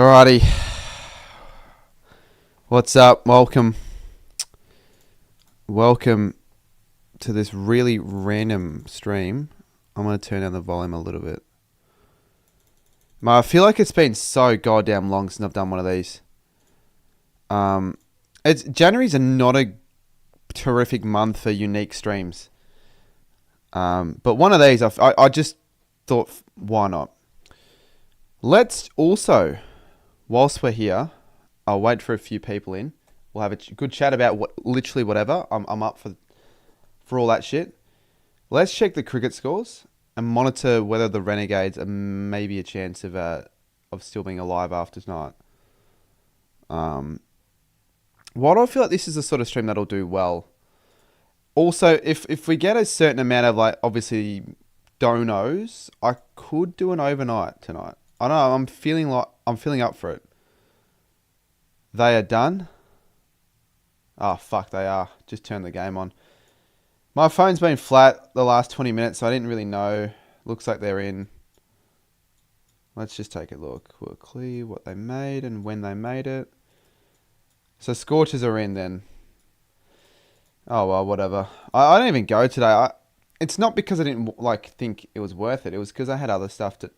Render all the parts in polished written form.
Alrighty. What's up? Welcome to this really random stream. I'm going to turn down the volume a little bit. I feel like it's been so goddamn long since I've done one of these. January's not a terrific month for unique streams. But one of these, I just thought, why not? Let's also, whilst we're here, I'll wait for a few people in. We'll have a good chat about literally whatever. I'm up for all that shit. Let's check the cricket scores and monitor whether the Renegades are maybe a chance of still being alive after tonight. Why do I feel like this is the sort of stream that'll do well? Also, if we get a certain amount of, like, obviously donos, I could do an overnight tonight. I know, I'm feeling up for it. They are done. Oh, fuck, they are. Just turned the game on. My phone's been flat the last 20 minutes, so I didn't really know. Looks like they're in. Let's just take a look. We'll clear what they made and when they made it. So Scorchers are in then. Oh, well, whatever. I didn't even go today. It's not because I didn't think it was worth it. It was because I had other stuff to...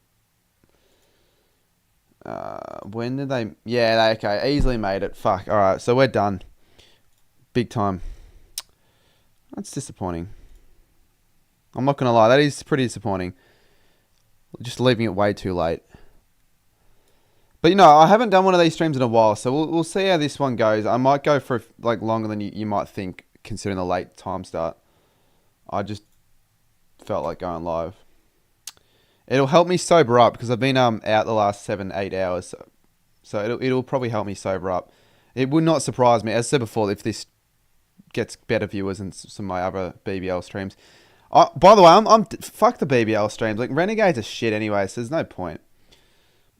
when did they... Yeah, okay. Easily made it. Fuck. All right, so we're done. Big time. That's disappointing. I'm not going to lie. That is pretty disappointing. Just leaving it way too late. But, I haven't done one of these streams in a while, so we'll see how this one goes. I might go for, longer than you might think, considering the late time start. I just felt like going live. It'll help me sober up, because I've been out the last 7-8 hours. So it'll probably help me sober up. It would not surprise me, as I said before, if this gets better viewers than some of my other BBL streams. By the way, I'm fuck the BBL streams. Renegades are shit anyway, so there's no point. I'm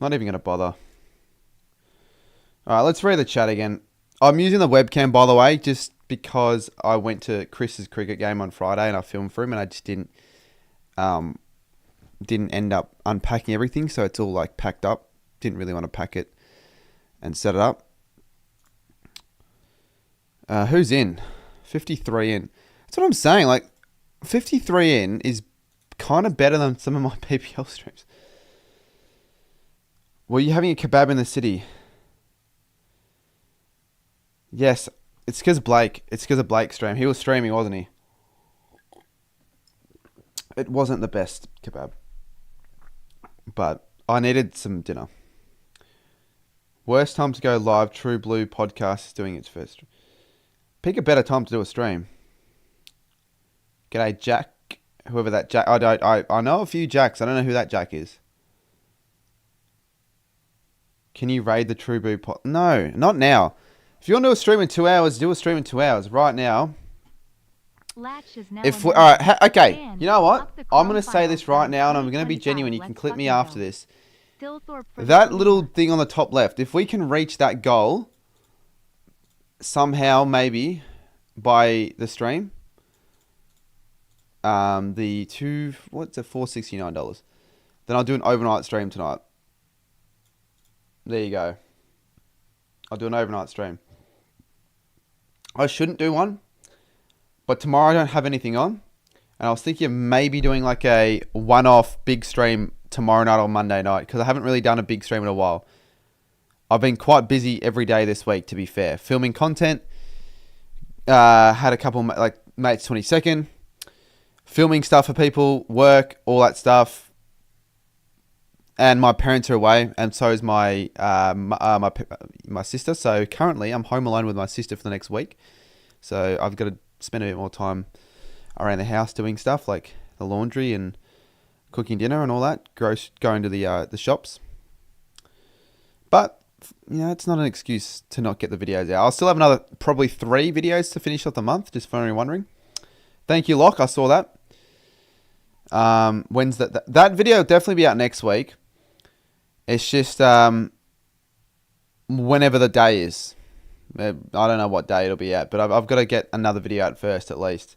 not even going to bother. Alright, let's read the chat again. I'm using the webcam, by the way, just because I went to Chris's cricket game on Friday and I filmed for him, and I just didn't end up unpacking everything, so it's all packed up. Didn't really want to pack it and set it up. Who's in? 53 in. That's what I'm saying. 53 in is kind of better than some of my PPL streams. Were you having a kebab in the city? Yes, it's because Blake. It's because of Blake's stream. He was streaming, wasn't he? It wasn't the best kebab. But I needed some dinner. Worst time to go live. True Blue podcast is doing its first. Pick a better time to do a stream. G'day, Jack. Whoever that Jack... I know a few Jacks. I don't know who that Jack is. Can you raid the True Blue pod? No, not now. If you want to do a stream in 2 hours, do a stream in 2 hours. Right now... Okay, you know what? I'm going to say this right now, and I'm going to be genuine. You can clip me after this. That little thing on the top left, if we can reach that goal... somehow, maybe, by the stream, $469, then I'll do an overnight stream tonight. There you go. I'll do an overnight stream. I shouldn't do one, but tomorrow I don't have anything on, and I was thinking of maybe doing a one-off big stream tomorrow night or Monday night, because I haven't really done a big stream in a while. I've been quite busy every day this week, to be fair. Filming content. Had a couple, mates 22nd. Filming stuff for people. Work. All that stuff. And my parents are away. And so is my sister. So currently, I'm home alone with my sister for the next week. So I've got to spend a bit more time around the house doing stuff like the laundry and cooking dinner and all that. Going to the shops. But... it's not an excuse to not get the videos out. I'll still have another probably 3 videos to finish off the month, just for anyone wondering. Thank you, Locke. I saw that. When's that video will definitely be out next week. It's just whenever the day is. I don't know what day it'll be at, but I've got to get another video out first at least.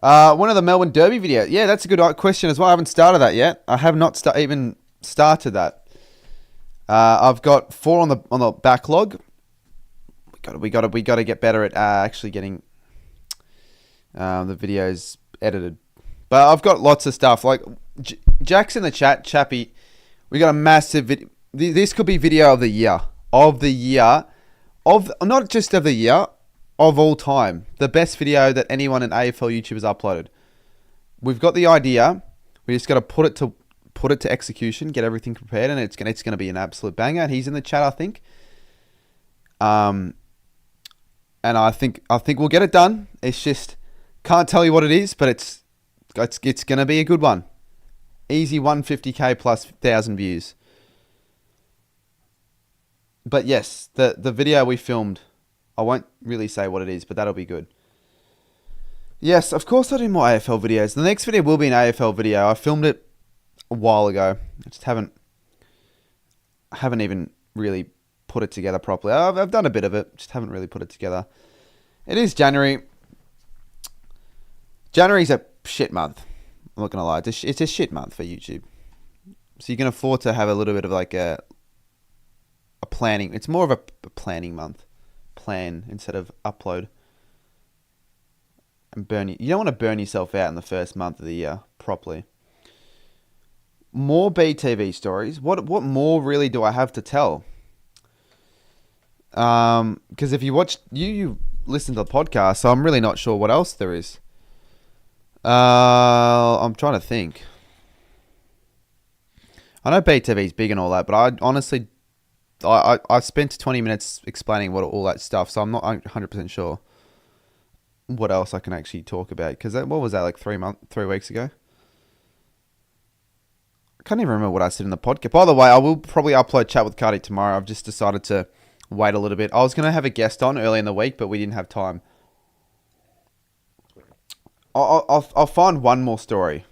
One of the Melbourne Derby videos. Yeah, that's a good question as well. I haven't started that yet. I have not even started that. I've got 4 on the backlog. We got to get better at actually getting the videos edited. But I've got lots of stuff. Like Jack's in the chat, Chappy. We got a massive video. This could be video of the year. Not just of the year, of all time. The best video that anyone in AFL YouTube has uploaded. We've got the idea. We just got to put it to execution, get everything prepared, and it's gonna be an absolute banger. And he's in the chat, I think. And I think we'll get it done. It's just can't tell you what it is, but it's gonna be a good one. Easy 150k plus 1,000 views. But yes, the video we filmed, I won't really say what it is, but that'll be good. Yes, of course I'll do more AFL videos. The next video will be an AFL video. I filmed it a while ago. I just haven't even really put it together properly. I've done a bit of it, just haven't really put it together. It is January. January's a shit month. I'm not gonna lie. It's a shit month for YouTube. So you can afford to have a little bit of like a planning. It's more of a planning month. Plan instead of upload. And you don't want to burn yourself out in the first month of the year properly. More BTV stories. What more really do I have to tell? Because if you watch, you listen to the podcast, so I'm really not sure what else there is. I'm trying to think. I know BTV's big and all that, but I honestly, I spent 20 minutes explaining what all that stuff, so I'm not 100% sure what else I can actually talk about. Because what was that, like 3 weeks ago? I can't even remember what I said in the podcast. By the way, I will probably upload Chat with Cardi tomorrow. I've just decided to wait a little bit. I was going to have a guest on early in the week, but we didn't have time. I'll find one more story.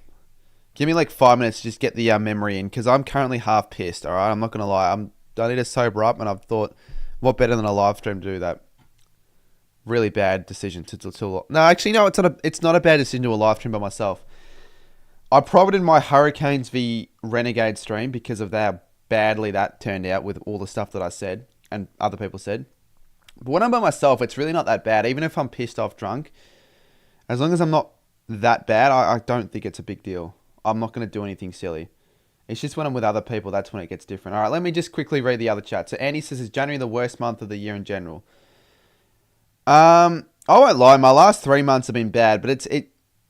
Give me like 5 minutes to just get the memory in, because I'm currently half pissed, alright? I'm not going to lie. I need to sober up, and I've thought, what better than a live stream to do that? Really bad decision to no, actually, no, it's not a bad decision to do a live stream by myself. I probably did my Hurricanes v Renegade stream because of how badly that turned out with all the stuff that I said and other people said. But when I'm by myself, it's really not that bad. Even if I'm pissed off drunk, as long as I'm not that bad, I don't think it's a big deal. I'm not going to do anything silly. It's just when I'm with other people, that's when it gets different. All right, let me just quickly read the other chat. So Andy says, is January the worst month of the year in general? I won't lie, my last 3 months have been bad, but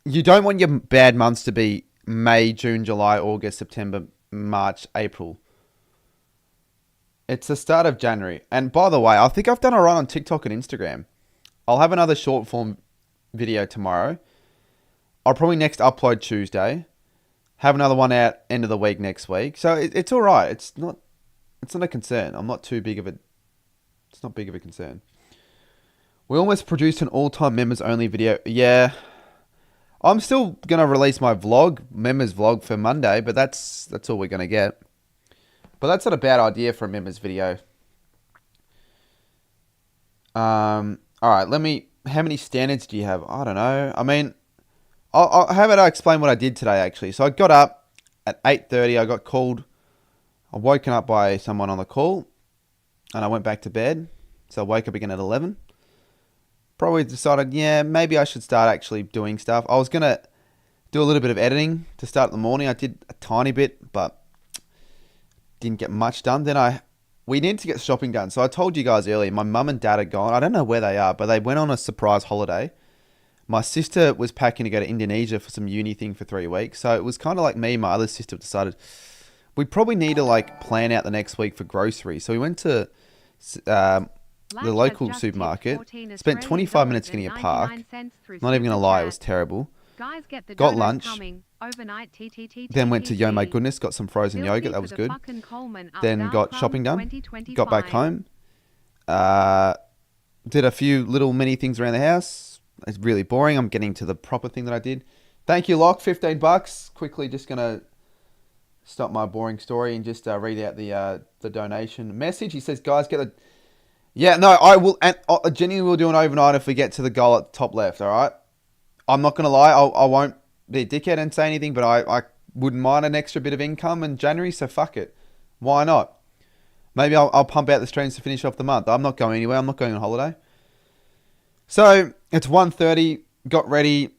you don't want your bad months to be May, June, July, August, September, March, April. It's the start of January. And by the way, I think I've done a run on TikTok and Instagram. I'll have another short form video tomorrow. I'll probably next upload Tuesday. Have another one out end of the week next week. So it's all right. It's not a concern. It's not big of a concern. We almost produced an all-time members only video. Yeah. I'm still going to release my members vlog for Monday, but that's all we're going to get. But that's not a bad idea for a members video. All right, how many standards do you have? I don't know. I mean, how about I explain what I did today, actually? So I got up at 8:30. I got called. I woken up by someone on the call, and I went back to bed. So I woke up again at 11. Probably decided, yeah, maybe I should start actually doing stuff. I was going to do a little bit of editing to start in the morning. I did a tiny bit, but didn't get much done. Then we needed to get shopping done. So I told you guys earlier, my mum and dad are gone. I don't know where they are, but they went on a surprise holiday. My sister was packing to go to Indonesia for some uni thing for 3 weeks. So it was kind of like me and my other sister decided we probably need to like plan out the next week for groceries. So we went to the local supermarket, spent 25 minutes getting a park. Not even going to lie, it was terrible. Got lunch, then went to Yo My Goodness, got some frozen yogurt, that was good. Then got shopping done, got back home, did a few little mini things around the house. It's really boring. I'm getting to the proper thing that I did. Thank you, Locke, $15. Quickly just going to stop my boring story and just read out the donation message. He says, guys, get the... Yeah, no, I will, and Jenny will do an overnight if we get to the goal at the top left, all right? I'm not going to lie, I won't be a dickhead and say anything, but I wouldn't mind an extra bit of income in January, so fuck it. Why not? Maybe I'll pump out the streams to finish off the month. I'm not going anywhere. I'm not going on holiday. So it's 1:30. Got ready.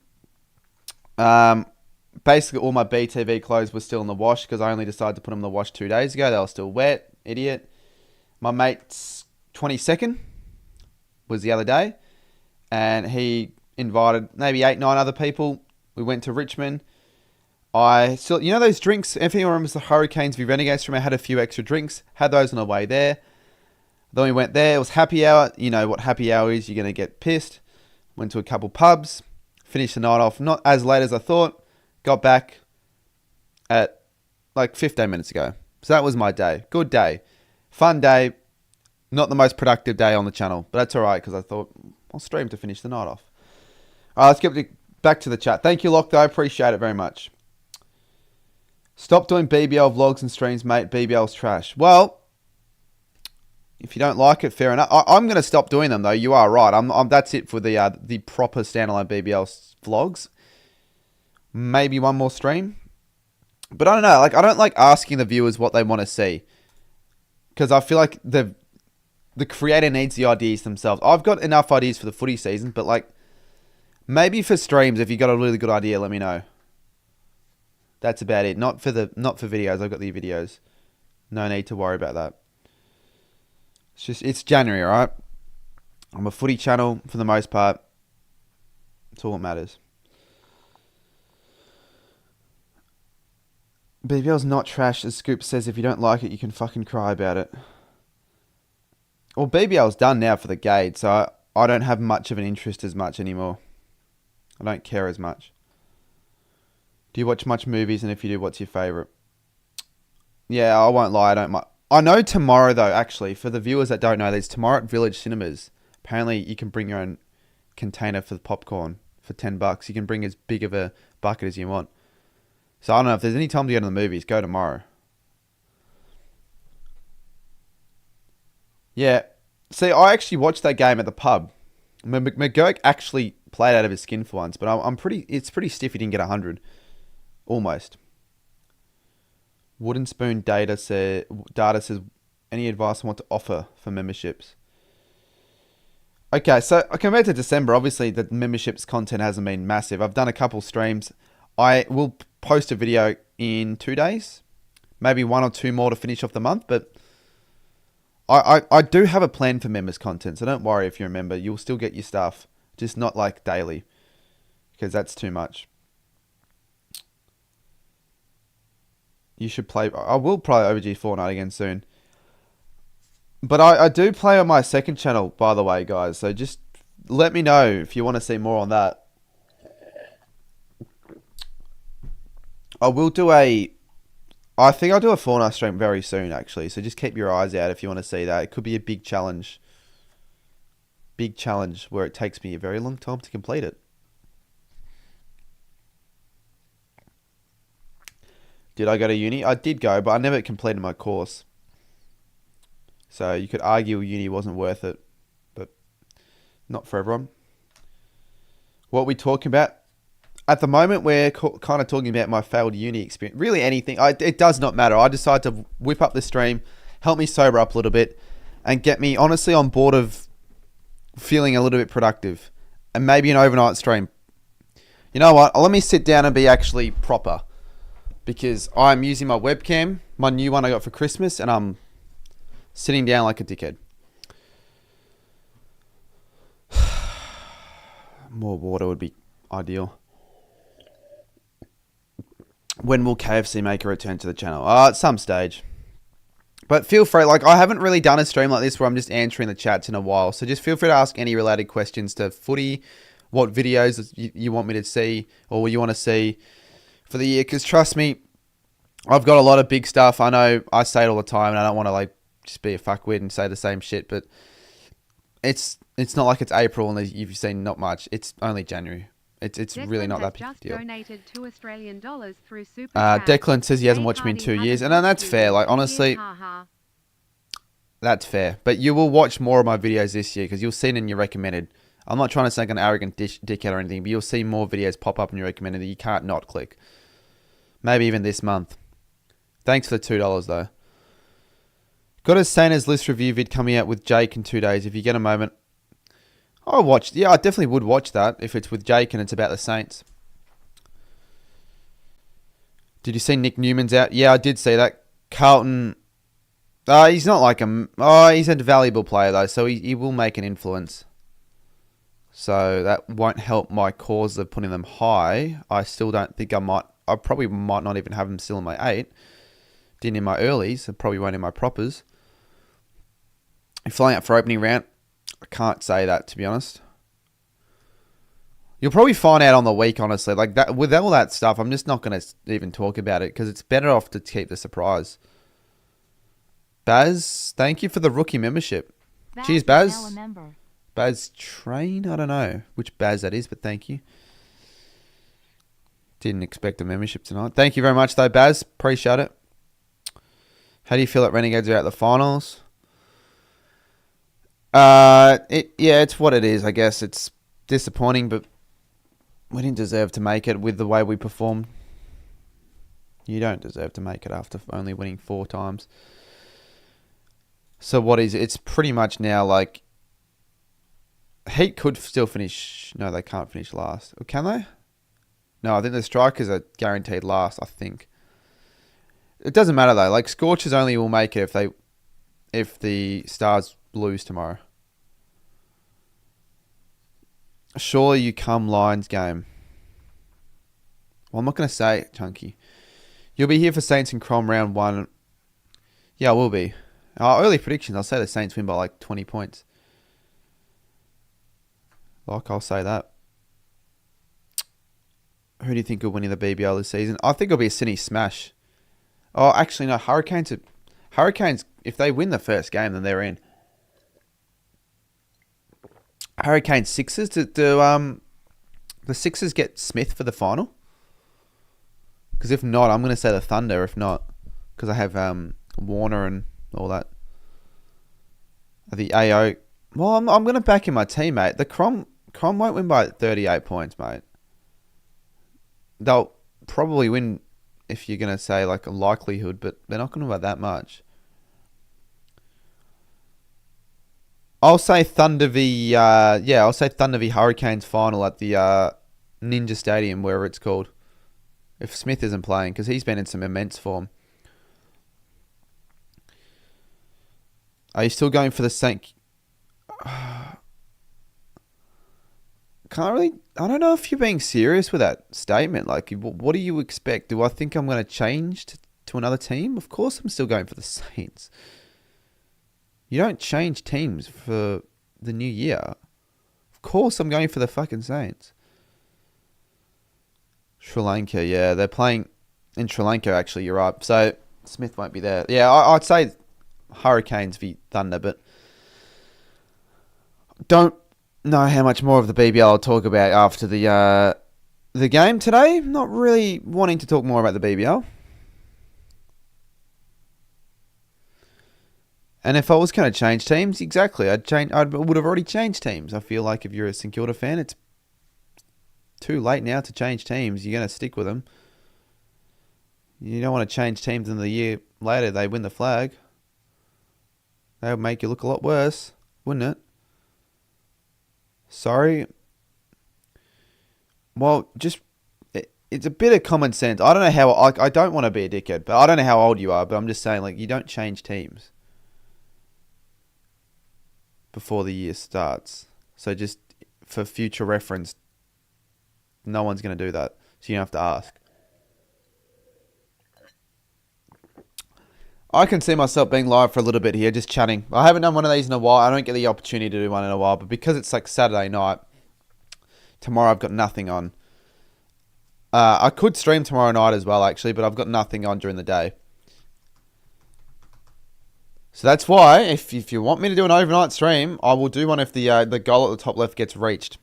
Basically all my BTV clothes were still in the wash because I only decided to put them in the wash 2 days ago. They were still wet. Idiot. My mate's 22nd was the other day, and he invited maybe 8, 9 other people. We went to Richmond. I still, you know those drinks, if anyone remembers the Hurricanes v Renegades stream, I had a few extra drinks, had those on the way there. Then we went there, it was happy hour. You know what happy hour is, you're going to get pissed. Went to a couple pubs, finished the night off, not as late as I thought. Got back at like 15 minutes ago. So that was my day. Good day. Fun day. Not the most productive day on the channel, but that's alright because I thought I'll stream to finish the night off. Alright, let's get back to the chat. Thank you, Lock, though. I appreciate it very much. Stop doing BBL vlogs and streams, mate. BBL's trash. Well, if you don't like it, fair enough. I'm going to stop doing them, though. You are right. That's it for the proper standalone BBL vlogs. Maybe one more stream. But I don't know. Like, I don't like asking the viewers what they want to see. Because I feel like the creator needs the ideas themselves. I've got enough ideas for the footy season, but like, maybe for streams, if you got a really good idea, let me know. That's about it. Not for videos. I've got the videos. No need to worry about that. It's January, alright? I'm a footy channel for the most part. That's all that matters. BBL's not trash, as Scoop says. If you don't like it, you can fucking cry about it. Well, BBL's done now for the Gade, so I don't have much of an interest as much anymore. I don't care as much. Do you watch much movies? And if you do, what's your favourite? Yeah, I won't lie. I don't. I know tomorrow, though, actually, for the viewers that don't know, there's tomorrow at Village Cinemas. Apparently, you can bring your own container for the popcorn for $10. You can bring as big of a bucket as you want. So I don't know, if there's any time to go to the movies, go tomorrow. Yeah. See, I actually watched that game at the pub. McGurk actually played out of his skin for once, but it's pretty stiff he didn't get 100. Almost. Wooden Spoon Data says, any advice I want to offer for memberships? Okay, so compared to December, obviously the memberships content hasn't been massive. I've done a couple streams. I will post a video in 2 days. Maybe 1 or 2 more to finish off the month, but I do have a plan for members content, so don't worry if you're a member. You'll still get your stuff, just not like daily, because that's too much. You should play. I will play OG Fortnite again soon. But I do play on my second channel, by the way, guys. So just let me know if you want to see more on that. I think I'll do a Fortnite stream very soon, actually. So just keep your eyes out if you want to see that. It could be a big challenge. Big challenge where it takes me a very long time to complete it. Did I go to uni? I did go, but I never completed my course. So you could argue uni wasn't worth it, but not for everyone. What are we talking about? At the moment, we're kind of talking about my failed uni experience. Really anything. It does not matter. I decided to whip up the stream, help me sober up a little bit, and get me honestly on board of feeling a little bit productive. And maybe an overnight stream. You know what? Let me sit down and be actually proper. Because I'm using my webcam, my new one I got for Christmas, and I'm sitting down like a dickhead. More water would be ideal. When will KFC make a return to the channel? At some stage. But feel free, like I haven't really done a stream like this where I'm just answering the chats in a while. So just feel free to ask any related questions to footy, what videos you want me to see or what you want to see for the year. Because trust me, I've got a lot of big stuff. I know I say it all the time and I don't want to like just be a fuckwit and say the same shit. But it's not like it's April and you've seen not much. It's only January. It's really not that big a deal. Donated $2 through Super Chat. Declan says he hasn't watched me in 2 years. And that's fair. Like, honestly, that's fair. But you will watch more of my videos this year because you'll see it in your recommended. I'm not trying to sound like an arrogant dickhead or anything, but you'll see more videos pop up in your recommended that you can't not click. Maybe even this month. Thanks for the $2, though. Got a Santa's list review vid coming out with Jake in 2 days. If you get a moment, I'll watch. Yeah, I definitely would watch that if it's with Jake and it's about the Saints. Did you see Nick Newman's out? Yeah, I did see that. Carlton. He's not like a. He's a valuable player though, so he will make an influence. So that won't help my cause of putting them high. I still don't think I might. I probably might not even have them still in my 8. Didn't in my earlies. I probably won't in my propers. You're flying out for opening round. I can't say that, to be honest. You'll probably find out on the week, honestly. Like that, with all that stuff, I'm just not going to even talk about it because it's better off to keep the surprise. Baz, thank you for the rookie membership. Cheers, Baz. Baz Train? I don't know which Baz that is, but thank you. Didn't expect a membership tonight. Thank you very much, though, Baz. Appreciate it. How do you feel that Renegades are out the finals? It's what it is, I guess. It's disappointing, but we didn't deserve to make it with the way we performed. You don't deserve to make it after only winning 4 times. So what is it? It's pretty much now like Heat could still finish. No, they can't finish last. Or can they? No, I think the Strikers are guaranteed last, I think. It doesn't matter though. Like Scorchers only will make it if the Stars lose tomorrow. Surely you come Lions game. Well, I'm not going to say it, Chunky. You'll be here for Saints and Crom round 1. Yeah, I will be. Early predictions, I'll say the Saints win by like 20 points. I'll say that. Who do you think will win in the BBL this season? I think it'll be a Sydney smash. Oh, actually, no. Hurricanes, if they win the first game, then they're in. Hurricanes Sixers. Do the Sixers get Smith for the final? Because if not, I'm going to say the Thunder. If not, because I have Warner and all that. The AO. Well, I'm going to back in my team, mate. The Crom won't win by 38 points, mate. They'll probably win if you're going to say like a likelihood, but they're not going to win by that much. I'll say Thunder v Hurricanes final at the Ninja Stadium, wherever it's called. If Smith isn't playing, because he's been in some immense form. Are you still going for the Saint? I don't know if you're being serious with that statement. Like, what do you expect? Do I think I'm going to change to another team? Of course I'm still going for the Saints. You don't change teams for the new year. Of course I'm going for the fucking Saints. Sri Lanka, yeah. They're playing in Sri Lanka, actually. You're right. So, Smith won't be there. Yeah, I'd say Hurricanes v Thunder, but don't know how much more of the BBL I'll talk about after the game today. Not really wanting to talk more about the BBL. And if I was going to change teams, exactly, I would have already changed teams. I feel like if you're a St Kilda fan, it's too late now to change teams. You're going to stick with them. You don't want to change teams in the year later they win the flag. That would make you look a lot worse, wouldn't it? Sorry. Well, it's a bit of common sense. I don't know how, I don't want to be a dickhead, but I don't know how old you are, but I'm just saying, like, you don't change teams before the year starts. So just for future reference, no one's going to do that. So you don't have to ask. I can see myself being live for a little bit here, just chatting. I haven't done one of these in a while. I don't get the opportunity to do one in a while, but because it's like Saturday night, tomorrow I've got nothing on. I could stream tomorrow night as well, actually, but I've got nothing on during the day. So that's why, if you want me to do an overnight stream, I will do one if the goal at the top left gets reached.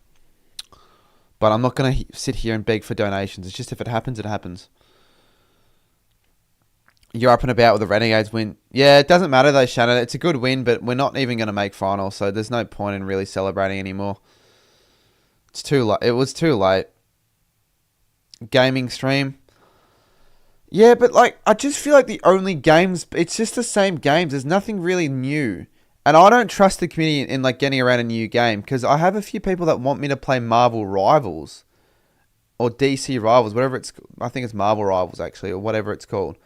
But I'm not going to sit here and beg for donations. It's just if it happens, it happens. You're up and about with the Renegades win. Yeah, it doesn't matter though, Shannon. It's a good win, but we're not even going to make finals, so there's no point in really celebrating anymore. It's too late. It was too late. Gaming stream. Yeah, but like I just feel like the only games, it's just the same games. There's nothing really new. And I don't trust the community in like getting around a new game because I have a few people that want me to play Marvel Rivals or DC Rivals, whatever it's. I think it's Marvel Rivals actually, or whatever it's called.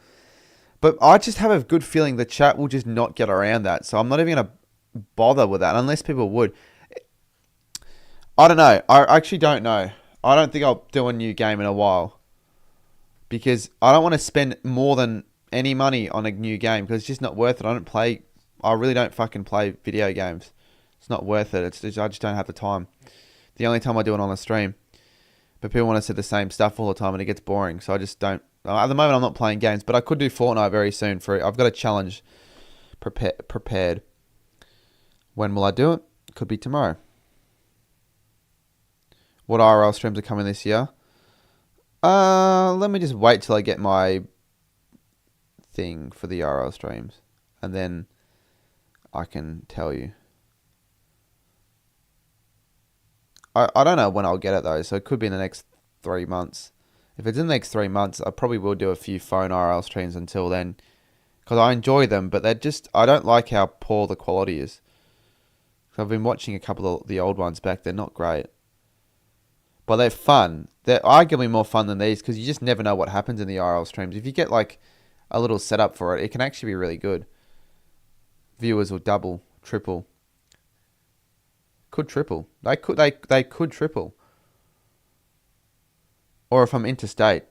But I just have a good feeling the chat will just not get around that. So I'm not even gonna bother with that unless people would. I don't know. I actually don't know. I don't think I'll do a new game in a while because I don't want to spend more than any money on a new game because it's just not worth it. I don't play. I really don't fucking play video games. It's not worth it. I just don't have the time. The only time I do it on a stream. But people want to see the same stuff all the time and it gets boring. So I just don't. At the moment, I'm not playing games, but I could do Fortnite very soon. I've got a challenge prepared. When will I do it? Could be tomorrow. What IRL streams are coming this year? Let me just wait till I get my thing for the IRL streams, and then I can tell you. I don't know when I'll get it though, so it could be in the next 3 months. If it's in the next 3 months, I probably will do a few phone IRL streams until then, because I enjoy them, but I don't like how poor the quality is. I've been watching a couple of the old ones back. They're not great. But they're fun. They're arguably more fun than these because you just never know what happens in the IRL streams. If you get like a little setup for it, it can actually be really good. Viewers will double, triple. Could triple. They could triple. Or if I'm interstate.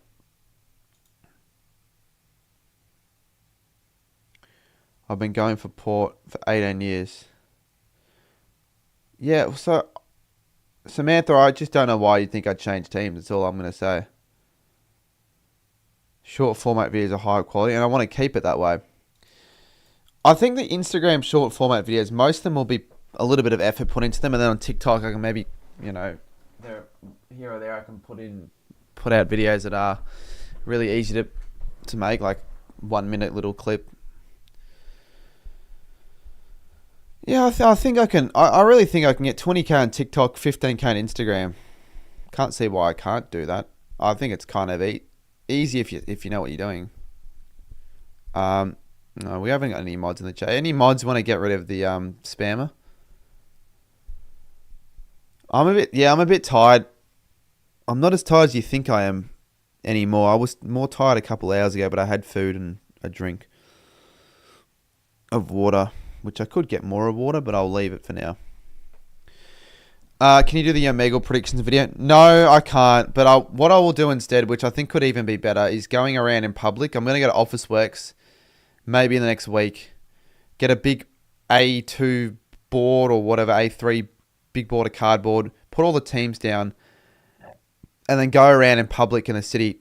I've been going for Port for 18 years. Yeah, so Samantha, I just don't know why you think I'd change teams. That's all I'm going to say. Short format videos are high quality, and I want to keep it that way. I think the Instagram short format videos, most of them will be a little bit of effort put into them, and then on TikTok, I can maybe, there, here or there, I can put out videos that are really easy to make, like 1 minute little clip. Yeah, I think I can. I really think I can get 20k on TikTok, 15k on Instagram. Can't see why I can't do that. I think it's kind of easy if you know what you're doing. No, we haven't got any mods in the chat. Any mods want to get rid of the spammer? I'm a bit tired. I'm not as tired as you think I am anymore. I was more tired a couple hours ago, but I had food and a drink of water, which I could get more of water, but I'll leave it for now. Can you do the Omegle predictions video? No, I can't. But what I will do instead, which I think could even be better, is going around in public. I'm going to go to Officeworks, maybe in the next week. Get a big A2 board or whatever, A3 big board of cardboard. Put all the teams down. And then go around in public in the city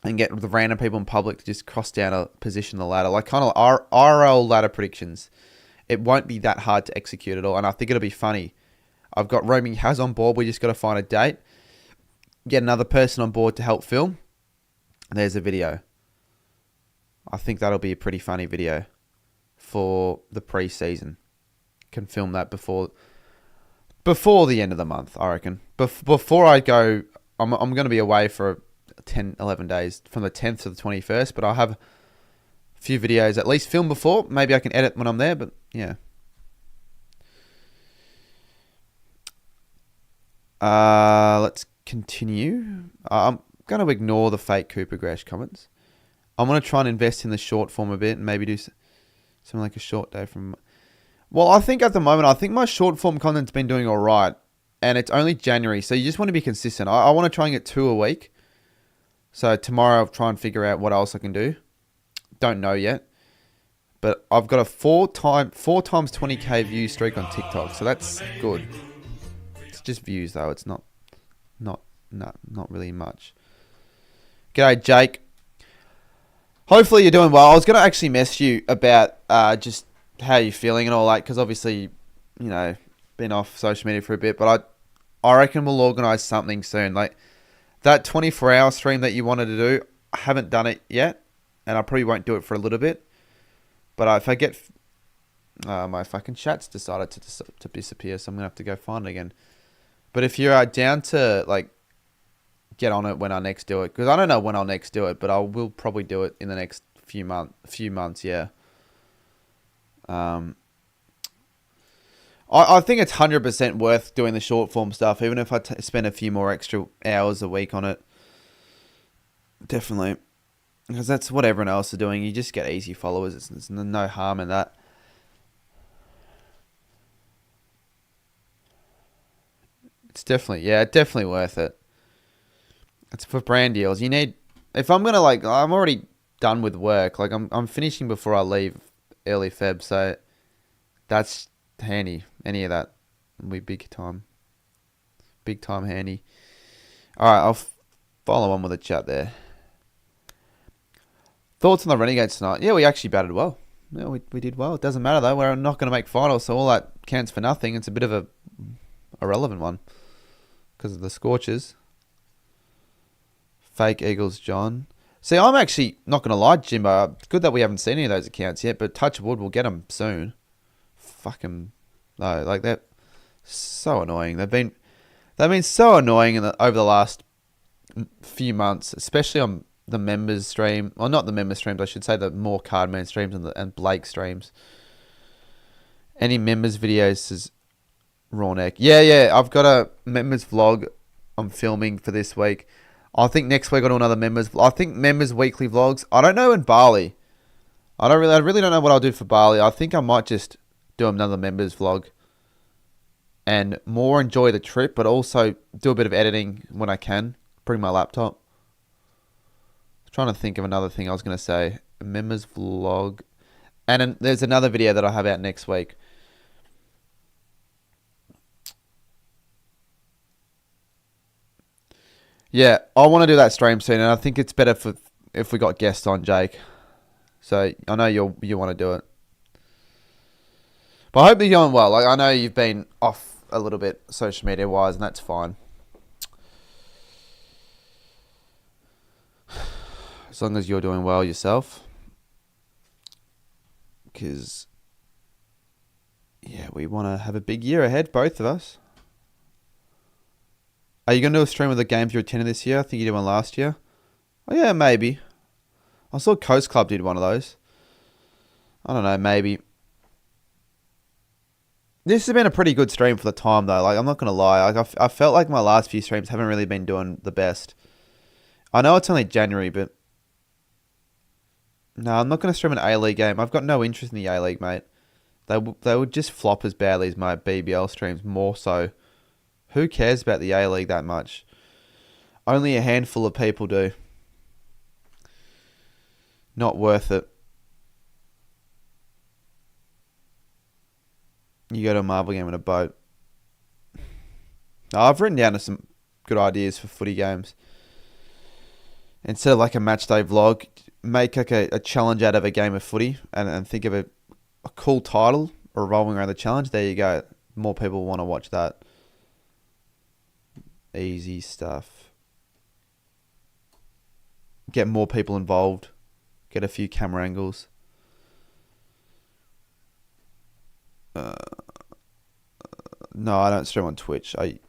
and get the random people in public to just cross down a position on the ladder. Like kind of RL ladder predictions. It won't be that hard to execute at all. And I think it'll be funny. I've got Roaming Has on board. We just got to find a date. Get another person on board to help film. And there's a video. I think that'll be a pretty funny video for the pre-season. Can film that before the end of the month, I reckon. Before I go, I'm going to be away for 10, 11 days from the 10th to the 21st. But I'll have a few videos at least filmed before. Maybe I can edit when I'm there. But yeah. Let's continue. I'm going to ignore the fake Cooper Grash comments. I'm going to try and invest in the short form a bit and maybe do something like a short day from... Well, I think at the moment, my short form content's been doing all right. And it's only January, so you just want to be consistent. I want to try and get 2 a week. So tomorrow I'll try and figure out what else I can do. Don't know yet. But I've got a 4 times 20k view streak on TikTok, so that's good. It's just views though. It's not really much. G'day, Jake. Hopefully you're doing well. I was going to actually message you about just how you're feeling and all that, because obviously, been off social media for a bit, but I reckon we'll organise something soon. Like that 24-hour stream that you wanted to do, I haven't done it yet, and I probably won't do it for a little bit. But if I get... my fucking chat's decided to disappear, so I'm going to have to go find it again. But if you're down to, get on it when I next do it, because I don't know when I'll next do it, but I will probably do it in the next few months. Yeah. I think it's 100% worth doing the short form stuff, even if I spend a few more extra hours a week on it. Definitely. Because that's what everyone else is doing. You just get easy followers. There's no harm in that. It's definitely worth it. It's for brand deals. You need, if I'm going to I'm already done with work. Like I'm finishing before I leave early Feb. So that's handy. Any of that will be big time handy. All right, I'll follow on with the chat there. Thoughts on the Renegades tonight? Yeah, we actually batted well. Yeah, we did well. It doesn't matter though. We're not going to make finals, so all that counts for nothing. It's a bit of a irrelevant one because of the Scorchers. Fake Eagles, John. See, I'm actually not going to lie, Jimbo. It's good that we haven't seen any of those accounts yet, but touch wood, we'll get them soon. Fucking no, like they're so annoying. They've been so annoying over the last few months, especially on the members stream. Well, not the members streams, I should say the more Cardman streams and Blake streams. Any members videos says raw neck. Yeah. I've got a members vlog I'm filming for this week. I think next week I'll do another members. I think members weekly vlogs. I don't know in Bali. I really don't know what I'll do for Bali. I think I might just do another members vlog and more enjoy the trip, but also do a bit of editing when I can. Bring my laptop. I'm trying to think of another thing I was going to say. A members vlog. And then there's another video that I have out next week. Yeah, I want to do that stream soon, and I think it's better if we got guests on, Jake. So I know you want to do it. But I hope you're going well. Like, I know you've been off a little bit social media wise, and that's fine. As long as you're doing well yourself. Because, yeah, we want to have a big year ahead, both of us. Are you going to do a stream of the games you attended this year? I think you did one last year. Oh, yeah, maybe. I saw Coast Club did one of those. I don't know, maybe. This has been a pretty good stream for the time, though. Like, I'm not going to lie. Like, I felt like my last few streams haven't really been doing the best. I know it's only January, but... No, I'm not going to stream an A-League game. I've got no interest in the A-League, mate. They would just flop as badly as my BBL streams, more so. Who cares about the A-League that much? Only a handful of people do. Not worth it. You go to a marble game in a boat. I've written down some good ideas for footy games. Instead of like a match day vlog, make like a challenge out of a game of footy and think of a cool title revolving around the challenge. There you go. More people want to watch that. Easy stuff. Get more people involved. Get a few camera angles. No, I don't stream on Twitch. I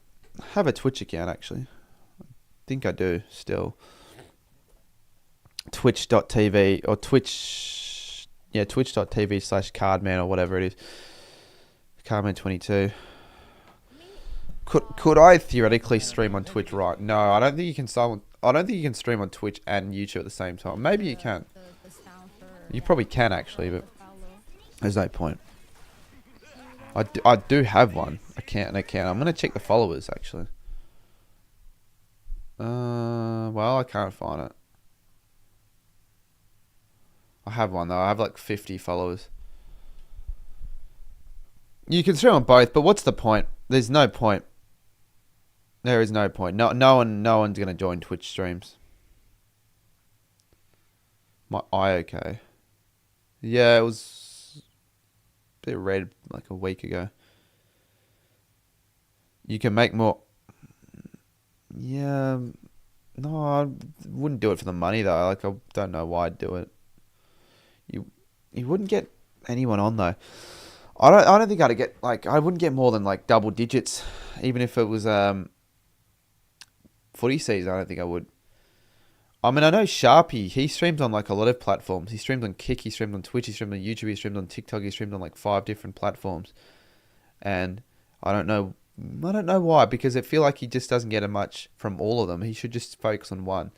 have a Twitch account, actually. I think I do still. Twitch.tv or Twitch... Yeah, twitch.tv/Cardman or whatever it is. Cardman22. Could I theoretically stream on Twitch? Right? No, I don't think you can. I don't think you can stream on Twitch and YouTube at the same time. Maybe you can. You probably can actually, but there's no point. I do have one. I can't. I'm gonna check the followers actually. Well, I can't find it. I have one though. I have like 50 followers. You can stream on both, but what's the point? There's no point. There is no point. No one's gonna join Twitch streams. My eye okay. Yeah, it was a bit red like a week ago. You can make more. Yeah, no, I wouldn't do it for the money though. Like I don't know why I'd do it. You wouldn't get anyone on though. I don't think I'd get I wouldn't get more than like double digits, even if it was footy season, I don't think I would. I mean, I know Sharpie, he streams on like a lot of platforms. He streamed on Kick, he streamed on Twitch, he streamed on YouTube, he streamed on TikTok, he streamed on like 5 different platforms. And I don't know why, because I feel like he just doesn't get as much from all of them. He should just focus on one.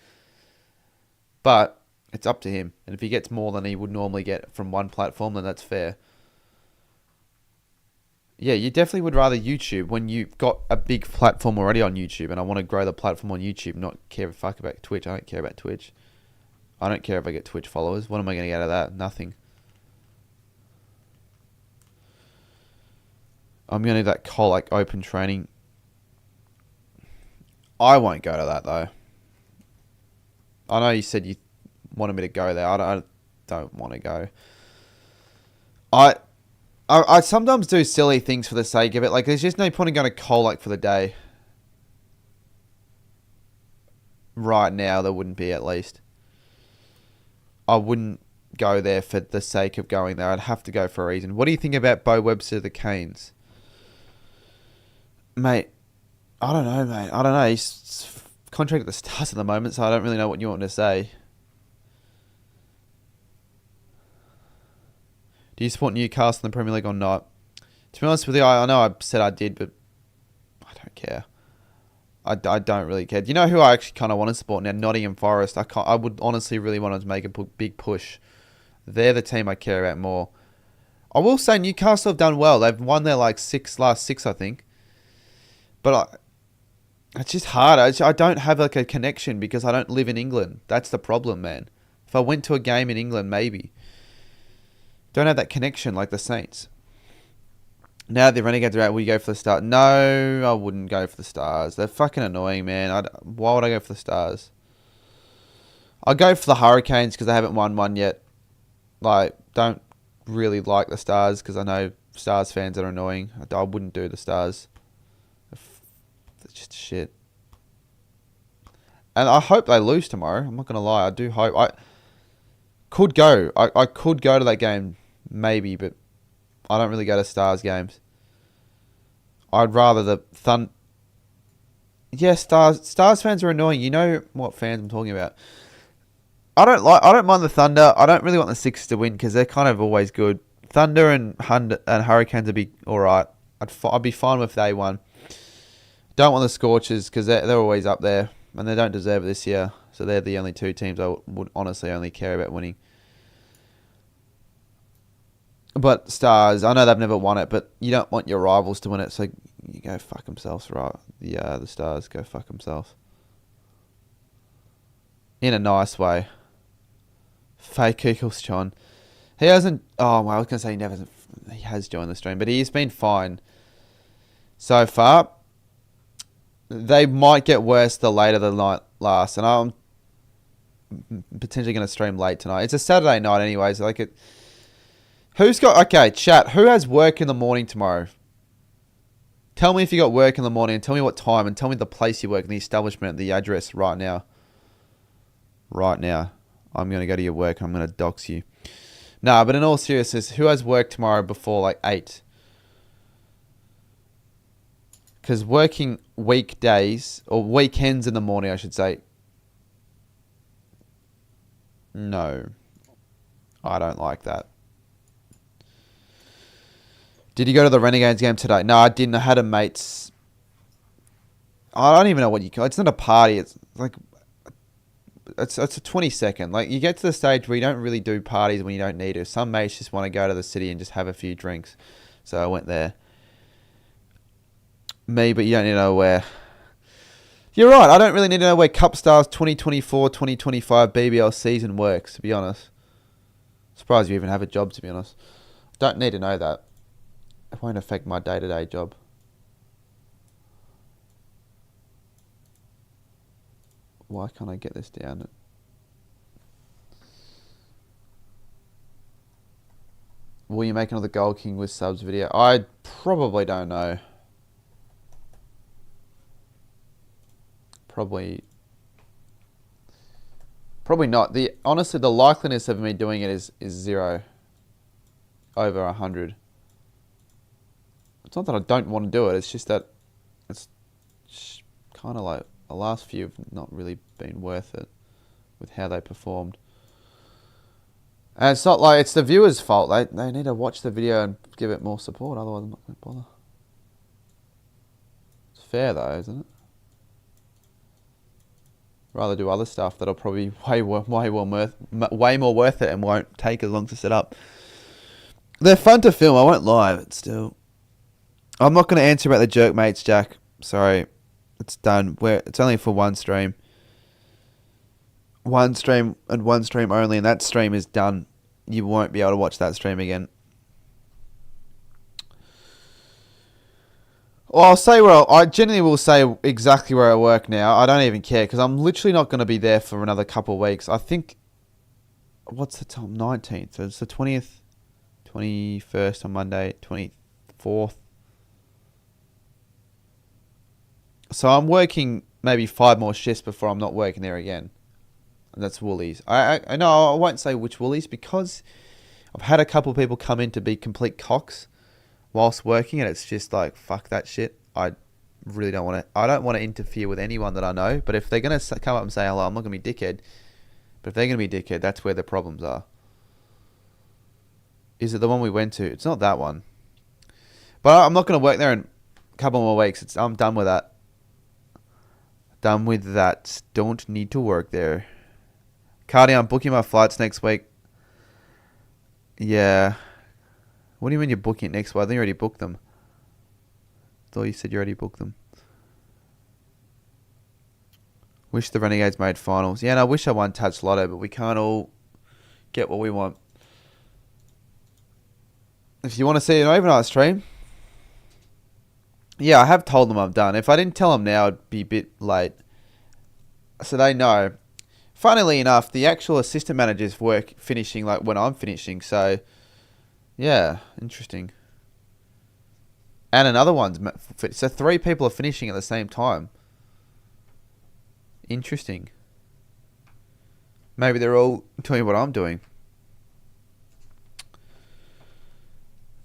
But it's up to him. And if he gets more than he would normally get from one platform, then that's fair. Yeah, you definitely would rather YouTube when you've got a big platform already on YouTube, and I want to grow the platform on YouTube, not care a fuck about Twitch. I don't care about Twitch. I don't care if I get Twitch followers. What am I going to get out of that? Nothing. I'm going to do that whole like open training. I won't go to that though. I know you said you wanted me to go there. I don't want to go. I sometimes do silly things for the sake of it. Like, there's just no point in going to Colac for the day. Right now, there wouldn't be, at least. I wouldn't go there for the sake of going there. I'd have to go for a reason. What do you think about Bo Webster, the Canes? Mate, I don't know, mate. I don't know. He's contract at the Stars at the moment, so I don't really know what you want to say. Do you support Newcastle in the Premier League or not? To be honest with you, I know I said I did, but I don't care. I don't really care. Do you know who I actually kind of want to support now? Nottingham Forest. I would honestly really want to make a big push. They're the team I care about more. I will say Newcastle have done well. They've won their last 6, I think. But it's just hard. I don't have like a connection because I don't live in England. That's the problem, man. If I went to a game in England, maybe. Don't have that connection like the Saints. Now that the Renegades are out, will you go for the Stars? No, I wouldn't go for the Stars. They're fucking annoying, man. Why would I go for the Stars? I'll go for the Hurricanes because they haven't won one yet. Like, don't really like the Stars because I know Stars fans are annoying. I wouldn't do the Stars. They're just shit. And I hope they lose tomorrow. I'm not going to lie. I do hope. I could go. I could go to that game, maybe, but I don't really go to Stars games. I'd rather the Yeah, Stars fans are annoying. You know what fans I'm talking about. I don't mind the Thunder. I don't really want the Sixers to win because they're kind of always good. Thunder and Hurricanes would be all right. I'd be fine if they won. Don't want the Scorchers because they're always up there and they don't deserve it this year. So they're the only 2 teams I would honestly only care about winning. But Stars, I know they've never won it, but you don't want your rivals to win it, so you go fuck themselves, right? The Stars go fuck themselves. In a nice way. Fake Eagles, John. He hasn't... Oh, well, I was going to say he has joined the stream, but he's been fine so far. They might get worse the later the night lasts, and I'm potentially going to stream late tonight. It's a Saturday night anyways. Who's got... Okay, chat. Who has work in the morning tomorrow? Tell me if you got work in the morning, and tell me what time, and tell me the place you work, and the establishment, the address right now. Right now. I'm going to go to your work, and I'm going to dox you. Nah, but in all seriousness, who has work tomorrow before, like, 8? Because working weekdays, or weekends in the morning, I should say. No. I don't like that. Did you go to the Renegades game today? No, I didn't. I had a mate's... I don't even know what you call it. It's not a party. It's like... It's a 20-second. Like, you get to the stage where you don't really do parties when you don't need to. Some mates just want to go to the city and just have a few drinks. So I went there. Me, but you don't need to know where. You're right. I don't really need to know where Cup Stars 2024-2025 BBL season works, to be honest. Surprised you even have a job, to be honest. Don't need to know that. It won't affect my day-to-day job. Why can't I get this down? Will you make another Gold King with subs video? I probably don't know. Probably not. Honestly, the likeliness of me doing it is 0 over 100. It's not that I don't want to do it. It's just that it's kind of like the last few have not really been worth it with how they performed. And it's not like it's the viewers' fault. They need to watch the video and give it more support. Otherwise, I'm not going to bother. It's fair though, isn't it? Rather do other stuff that'll probably be way more worth it and won't take as long to set up. They're fun to film. I won't lie, but still, I'm not going to answer about the jerk mates, Jack. Sorry, it's done. It's only for one stream. One stream and one stream only, and that stream is done. You won't be able to watch that stream again. Well, I generally will say exactly where I work now. I don't even care because I'm literally not going to be there for another couple of weeks. I think, what's the time? 19th. So it's the 20th, 21st on Monday, 24th. So I'm working maybe 5 more shifts before I'm not working there again. And that's Woolies. I know I won't say which Woolies because I've had a couple of people come in to be complete cocks whilst working, and it's just like, fuck that shit. I really don't want to. I don't want to interfere with anyone that I know. But if they're gonna come up and say hello, I'm not gonna be dickhead. But if they're gonna be dickhead, that's where the problems are. Is it the one we went to? It's not that one. But I'm not gonna work there in a couple more weeks. I'm done with that. Done with that. Don't need to work there. Cardi, I'm booking my flights next week. Yeah. What do you mean you're booking it next week? I think you already booked them. I thought you said you already booked them. Wish the Renegades made finals. Yeah, and I wish I won Touch Lotto, but we can't all get what we want. If you want to see an overnight stream, yeah, I have told them I'm done. If I didn't tell them now, it'd be a bit late. So they know. Funnily enough, the actual assistant managers work finishing like when I'm finishing. So, yeah, interesting. And another one's... So 3 people are finishing at the same time. Interesting. Maybe they're all doing what I'm doing.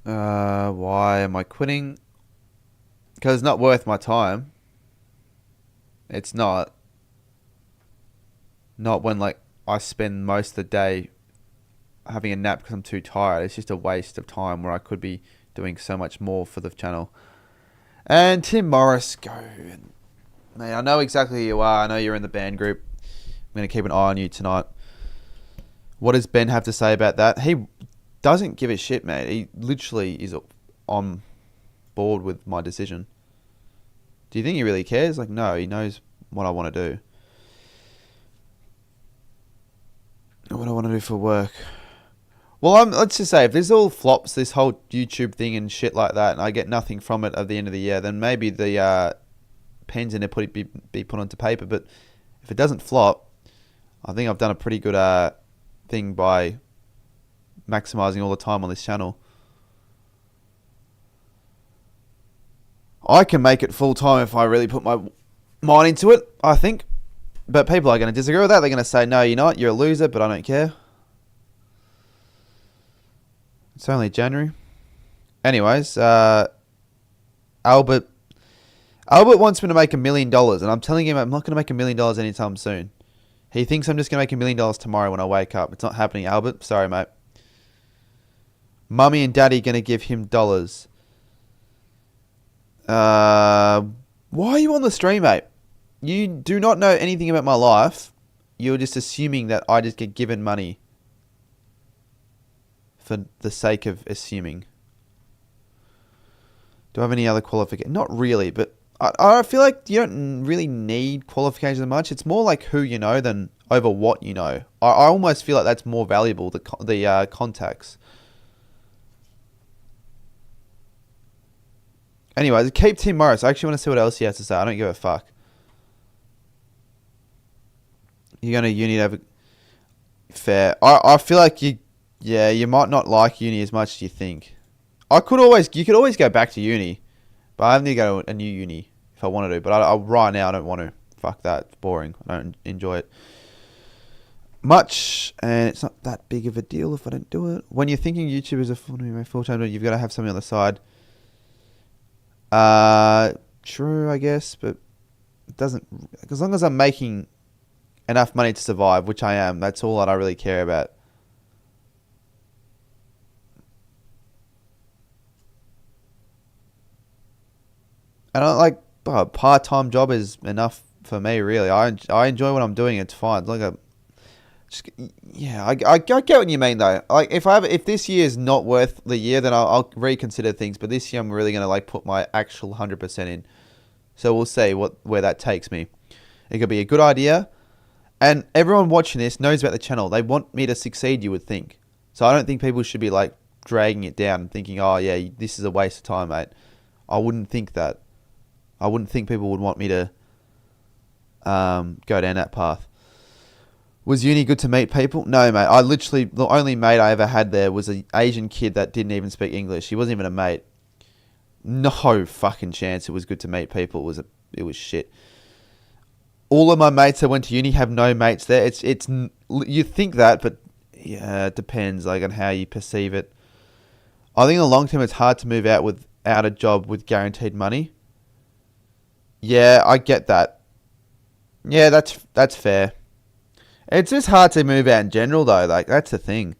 Why am I quitting? Because it's not worth my time. It's not. Not when like I spend most of the day having a nap because I'm too tired. It's just a waste of time where I could be doing so much more for the channel. And Tim Morris, go. Mate, I know exactly who you are. I know you're in the band group. I'm going to keep an eye on you tonight. What does Ben have to say about that? He doesn't give a shit, mate. He literally is on board with my decision. Do you think he really cares? Like, no, he knows what I want to do. What I want to do for work. Well, let's just say, if this all flops, this whole YouTube thing and shit like that, and I get nothing from it at the end of the year, then maybe the pens in it be put onto paper. But if it doesn't flop, I think I've done a pretty good thing by maximizing all the time on this channel. I can make it full time if I really put my mind into it, I think. But people are going to disagree with that. They're going to say, no, you're not. You're a loser, but I don't care. It's only January. Anyways, Albert wants me to make $1 million, and I'm telling him I'm not going to make $1 million anytime soon. He thinks I'm just going to make $1 million tomorrow when I wake up. It's not happening, Albert. Sorry, mate. Mummy and Daddy going to give him dollars. Why are you on the stream, mate? You do not know anything about my life. You're just assuming that I just get given money for the sake of assuming. Do I have any other qualification? Not really, but I feel like you don't really need qualifications much. It's more like who you know than over what you know. I almost feel like that's more valuable, the contacts. Anyways, keep Tim Morris. I actually want to see what else he has to say. I don't give a fuck. You're going to uni over... Fair. I feel like you might not like uni as much as you think. You could always go back to uni, but I need to go to a new uni if I want to. But right now I don't want to. Fuck that. It's boring. I don't enjoy it much, and it's not that big of a deal if I don't do it. When you're thinking YouTube is a full-time, you've got to have something on the side. True, I guess, but It doesn't, as long as I'm making enough money to survive, which I am, that's all that I really care about. And I like a part-time job is enough for me, really. I enjoy what I'm doing. It's fine. It's like a just, yeah, I get what you mean though. Like if this year is not worth the year, then I'll reconsider things. But this year I'm really gonna like put my actual 100% in. So we'll see where that takes me. It could be a good idea, and everyone watching this knows about the channel. They want me to succeed, you would think. So I don't think people should be like dragging it down and thinking, oh yeah, this is a waste of time, mate. I wouldn't think that. I wouldn't think people would want me to go down that path. Was uni good to meet people? No, mate. The only mate I ever had there was an Asian kid that didn't even speak English. He wasn't even a mate. No fucking chance it was good to meet people. It was shit. All of my mates that went to uni have no mates there. It's you think that, but yeah, it depends like on how you perceive it. I think in the long term it's hard to move out without a job with guaranteed money. Yeah, I get that. Yeah, that's fair. It's just hard to move out in general, though. Like, that's the thing.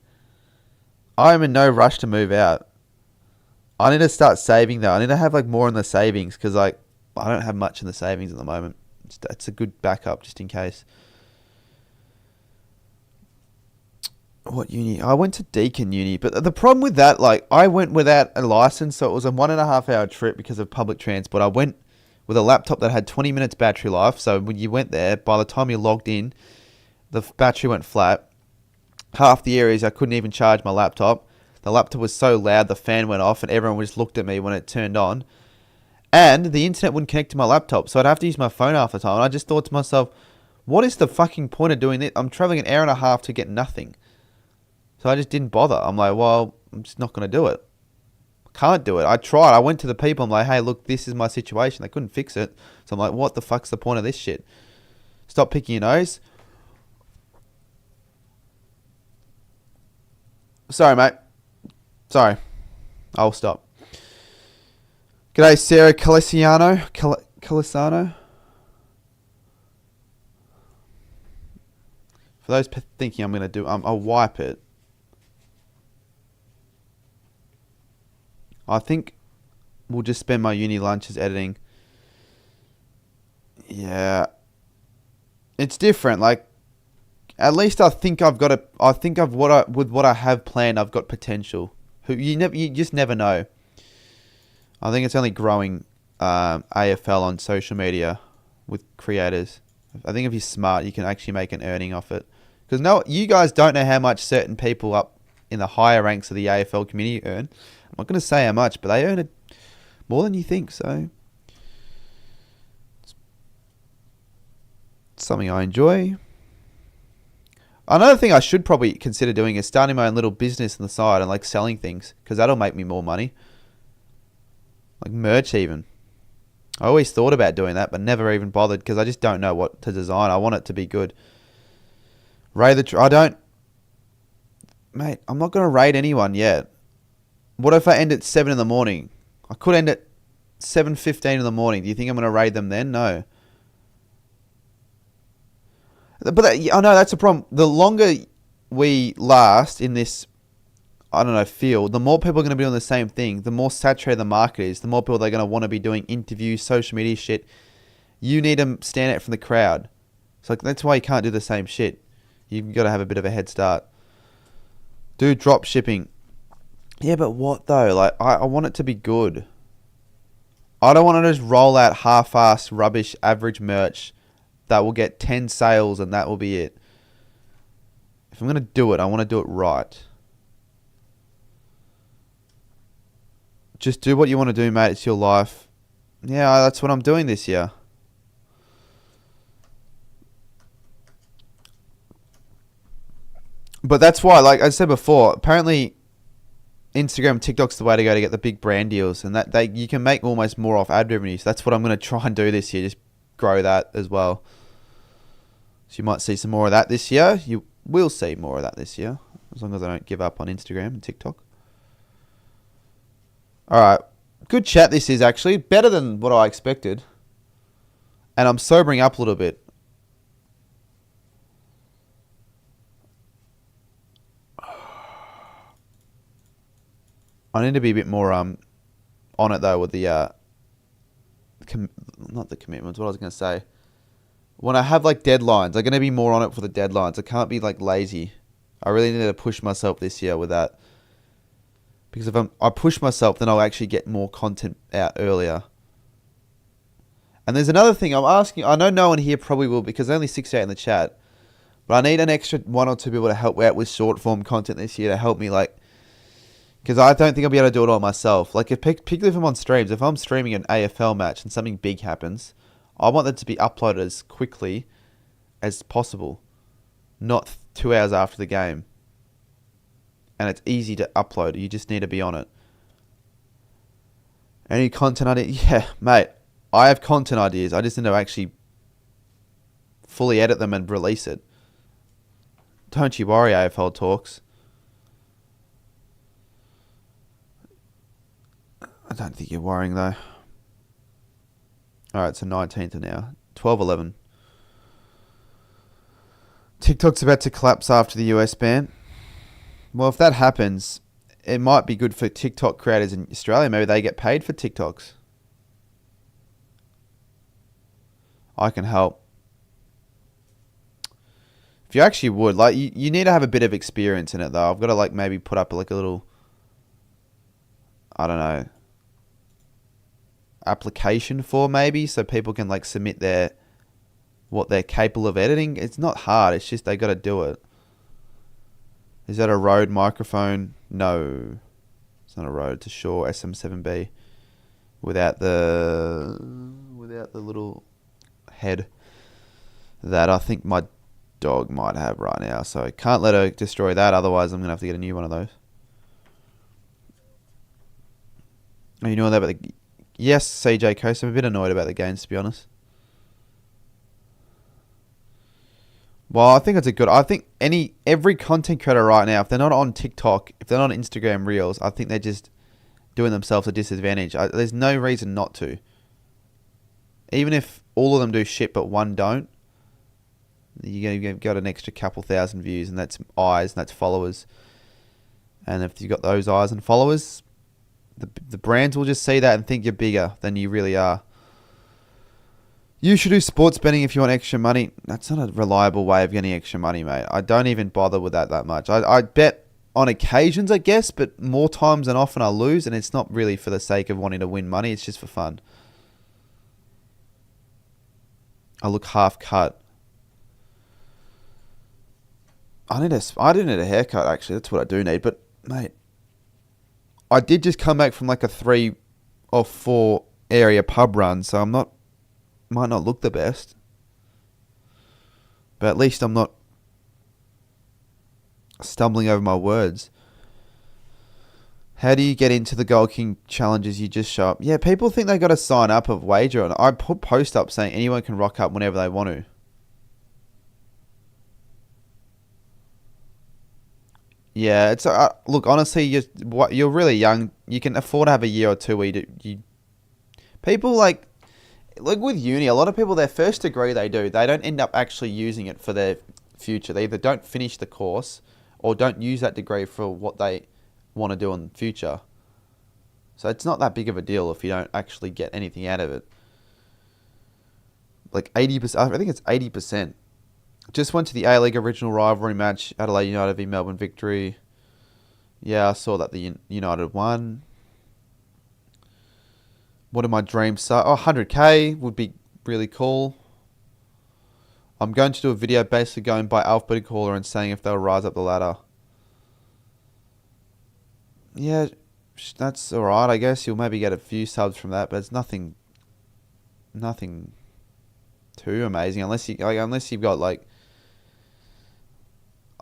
I'm in no rush to move out. I need to start saving, though. I need to have, like, more in the savings, because, like, I don't have much in the savings at the moment. That's a good backup, just in case. What uni? I went to Deakin Uni, but the problem with that, like, I went without a license, so it was a 1.5 hour trip because of public transport. I went with a laptop that had 20 minutes battery life, so when you went there, by the time you logged in, the battery went flat. Half the areas I couldn't even charge my laptop. The laptop was so loud the fan went off and everyone just looked at me when it turned on. And the internet wouldn't connect to my laptop, so I'd have to use my phone half the time. And I just thought to myself, what is the fucking point of doing this? I'm traveling an hour and a half to get nothing. So I just didn't bother. I'm like, well, I'm just not going to do it. I can't do it. I tried. I went to the people. I'm like, hey, look, this is my situation. They couldn't fix it. So I'm like, what the fuck's the point of this shit? Stop picking your nose. Sorry, mate. Sorry. I'll stop. G'day, Sarah Calisano. For those thinking I'm going to do, I'll wipe it. I think we'll just spend my uni lunches editing. Yeah. It's different. Like, at least I think I've got with what I have planned, I've got potential. You just never know. I think it's only growing AFL on social media with creators. I think if you're smart, you can actually make an earning off it. Because no, you guys don't know how much certain people up in the higher ranks of the AFL community earn. I'm not going to say how much, but they earn it more than you think. So it's something I enjoy. Another thing I should probably consider doing is starting my own little business on the side and like selling things, because that'll make me more money. Like merch even. I always thought about doing that, but never even bothered because I just don't know what to design. I want it to be good. Mate, I'm not going to raid anyone yet. What if I end at 7 in the morning? I could end at 7:15 in the morning. Do you think I'm going to raid them then? No. But I know that's a problem. The longer we last in this, I don't know, field, the more people are going to be doing the same thing. The more saturated the market is, the more people they're going to want to be doing interviews, social media shit. You need to stand out from the crowd. So that's why you can't do the same shit. You've got to have a bit of a head start. Do drop shipping. Yeah, but what though? Like, I want it to be good. I don't want to just roll out half-assed, rubbish, average merch that will get 10 sales and that will be it. If I'm going to do it, I want to do it right. Just do what you want to do, mate. It's your life. Yeah, that's what I'm doing this year. But that's why, like I said before, apparently Instagram and TikTok's the way to go to get the big brand deals, and that you can make almost more off ad revenue. So that's what I'm going to try and do this year, just grow that as well. So you might see some more of that this year. You will see more of that this year, as long as I don't give up on Instagram and TikTok. All right, good chat this is actually. Better than what I expected. And I'm sobering up a little bit. I need to be a bit more on it though with the not the commitments. What I was going to say, when I have like deadlines, I'm going to be more on it for the deadlines. I can't be like lazy. I really need to push myself this year with that, because if I push myself, then I'll actually get more content out earlier. And there's another thing I'm asking. I know no one here probably will, because there's only 68 in the chat, but I need an extra 1 or 2 people to help out with short form content this year to help me, like, because I don't think I'll be able to do it all myself. Like, particularly if I'm on streams, if I'm streaming an AFL match and something big happens, I want that to be uploaded as quickly as possible, not 2 hours after the game. And it's easy to upload. You just need to be on it. Any content idea? Yeah, mate. I have content ideas. I just need to actually fully edit them and release it. Don't you worry, AFL Talks. I don't think you're worrying though. Alright, so 19th now. 12-11. TikTok's about to collapse after the US ban. Well, if that happens, it might be good for TikTok creators in Australia. Maybe they get paid for TikToks. I can help. If you actually would, like, you need to have a bit of experience in it though. I've got to like maybe put up like a little, I don't know, application for maybe, so people can like submit what they're capable of editing. It's not hard. It's just they got to do it. Is that a Rode microphone? No, it's not a Rode. It's a Shure SM7B without the little head that I think my dog might have right now. So I can't let her destroy that. Otherwise, I'm gonna have to get a new one of those. Are you know that about the? Yes, CJ Coast. I'm a bit annoyed about the games, to be honest. Well, I think it's a good. I think every content creator right now, if they're not on TikTok, if they're not on Instagram Reels, I think they're just doing themselves a disadvantage. There's no reason not to. Even if all of them do shit, but one don't, you got an extra couple thousand views, and that's eyes, and that's followers. And if you've got those eyes and followers, the brands will just see that and think you're bigger than you really are. You should do sports betting if you want extra money. That's not a reliable way of getting extra money, mate. I don't even bother with that much. I bet on occasions, I guess, but more times than often I lose, and it's not really for the sake of wanting to win money. It's just for fun. I look half cut. I do need a haircut, actually. That's what I do need. But, mate, I did just come back from like a 3 or 4 area pub run, so might not look the best, but at least I'm not stumbling over my words. How do you get into the Gold King challenges? You just show up. Yeah, people think they got to sign up of wager on. I put post up saying anyone can rock up whenever they want to. Yeah, it's look, honestly, you're really young. You can afford to have a year or two where people like with uni, a lot of people, their first degree they don't end up actually using it for their future. They either don't finish the course or don't use that degree for what they want to do in the future. So it's not that big of a deal if you don't actually get anything out of it. Like 80%, I think it's 80%. Just went to the A-League original rivalry match, Adelaide United v Melbourne Victory. Yeah, I saw that the United won. What are my dreams? 100k would be really cool. I'm going to do a video basically going by alphabetical order and saying if they'll rise up the ladder. Yeah, that's alright, I guess. You'll maybe get a few subs from that, but it's nothing too amazing unless you've got like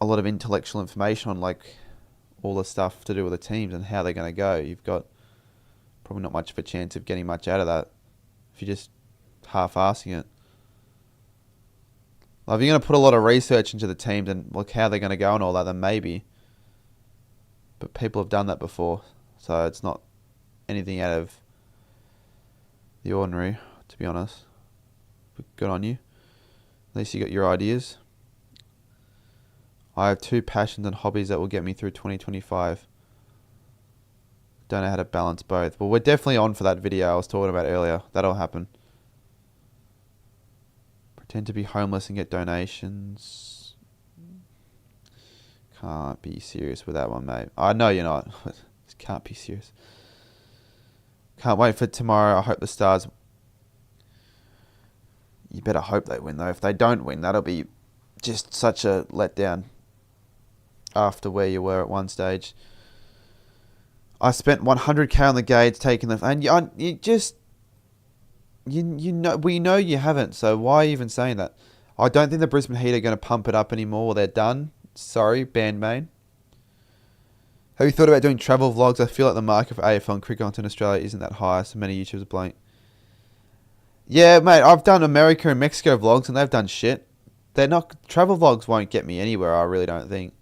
a lot of intellectual information on like all the stuff to do with the teams and how they're going to go. You've got probably not much of a chance of getting much out of that if you're just half-assing it. Like if you're going to put a lot of research into the teams and look how they're going to go and all that, then maybe. But people have done that before, so it's not anything out of the ordinary, to be honest. Good on you. At least you got your ideas. I have 2 passions and hobbies that will get me through 2025. Don't know how to balance both. Well, we're definitely on for that video I was talking about earlier. That'll happen. Pretend to be homeless and get donations. Can't be serious with that one, mate. I know you're not. Can't be serious. Can't wait for tomorrow. I hope the Stars... You better hope they win, though. If they don't win, that'll be just such a letdown after where you were at one stage. I spent 100k on the Gades taking them, and you just... You know, we know you haven't, so why even saying that? I don't think the Brisbane Heat are going to pump it up anymore. They're done. Sorry, Bandmain. Have you thought about doing travel vlogs? I feel like the market for AFL and cricket content in Australia isn't that high, so many YouTubers are blank. Yeah, mate, I've done America and Mexico vlogs, and they've done shit. They're not... Travel vlogs won't get me anywhere, I really don't think.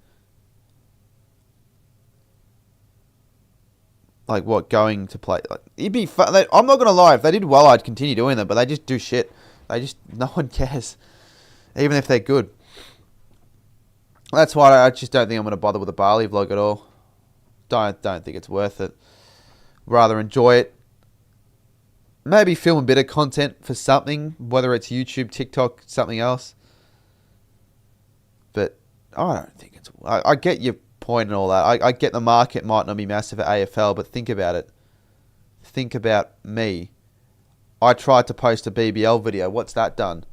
Like, what, going to play... Like, it'd be fun. I'm not going to lie, if they did well, I'd continue doing them, but they just do shit. They just... No one cares. Even if they're good. That's why I just don't think I'm going to bother with a Bali vlog at all. Don't think it's worth it. Rather enjoy it. Maybe film a bit of content for something, whether it's YouTube, TikTok, something else. But I don't think it's... I get your point and all that. I get the market might not be massive at AFL, but think about it. Think about me. I tried to post a BBL video. What's that done?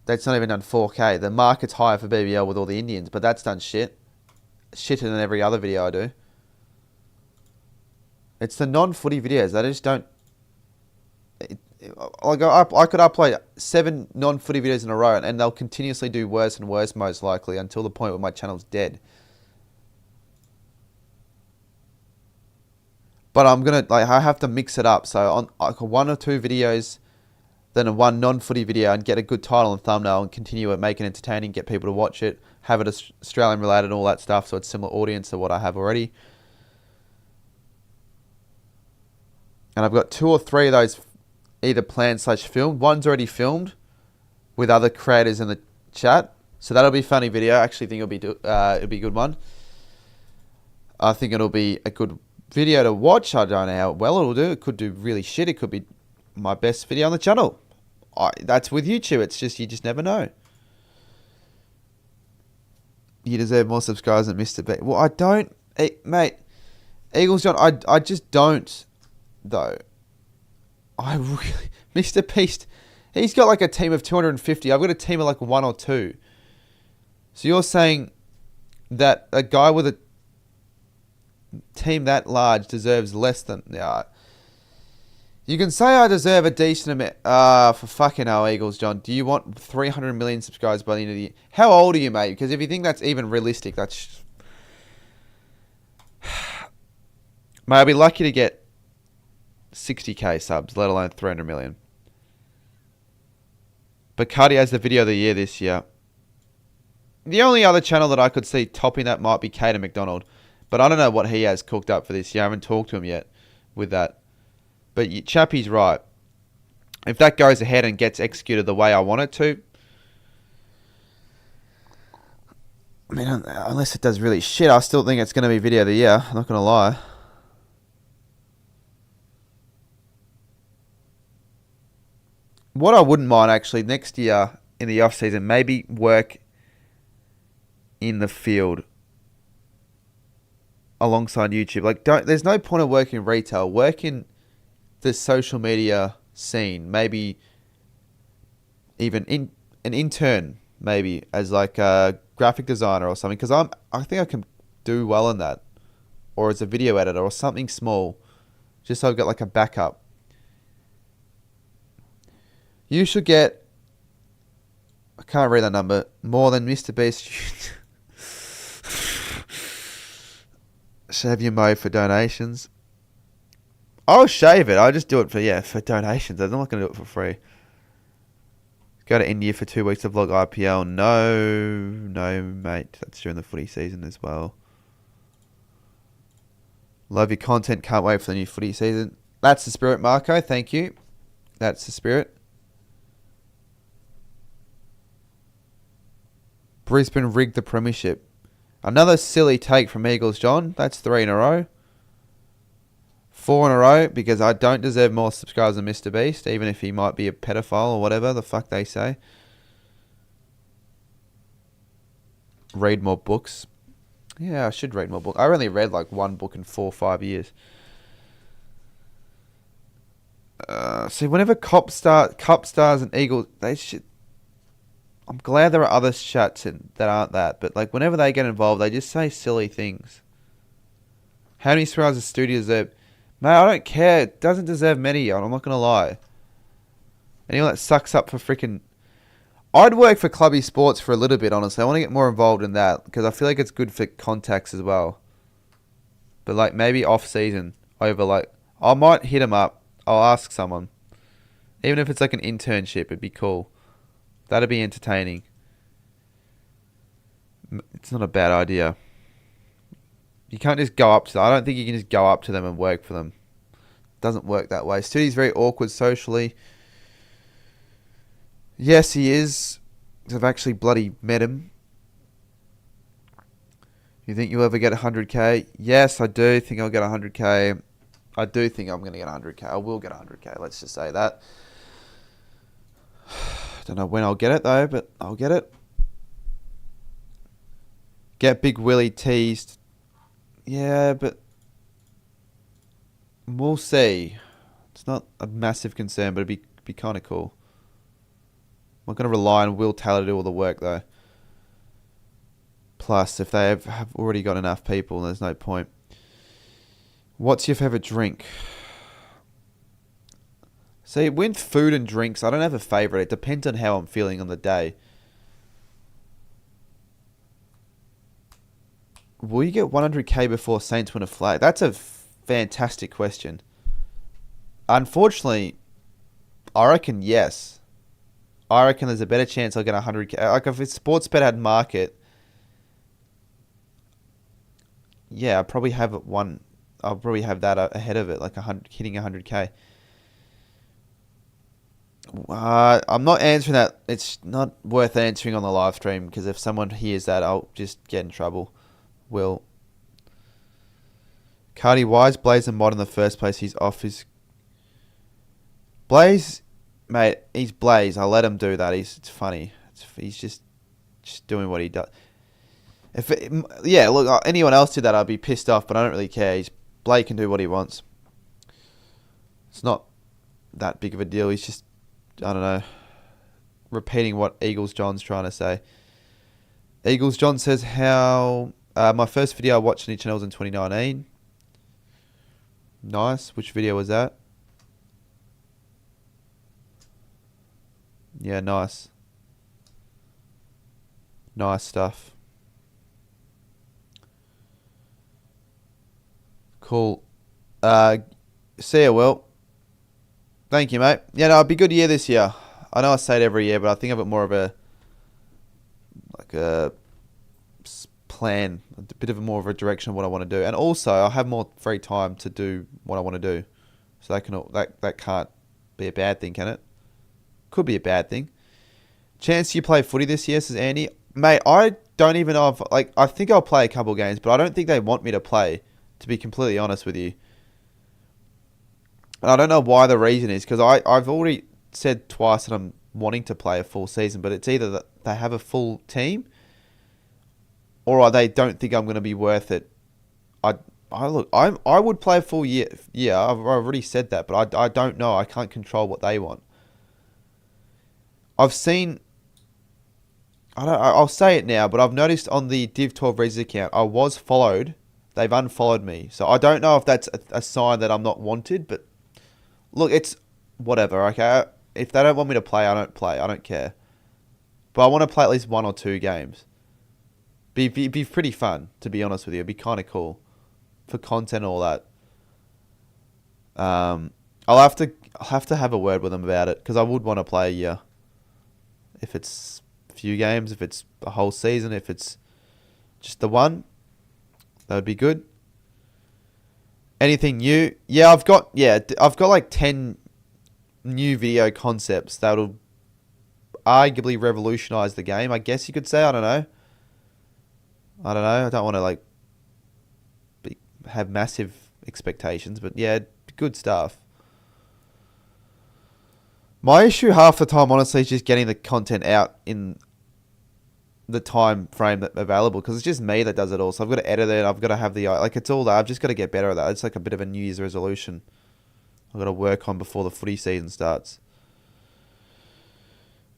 That's not even done 4K. The market's higher for BBL with all the Indians, but that's done shit. Shitter than every other video I do. It's the non-footy videos that I just don't... I could upload 7 non-footy videos in a row and they'll continuously do worse and worse most likely until the point where my channel's dead. But I'm going to... I have to mix it up. So on 1 or 2 videos, then a 1 non-footy video and get a good title and thumbnail and continue it, make it entertaining, get people to watch it, have it Australian related and all that stuff so it's similar audience to what I have already. And I've got 2 or 3 of those either planned / filmed. One's already filmed with other creators in the chat. So that'll be a funny video. I actually think it'll be a good one. I think it'll be a good video to watch. I don't know how well it'll do. It could do really shit. It could be my best video on the channel. That's with YouTube. It's just, you just never know. You deserve more subscribers than Mr. B. Well, I don't, mate. Eagles John, I just don't, though. I really, Mr. Beast, he's got like a team of 250. I've got a team of like 1 or 2. So you're saying that a guy with a team that large deserves less than... You can say I deserve a decent amount. For fucking hell, Eagles John. Do you want 300 million subscribers by the end of the year? How old are you, mate? Because if you think that's even realistic, that's... Mate, I'd be lucky to get 60k subs, let alone 300 million. But Cuddy has the video of the year this year. The only other channel that I could see topping that might be Caden McDonald. But I don't know what he has cooked up for this year. I haven't talked to him yet with that. But Chappie's right. If that goes ahead and gets executed the way I want it to... I mean, unless it does really shit, I still think it's going to be video of the year. I'm not going to lie. What I wouldn't mind, actually, next year in the off-season, maybe work in the field alongside YouTube. Like, there's no point of working retail. Work in the social media scene. Maybe even an intern, maybe, as like a graphic designer or something. Because I think I can do well in that. Or as a video editor or something small. Just so I've got like a backup. You should get... I can't read that number. More than Mr. Beast. Shave your mo for donations. I'll shave it. I'll just do it for donations. I'm not going to do it for free. Go to India for 2 weeks to vlog IPL. No, mate. That's during the footy season as well. Love your content. Can't wait for the new footy season. That's the spirit, Marco. Thank you. That's the spirit. Brisbane rigged the premiership. Another silly take from Eagles John. That's 3 in a row. 4 in a row because I don't deserve more subscribers than Mr. Beast, even if he might be a pedophile or whatever the fuck they say. Read more books. Yeah, I should read more books. I only read like one book in 4 or 5 years. See, whenever Cup Stars and Eagles, they should. I'm glad there are other chats that aren't that, but like whenever they get involved, they just say silly things. How many subscribers does Stu deserve? Mate, I don't care. It doesn't deserve many. I'm not gonna lie. Anyone that sucks up for freaking. I'd work for Clubby Sports for a little bit, honestly. I want to get more involved in that because I feel like it's good for contacts as well. But like maybe off season, over like I might hit him up. I'll ask someone, even if it's like an internship. It'd be cool. That'd be entertaining. It's not a bad idea. You can't just go up to them. I don't think you can just go up to them and work for them. It doesn't work that way. Studi's very awkward socially. Yes, he is. I've actually bloody met him. You think you'll ever get 100k? Yes, I do think I'll get 100k. I do think I'm going to get 100k. I will get 100k. Let's just say that. Don't know when I'll get it though, but I'll get it. Get Big Willie teased. Yeah, but we'll see. It's not a massive concern, but it'd be kind of cool. I'm not going to rely on Will Taylor to do all the work though. Plus, if they have already got enough people, there's no point. What's your favourite drink? See, with food and drinks, I don't have a favourite. It depends on how I'm feeling on the day. Will you get 100k before Saints win a flag? That's a fantastic question. Unfortunately, I reckon yes. I reckon there's a better chance I'll get 100k. Like if Sportsbet had market, yeah, I'll probably have one. I'll probably have that ahead of it, like hitting 100k. I'm not answering that. It's not worth answering on the live stream because if someone hears that, I'll just get in trouble. Will. Cardi, why is Blaze a mod in the first place? He's off his... Blaze, mate, he's Blaze. I'll let him do that. It's funny. He's just doing what he does. Yeah, look, anyone else did that, I'd be pissed off, but I don't really care. Blake can do what he wants. It's not that big of a deal. He's just, I don't know, repeating what Eagles John's trying to say. Eagles John says how my first video I watched on his channel was in 2019. Nice. Which video was that? Yeah, nice. Nice stuff. Cool. See ya, Will. Thank you, mate. Yeah, no, it'd be a good year this year. I know I say it every year, but I think I've got more of a plan, a bit of more of a direction of what I want to do, and also I have more free time to do what I want to do. So that can't be a bad thing, can it? Could be a bad thing. Chance you play footy this year, says Andy. Mate, I don't even know if I think I'll play a couple games, but I don't think they want me to play. To be completely honest with you. And I don't know why the reason is, because I've already said twice that I'm wanting to play a full season, but it's either that they have a full team or they don't think I'm going to be worth it. I would play a full year. Yeah, I've already said that, but I don't know. I can't control what they want. I've seen... I'll say it now, but I've noticed on the Div12 Reasons account, I was followed. They've unfollowed me. So I don't know if that's a sign that I'm not wanted, but look, it's whatever, okay? If they don't want me to play, I don't play. I don't care. But I want to play at least 1 or 2 games. Be pretty fun, to be honest with you. It'd be kind of cool for content and all that. I'll have to have a word with them about it because I would want to play a year. If it's a few games, if it's a whole season, if it's just the one. That would be good. Anything new? Yeah, I've got like 10 new video concepts that'll arguably revolutionize the game, I guess you could say. I don't know. I don't want to like have massive expectations, but yeah, good stuff. My issue half the time, honestly, is just getting the content out in the time frame that available, because it's just me that does it all. So I've got to edit it. I've got to have it's all that. I've just got to get better at that. It's like a bit of a New Year's resolution I've got to work on before the footy season starts.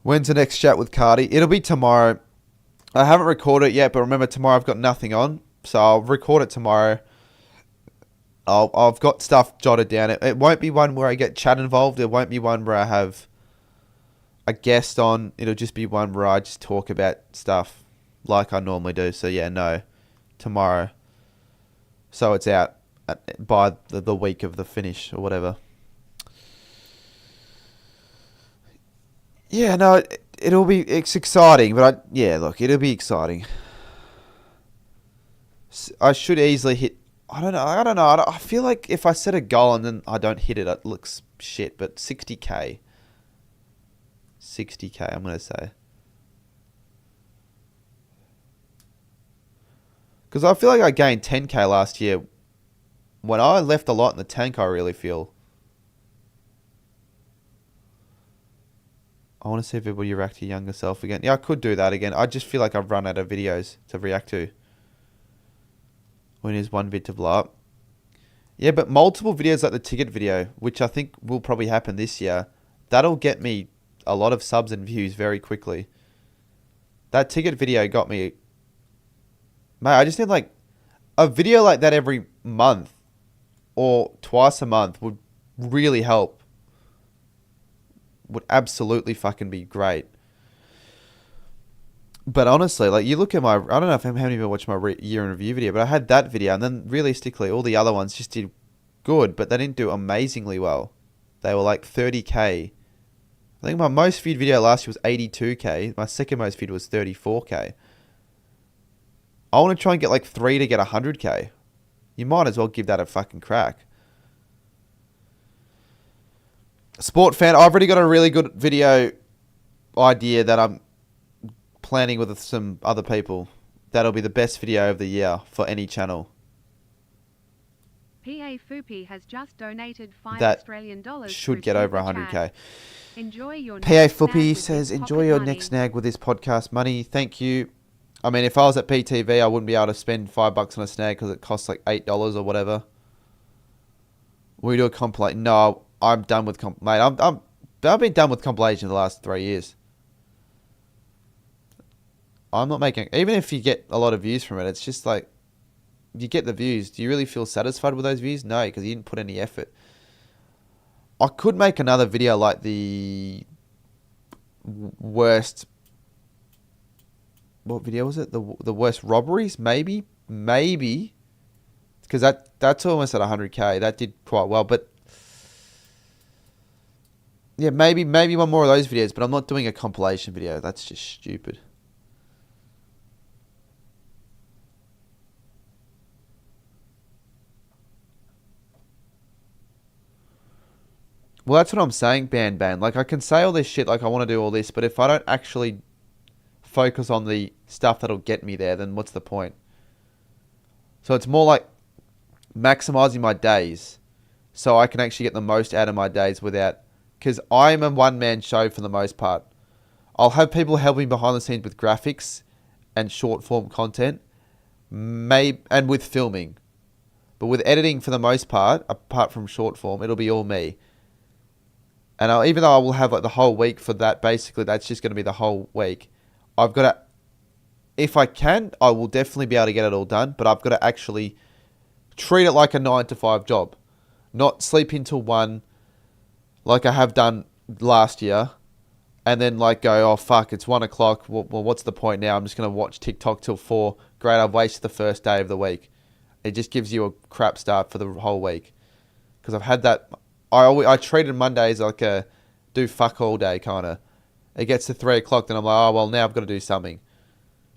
When's the next chat with Cardi? It'll be tomorrow. I haven't recorded it yet, but remember, tomorrow I've got nothing on, so I'll record it tomorrow. I've got stuff jotted down. It won't be one where I get chat involved. It won't be one where I have a guest on. It'll just be one where I just talk about stuff like I normally do. So yeah, no, tomorrow. So it's out by the week of the finish or whatever. Yeah, no, it's exciting, but it'll be exciting. I should easily hit. I don't know. I feel like if I set a goal and then I don't hit it, it looks shit. But 60k, I'm gonna say, because I feel like I gained 10k last year. When I left a lot in the tank, I really feel. I want to see if everybody react to your younger self again. Yeah, I could do that again. I just feel like I've run out of videos to react to. When is one vid to blow up? Yeah, but multiple videos like the ticket video, which I think will probably happen this year, that'll get me a lot of subs and views very quickly. That ticket video got me... Mate, I just need like a video like that every month or twice a month would really help. Would absolutely fucking be great. But honestly, like you look at my... I don't know how many people watched my year in review video, but I had that video, and then realistically all the other ones just did good, but they didn't do amazingly well. They were like 30k. I think my most viewed video last year was 82k. My second most viewed was 34k. I want to try and get like 3 to get 100k. You might as well give that a fucking crack. Sport fan, I've already got a really good video idea that I'm planning with some other people. That'll be the best video of the year for any channel. PA Fupi has just donated $5 that Australian should get over 100k. Enjoy your PA Fupi says, enjoy your next snag with this podcast money. Thank you. I mean, if I was at PTV, I wouldn't be able to spend $5 on a snag because it costs like $8 or whatever. We do a compilation. No, I'm done with mate. I've been done with compilation the last 3 years. I'm not making... Even if you get a lot of views from it, it's just like... You get the views. Do you really feel satisfied with those views? No, because you didn't put any effort. I could make another video like the worst... What video was it? The worst robberies? Maybe. Because that's almost at 100k. That did quite well. But... Yeah, maybe one more of those videos. But I'm not doing a compilation video. That's just stupid. Well, that's what I'm saying, Ban. Like, I can say all this shit, like, I want to do all this, but if I don't actually focus on the stuff that'll get me there, then what's the point? So it's more like maximizing my days so I can actually get the most out of my days without... Because I'm a one-man show for the most part. I'll have people helping behind the scenes with graphics and short-form content, and with filming. But with editing, for the most part, apart from short-form, it'll be all me. And even though I will have like the whole week for that, basically that's just going to be the whole week. I've got to, if I can, I will definitely be able to get it all done. But I've got to actually treat it like a 9-to-5 job. Not sleep until 1 like I have done last year. And then like go, oh fuck, it's 1 o'clock. Well, what's the point now? I'm just going to watch TikTok till 4. Great, I've wasted the first day of the week. It just gives you a crap start for the whole week. Because I've had that... I treated Mondays like a do fuck all day kind of. It gets to 3 o'clock, then I'm like, oh, well, now I've got to do something.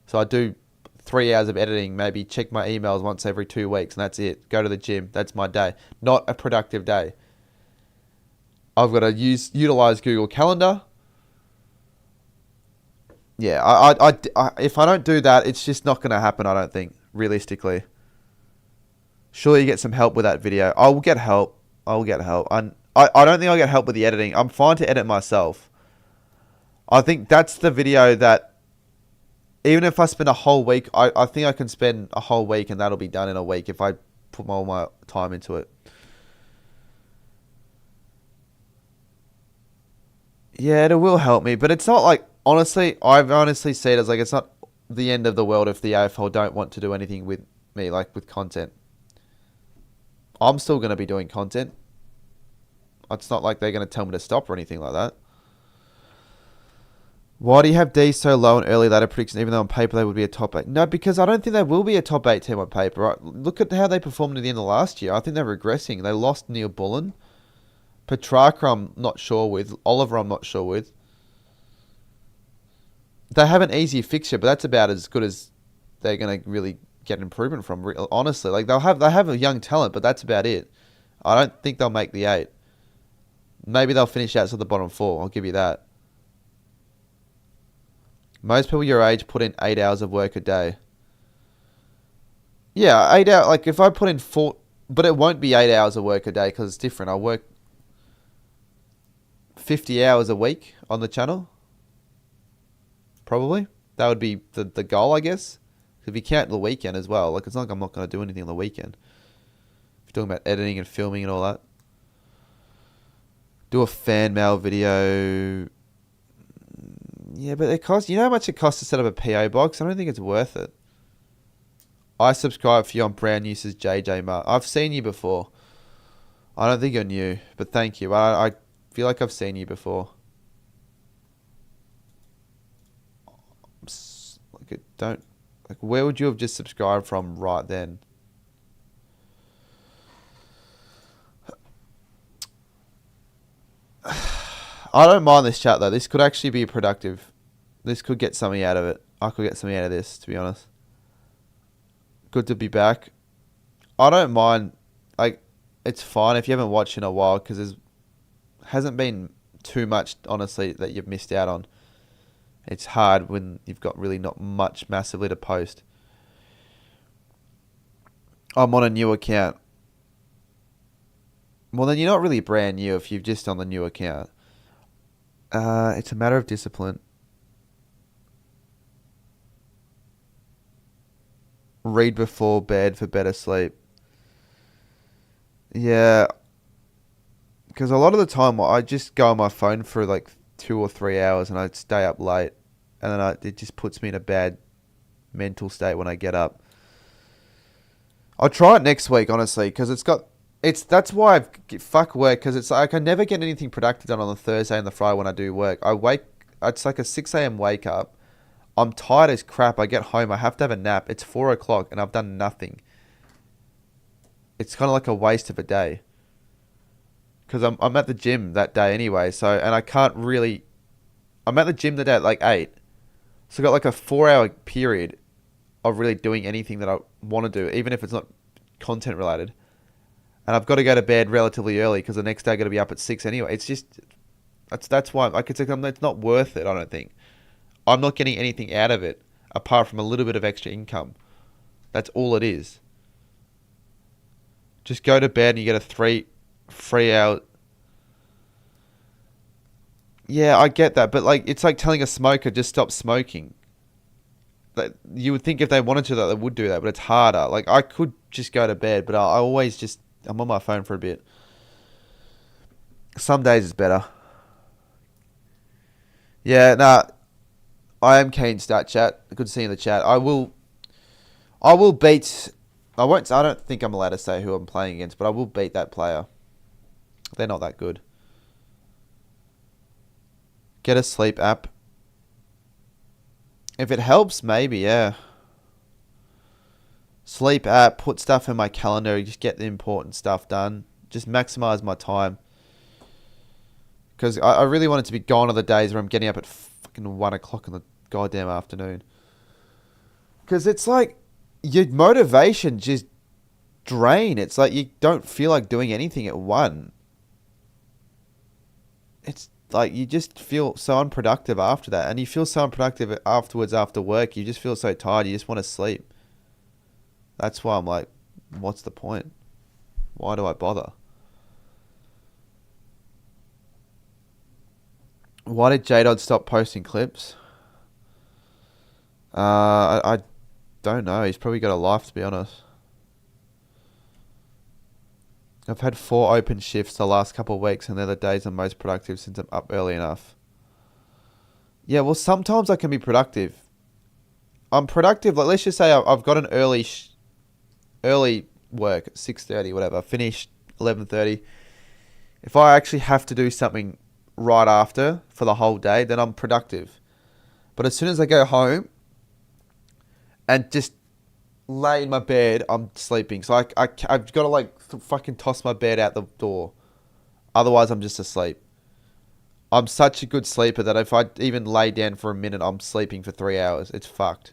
So I do 3 hours of editing, maybe check my emails once every 2 weeks, and that's it. Go to the gym. That's my day. Not a productive day. I've got to utilize Google Calendar. Yeah, if I don't do that, it's just not going to happen, I don't think, realistically. Surely you get some help with that video. I will get help. I will get help. I don't think I'll get help with the editing. I'm fine to edit myself. I think that's the video that, even if I spend a whole week, I think I can spend a whole week and that'll be done in a week if I put all my time into it. Yeah, it will help me, but it's not like, honestly, I honestly see it as like, it's not the end of the world if the AFL don't want to do anything with me, like with content. I'm still going to be doing content. It's not like they're going to tell me to stop or anything like that. Why do you have D so low in early ladder prediction, even though on paper they would be a top 8? No, because I don't think they will be a top 8 team on paper. Right? Look at how they performed at the end of last year. I think they're regressing. They lost Neil Bullen. Petrarca, I'm not sure with. Oliver, I'm not sure with. They have an easy fixture, but that's about as good as they're going to really get improvement from. Honestly, like they have a young talent, but that's about it. I don't think they'll make the 8. Maybe they'll finish outside the bottom 4. I'll give you that. Most people your age put in 8 hours of work a day. Yeah, 8 hours. Like if I put in 4, but it won't be 8 hours of work a day because it's different. I work 50 hours a week on the channel. Probably. That would be the goal, I guess. If you count the weekend as well. Like it's not like I'm not going to do anything on the weekend. If you're talking about editing and filming and all that. Do a fan mail video. Yeah, but it costs. You know how much it costs to set up a PO box? I don't think it's worth it. I subscribe for you on Brown News's JJ Mark. I've seen you before. I don't think you're new, but thank you. I feel like I've seen you before. Where would you have just subscribed from right then? I don't mind this chat though. This could actually be productive. This could get something out of it. I could get something out of this, to be honest. Good to be back. I don't mind. Like, it's fine if you haven't watched in a while because there hasn't been too much, honestly, that you've missed out on. It's hard when you've got really not much massively to post. I'm on a new account. Well, then you're not really brand new if you're just on the new account. It's a matter of discipline. Read before bed for better sleep. Yeah. Because a lot of the time I just go on my phone for like 2 or 3 hours and I stay up late. And then it just puts me in a bad mental state when I get up. I'll try it next week, honestly, because that's why fuck work, because it's like I never get anything productive done on the Thursday and the Friday when I do work. It's like a 6 a.m. wake up. I'm tired as crap. I get home. I have to have a nap. It's 4 o'clock and I've done nothing. It's kind of like a waste of a day. Because I'm at the gym that day anyway. And I can't really... I'm at the gym the day at like 8. So I got like a 4-hour period of really doing anything that I want to do, even if it's not content related. And I've got to go to bed relatively early because the next day I've got to be up at 6 anyway. It's just... That's why... it's not worth it, I don't think. I'm not getting anything out of it apart from a little bit of extra income. That's all it is. Just go to bed and you get a 3 hour... Yeah, I get that, but like it's like telling a smoker just stop smoking. Like, you would think if they wanted to that they would do that, but it's harder. Like I could just go to bed, but I always just... I'm on my phone for a bit. Some days it's better. Yeah, nah... I am keen to start chat. Good to see you in the chat. I will beat... I don't think I'm allowed to say who I'm playing against, but I will beat that player. They're not that good. Get a sleep app. If it helps, maybe, yeah. Sleep app, put stuff in my calendar, just get the important stuff done. Just maximize my time. Because I really want it to be gone on the days where I'm getting up at fucking 1 o'clock in the goddamn afternoon. Because it's like your motivation just drain. It's like you don't feel like doing anything at 1. it's like you just feel so unproductive after that, and you feel so unproductive afterwards after work. You just feel so tired. You just want to sleep. That's why I'm like, what's the point? Why do I bother? Why did J-Dod stop posting clips? I don't know. He's probably got a life, to be honest. I've had 4 open shifts the last couple of weeks, and they're the days I'm most productive since I'm up early enough. Yeah, well, sometimes I can be productive. I'm productive. Like, let's just say I've got an early work at 6:30, whatever. Finish 11:30. If I actually have to do something right after for the whole day, then I'm productive. But as soon as I go home and just lay in my bed, I'm sleeping. So I've got to like fucking toss my bed out the door. Otherwise, I'm just asleep. I'm such a good sleeper that if I even lay down for a minute, I'm sleeping for 3 hours. It's fucked.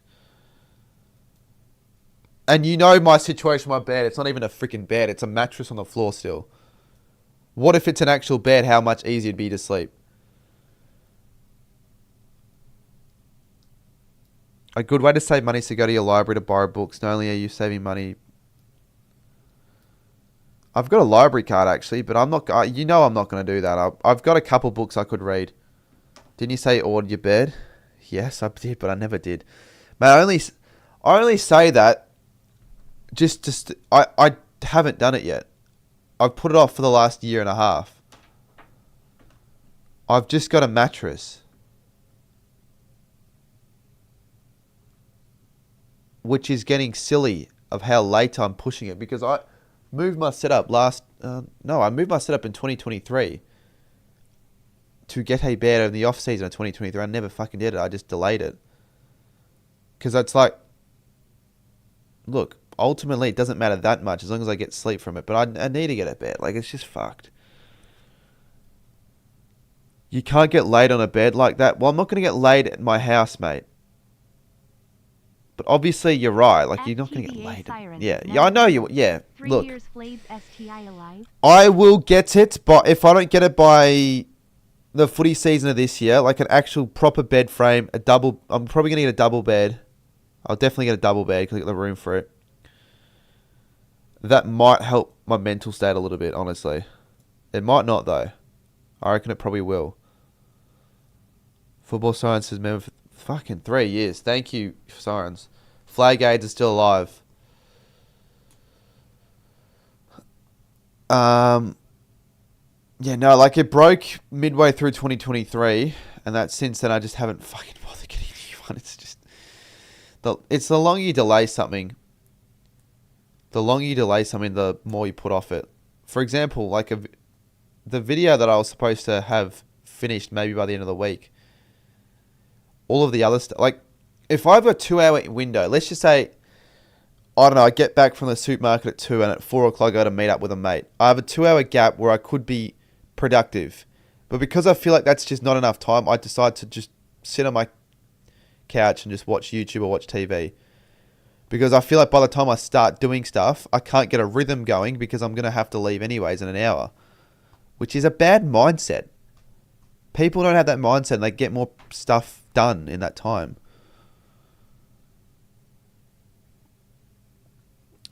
And you know my situation with my bed. It's not even a freaking bed. It's a mattress on the floor still. What if it's an actual bed? How much easier it'd be to sleep. A good way to save money is to go to your library to borrow books. Not only are you saving money, I've got a library card actually, but I'm not. I'm not going to do that. I've got a couple books I could read. Didn't you say order your bed? Yes, I did, but I never did. Man, I only say that I haven't done it yet. I've put it off for the last year and a half. I've just got a mattress, which is getting silly of how late I'm pushing it, because I moved my setup I moved my setup in 2023 to get a bed in the off season of 2023. I never fucking did it. I just delayed it. Because it's like, look, ultimately it doesn't matter that much as long as I get sleep from it. But I need to get a bed. Like, it's just fucked. You can't get laid on a bed like that. Well, I'm not going to get laid at my house, mate. But obviously you're right. Like, you're not going to get laid. Yeah, I know you. Yeah, 3 look. years Flade's STI alive. I will get it, but if I don't get it by the footy season of this year, like an actual proper bed frame, I'm probably going to get a double bed. I'll definitely get a double bed because I got the room for it. That might help my mental state a little bit, honestly. It might not, though. I reckon it probably will. Football Sirens has member for fucking 3 years. Thank you, Sirens. Flag Aids are still alive. Yeah, no, like it broke midway through 2023, and that since then I just haven't fucking bothered getting a new one. It's just it's the longer you delay something, the more you put off it. For example, like the video that I was supposed to have finished maybe by the end of the week. All of the other stuff, like if I have a 2-hour window, let's just say, I don't know, I get back from the supermarket at 2 and at 4 o'clock I go to meet up with a mate. I have a 2-hour gap where I could be productive. But because I feel like that's just not enough time, I decide to just sit on my couch and just watch YouTube or watch TV. Because I feel like by the time I start doing stuff, I can't get a rhythm going because I'm going to have to leave anyways in an hour. Which is a bad mindset. People don't have that mindset and they get more stuff done in that time.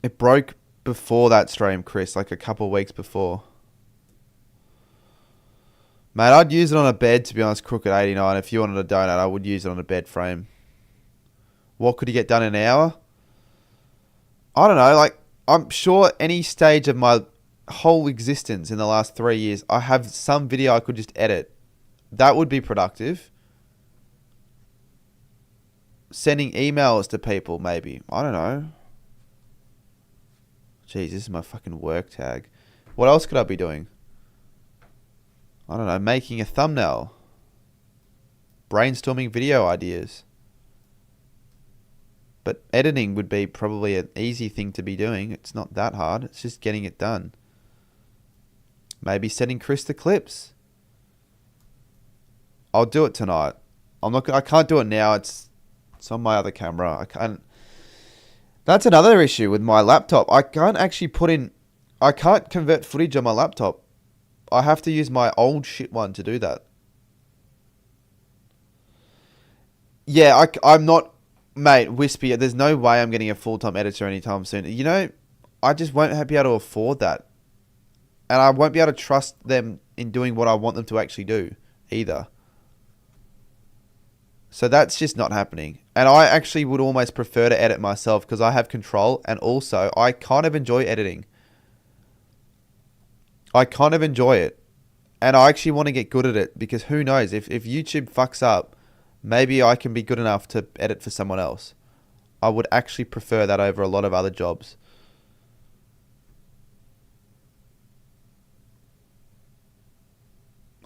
It broke before that stream, Chris, like a couple of weeks before. Mate, I'd use it on a bed, to be honest, Crooked 89. If you wanted a donut, I would use it on a bed frame. What could you get done in an hour? I don't know, like, I'm sure any stage of my whole existence in the last 3 years, I have some video I could just edit. That would be productive. Sending emails to people, maybe. I don't know. Jeez, this is my fucking work tag. What else could I be doing? I don't know, making a thumbnail. Brainstorming video ideas. But editing would be probably an easy thing to be doing. It's not that hard. It's just getting it done. Maybe sending Chris the clips. I'll do it tonight. I can't do it now. It's on my other camera. I can't. That's another issue with my laptop. I can't actually I can't convert footage on my laptop. I have to use my old shit one to do that. Yeah, I'm not, mate, Wispy, there's no way I'm getting a full-time editor anytime soon. You know, I just won't be able to afford that. And I won't be able to trust them in doing what I want them to actually do either. So that's just not happening. And I actually would almost prefer to edit myself because I have control, and also I kind of enjoy editing. I kind of enjoy it. And I actually want to get good at it because who knows, if YouTube fucks up, maybe I can be good enough to edit for someone else. I would actually prefer that over a lot of other jobs.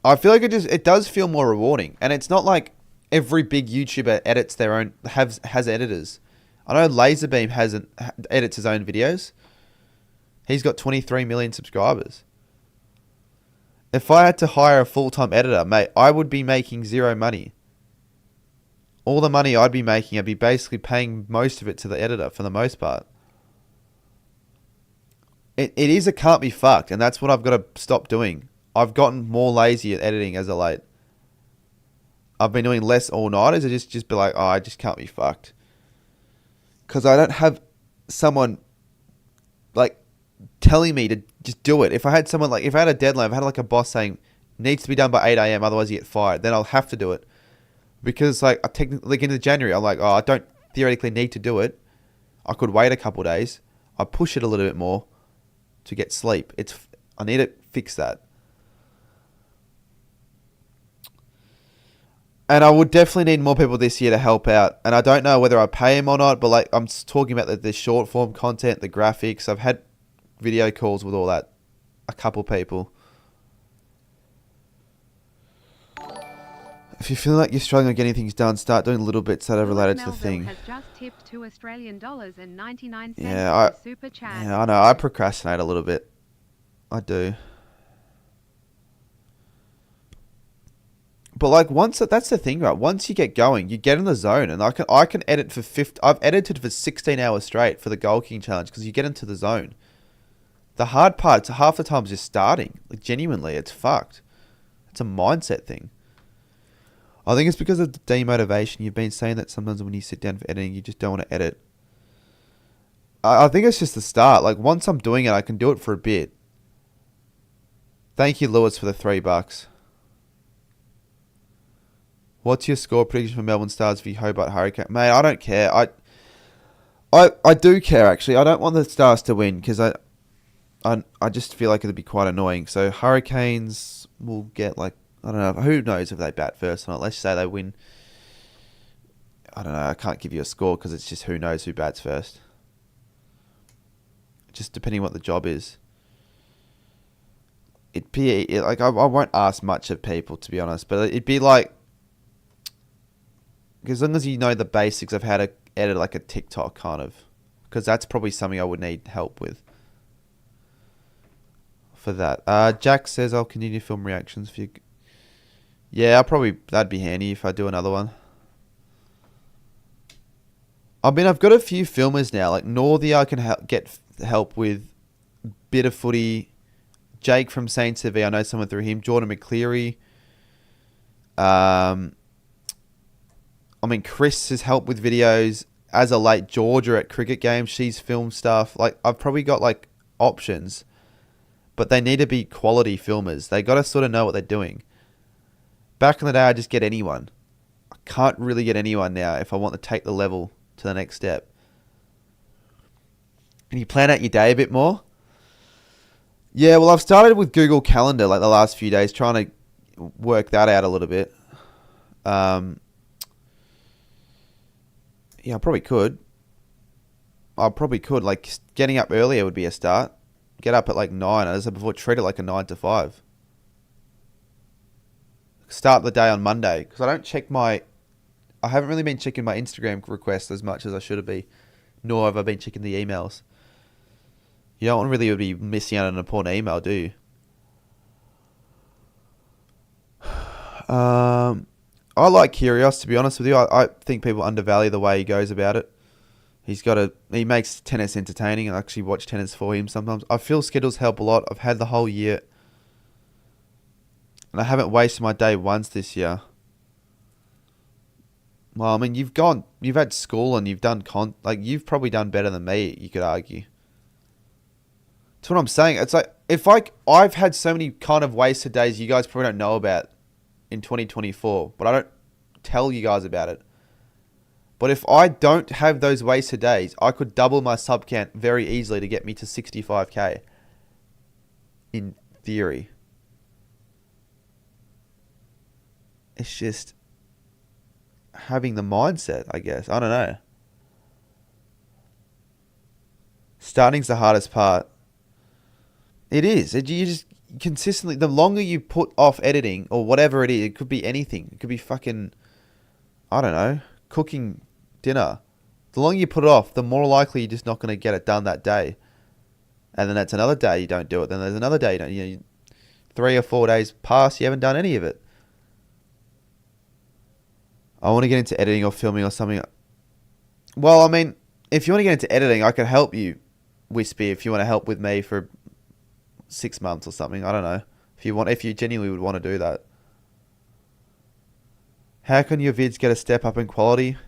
I feel like it does feel more rewarding. And it's not like every big YouTuber edits their own, has editors. I know Laserbeam edits his own videos. He's got 23 million subscribers. If I had to hire a full-time editor, mate, I would be making zero money. All the money I'd be making, I'd be basically paying most of it to the editor for the most part. It is a can't be fucked, and that's what I've got to stop doing. I've gotten more lazy at editing as of late. I've been doing less all-nighters. I just be like, oh, I just can't be fucked. Because I don't have someone like telling me to just do it. If I had someone like, if I had a deadline, if I had like a boss saying, needs to be done by 8 a.m, otherwise you get fired, then I'll have to do it. Because like, I technically, like into January, I'm like, oh, I don't theoretically need to do it. I could wait a couple of days. I push it a little bit more to get sleep. I need to fix that. And I would definitely need more people this year to help out. And I don't know whether I pay them or not, but like I'm talking about the short form content, the graphics. I've had video calls with all that. A couple people. If you feel like you're struggling to get anything done, start doing little bits that are related to the thing. Has just tipped $2.99 yeah, super chat. Yeah, I know. I procrastinate a little bit. I do. But like that's the thing, right? Once you get going, you get in the zone, and I can edit for 50. I've edited for 16 hours straight for the Gold King challenge because you get into the zone. The hard part, half the time, is just starting. Like genuinely, it's fucked. It's a mindset thing. I think it's because of the demotivation. You've been saying that sometimes when you sit down for editing, you just don't want to edit. I think it's just the start. Like once I'm doing it, I can do it for a bit. Thank you, Lewis, for the $3. What's your score prediction for Melbourne Stars v Hobart Hurricane? Mate, I don't care. I do care, actually. I don't want the Stars to win because I just feel like it'd be quite annoying. So Hurricanes will get like, I don't know. Who knows if they bat first or not? Let's say they win. I don't know. I can't give you a score because it's just who knows who bats first. Just depending what the job is. It'd be like, I won't ask much of people, to be honest, but it'd be like, as long as you know the basics of how to edit like a TikTok kind of, because that's probably something I would need help with for that. Jack says I'll continue to film reactions for you. Yeah, that'd be handy if I do another one. I mean, I've got a few filmers now, like Northia I can get help with, bit of footy, Jake from Saints TV, I know someone through him, Jordan McCleary. I mean, Chris has helped with videos. As a late Georgia at cricket games, she's filmed stuff. Like, I've probably got like options, but they need to be quality filmers. They got to sort of know what they're doing. Back in the day, I just get anyone. I can't really get anyone now if I want to take the level to the next step. Can you plan out your day a bit more? Yeah, well, I've started with Google Calendar like the last few days, trying to work that out a little bit. Yeah, I probably could. Like, getting up earlier would be a start. Get up at like 9. As I said before, treat it like a 9 to 5. Start the day on Monday. Because I haven't really been checking my Instagram requests as much as I should have been. Nor have I been checking the emails. You don't really be missing out on an important email, do you? I like Kyrgios, to be honest with you. I think people undervalue the way he goes about it. He makes tennis entertaining. I actually watch tennis for him sometimes. I feel schedules help a lot. I've had the whole year. And I haven't wasted my day once this year. Well, I mean, you've had school and you've done you've probably done better than me, you could argue. That's what I'm saying. It's like, I've had so many kind of wasted days you guys probably don't know about in 2024, but I don't tell you guys about it. But if I don't have those wasted days, I could double my sub count very easily to get me to 65k. In theory. It's just having the mindset, I guess. I don't know. Starting's the hardest part. It is. You just consistently, the longer you put off editing or whatever it is, it could be anything. It could be fucking, I don't know, cooking dinner. The longer you put it off, the more likely you're just not going to get it done that day. And then that's another day you don't do it. Then there's another day you don't. 3 or 4 days pass, you haven't done any of it. I want to get into editing or filming or something. Well, I mean, if you want to get into editing, I can help you, Wispy, if you want to help with me for 6 months or something. I don't know. If you genuinely would want to do that. How can your vids get a step up in quality?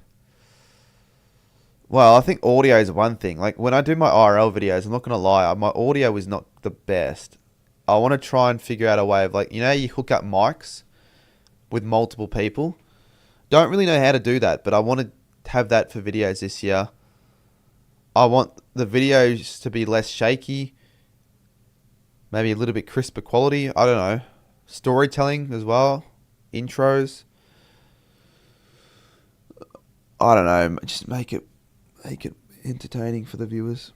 Well, I think audio is one thing. Like, when I do my IRL videos, I'm not going to lie, my audio is not the best. I want to try and figure out a way of, like, you hook up mics with multiple people. Don't really know how to do that, but I want to have that for videos this year. I want the videos to be less shaky. Maybe a little bit crisper quality. I don't know. Storytelling as well. Intros. I don't know. Just make it entertaining for the viewers.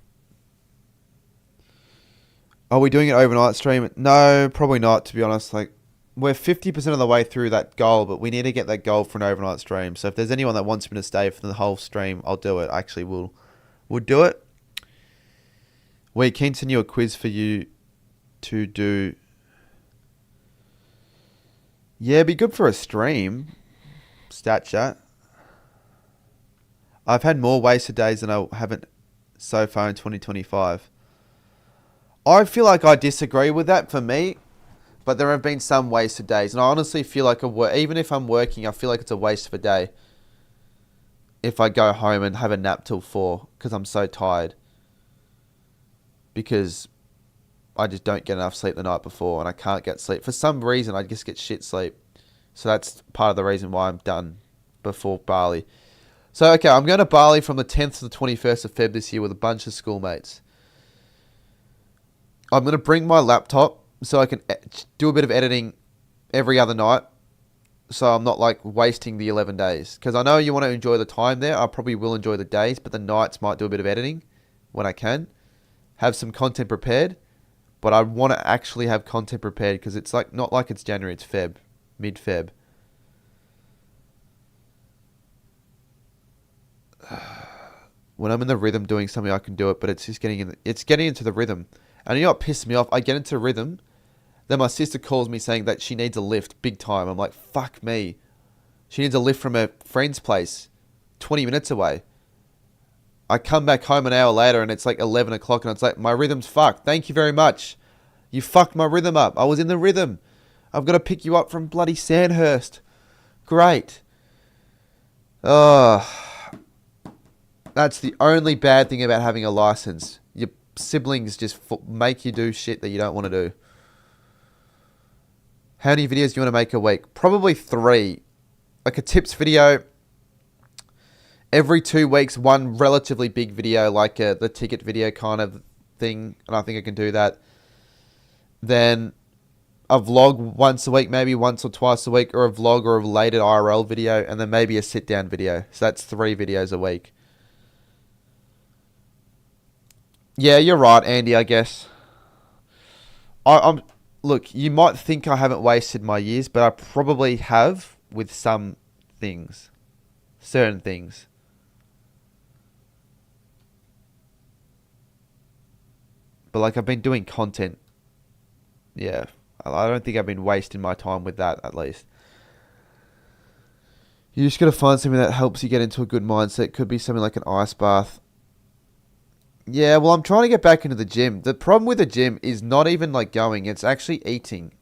Are we doing it overnight stream? No, probably not, to be honest. Like, we're 50% of the way through that goal, but we need to get that goal for an overnight stream. So if there's anyone that wants me to stay for the whole stream, I'll do it. Actually, we'll do it. We continue a quiz for you to do. Yeah, it'd be good for a stream. Stat chat. I've had more wasted days than I haven't so far in 2025. I feel like I disagree with that for me, but there have been some wasted days. And I honestly feel like even if I'm working, I feel like it's a waste of a day if I go home and have a nap till 4 because I'm so tired. Because I just don't get enough sleep the night before and I can't get sleep. For some reason, I just get shit sleep. So that's part of the reason why I'm done before Bali. So, okay, I'm going to Bali from the 10th to the 21st of Feb this year with a bunch of schoolmates. I'm going to bring my laptop so I can do a bit of editing every other night. So I'm not like wasting the 11 days. Because I know you want to enjoy the time there. I probably will enjoy the days, but the nights might do a bit of editing when I can. Have some content prepared. But I want to actually have content prepared because it's like not like it's January, it's Feb, mid-Feb. When I'm in the rhythm doing something, I can do it, but it's just getting into the rhythm. And you know what pisses me off? I get into rhythm, then my sister calls me saying that she needs a lift big time. I'm like, fuck me. She needs a lift from her friend's place, 20 minutes away. I come back home an hour later and it's like 11 o'clock and it's like, my rhythm's fucked. Thank you very much. You fucked my rhythm up. I was in the rhythm. I've got to pick you up from bloody Sandhurst. Great. That's the only bad thing about having a license. Your siblings just make you do shit that you don't want to do. How many videos do you want to make a week? Probably 3. Like a tips video. Every 2 weeks, one relatively big video, like the ticket video kind of thing. And I think I can do that. Then a vlog once a week, maybe once or twice a week. Or a vlog or a related IRL video. And then maybe a sit-down video. So that's 3 videos a week. Yeah, you're right, Andy, I guess. Look, you might think I haven't wasted my years, but I probably have with some things. Certain things. But like I've been doing content. Yeah, I don't think I've been wasting my time with that, at least. You just got to find something that helps you get into a good mindset. Could be something like an ice bath. Yeah, well, I'm trying to get back into the gym. The problem with the gym is not even like going. It's actually eating.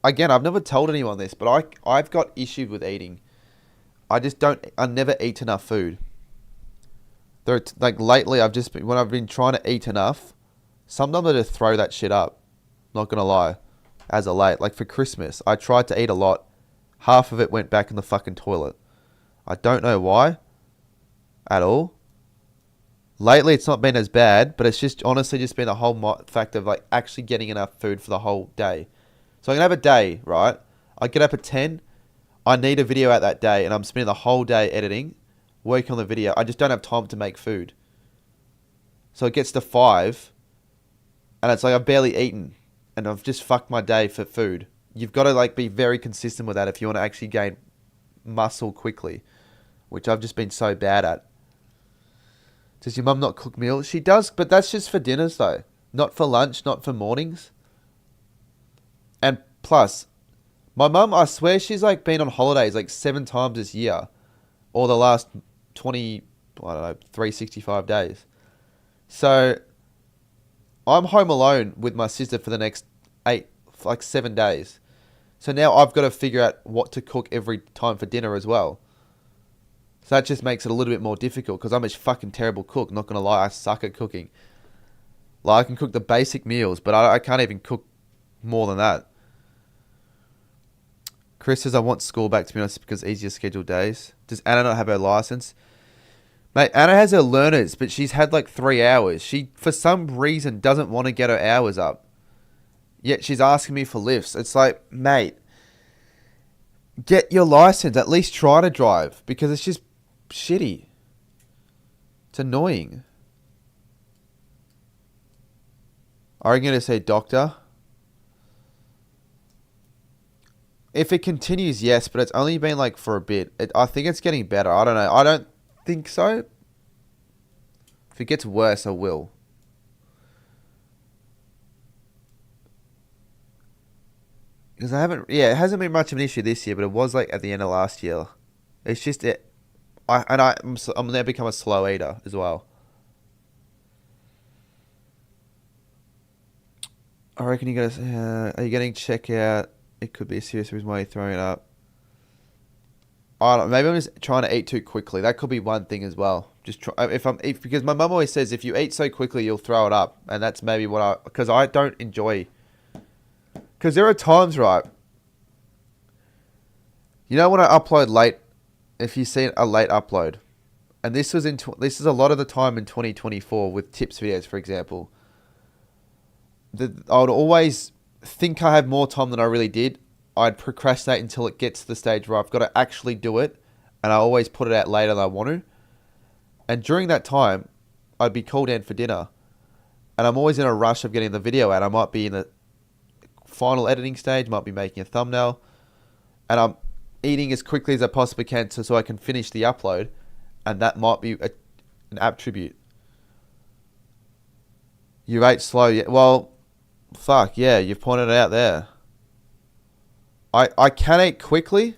again, I've never told anyone this, but I've got issues with eating. I never eat enough food. Like lately, when I've been trying to eat enough, sometimes I just throw that shit up. Not gonna lie, as of late, like for Christmas, I tried to eat a lot. Half of it went back in the fucking toilet. I don't know why, at all. Lately, it's not been as bad, but it's just honestly just been the whole fact of like actually getting enough food for the whole day. So I can have a day, right? I get up at 10. I need a video out that day, and I'm spending the whole day editing, working on the video. I just don't have time to make food. So it gets to 5, and it's like I've barely eaten, and I've just fucked my day for food. You've got to like be very consistent with that if you want to actually gain muscle quickly, which I've just been so bad at. Does your mum not cook meals? She does, but that's just for dinners though. Not for lunch, not for mornings. And plus, my mum, I swear she's like been on holidays like 7 times this year. Or the last 365 days. So, I'm home alone with my sister for the next 7 days. So now I've got to figure out what to cook every time for dinner as well. So that just makes it a little bit more difficult because I'm a fucking terrible cook. Not going to lie, I suck at cooking. Like, I can cook the basic meals, but I can't even cook more than that. Chris says, I want school back, to be honest, because easier scheduled days. Does Anna not have her license? Mate, Anna has her learners, but she's had like 3 hours. She, for some reason, doesn't want to get her hours up. Yet she's asking me for lifts. It's like, mate, get your license. At least try to drive, because it's just shitty. It's annoying. Are you going to say doctor? If it continues, yes, but it's only been like for a bit. I think it's getting better. I don't know. I don't think so. If it gets worse, I will. Because it hasn't been much of an issue this year, but it was like at the end of last year. It's just it. I'm now become a slow eater as well. I reckon you guys are you getting checked out? It could be a serious reason why you're throwing it up. I don't. Maybe I'm just trying to eat too quickly. That could be one thing as well. Because my mum always says if you eat so quickly you'll throw it up, and that's maybe because I don't enjoy. Because there are times, right? You know when I upload late, if you see a late upload, and this is a lot of the time in 2024 with tips videos, for example. I would always think I have more time than I really did. I'd procrastinate until it gets to the stage where I've got to actually do it, and I always put it out later than I want to. And during that time, I'd be called in for dinner, and I'm always in a rush of getting the video out. I might be in the final editing stage, might be making a thumbnail, and I'm eating as quickly as I possibly can so I can finish the upload, and that might be an attribute. You ate slow, yeah. Well, fuck, yeah, you've pointed it out there. I can eat quickly,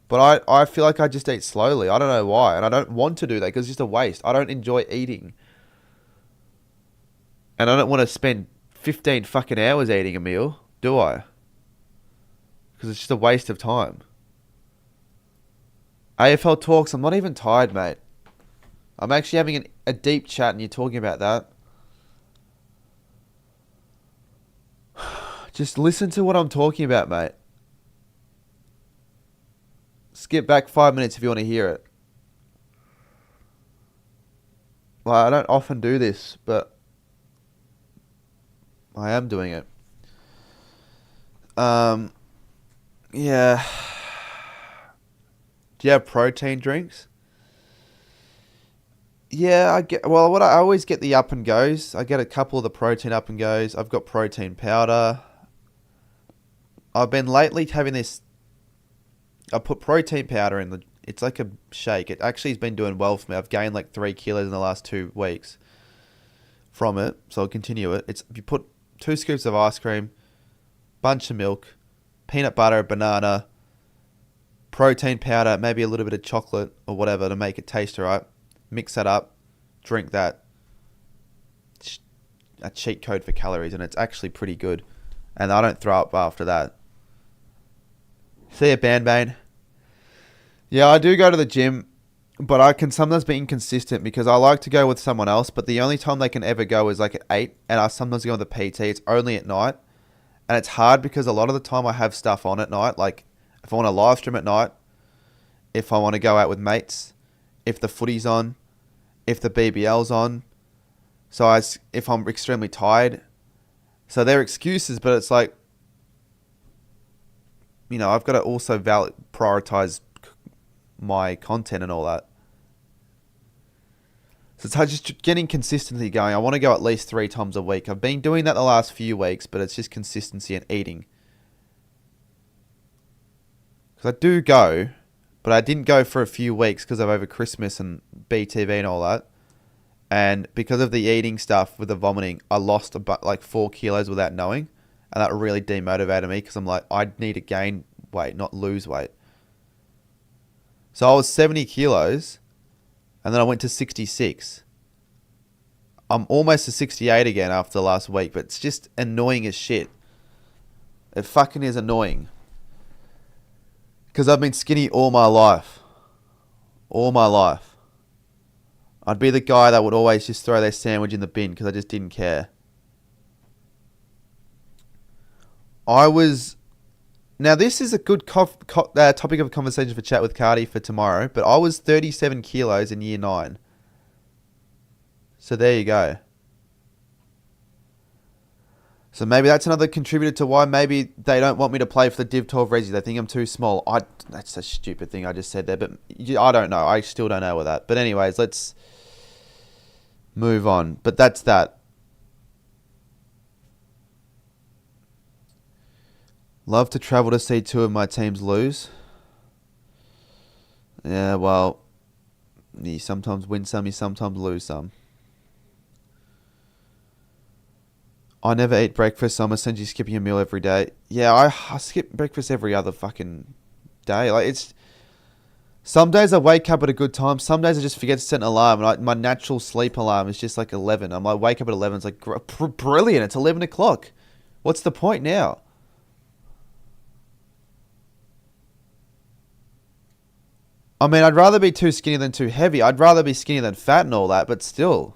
but I feel like I just eat slowly. I don't know why, and I don't want to do that because it's just a waste. I don't enjoy eating. And I don't want to spend 15 fucking hours eating a meal, do I? Because it's just a waste of time. AFL talks, I'm not even tired, mate. I'm actually having a deep chat and you're talking about that. Just listen to what I'm talking about, mate. Skip back 5 minutes if you want to hear it. Well, I don't often do this, but I am doing it. Yeah. Do you have protein drinks? Yeah, I always get the up and goes. I get a couple of the protein up and goes. I've got protein powder. I've been lately having this. I put protein powder in it's like a shake. It actually has been doing well for me. I've gained like 3 kilos in the last 2 weeks from it. So I'll continue it. You put 2 scoops of ice cream, bunch of milk, peanut butter, banana, protein powder, maybe a little bit of chocolate or whatever to make it taste right. Mix that up, drink that. It's a cheat code for calories, and it's actually pretty good. And I don't throw up after that. See ya, Bandbane. Yeah, I do go to the gym, but I can sometimes be inconsistent because I like to go with someone else, but the only time they can ever go is like at 8, and I sometimes go with a PT. It's only at night, and it's hard because a lot of the time I have stuff on at night, like if I want to live stream at night, if I want to go out with mates, if the footy's on, if the BBL's on, if I'm extremely tired. So they're excuses, but it's like, I've got to also prioritize my content and all that. So it's hard just getting consistency going. I want to go at least 3 times a week. I've been doing that the last few weeks, but it's just consistency and eating. Because I do go, but I didn't go for a few weeks because of over Christmas and BTV and all that. And because of the eating stuff with the vomiting, I lost about like 4 kilos without knowing. And that really demotivated me because I'm like, I need to gain weight, not lose weight. So I was 70 kilos, and then I went to 66. I'm almost to 68 again after the last week, but it's just annoying as shit. It fucking is annoying. Because I've been skinny all my life. All my life. I'd be the guy that would always just throw their sandwich in the bin because I just didn't care. Now, this is a good topic of conversation for chat with Cardi for tomorrow, but I was 37 kilos in year 9. So there you go. So maybe that's another contributor to why maybe they don't want me to play for the Div 12 Resi. They think I'm too small. That's a stupid thing I just said there, but I don't know. I still don't know with that. But anyways, let's move on. But that's that. Love to travel to see 2 of my teams lose. Yeah, well, you sometimes win some, you sometimes lose some. I never eat breakfast, so I'm essentially skipping a meal every day. Yeah, I skip breakfast every other fucking day. Like, it's... Some days I wake up at a good time. Some days I just forget to set an alarm. And my natural sleep alarm is just like 11. I'm like, wake up at 11. It's like, brilliant. It's 11 o'clock. What's the point now? I mean, I'd rather be too skinny than too heavy. I'd rather be skinny than fat and all that, but still.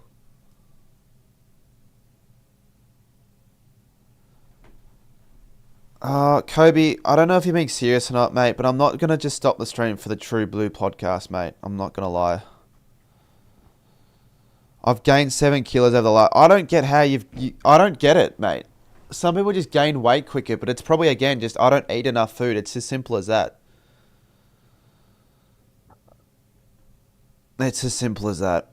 Kobe, I don't know if you're being serious or not, mate, but I'm not going to just stop the stream for the True Blue podcast, mate. I'm not going to lie. I've gained 7 kilos over the last... I don't get how I don't get it, mate. Some people just gain weight quicker, but it's probably, again, just I don't eat enough food. It's as simple as that. It's as simple as that.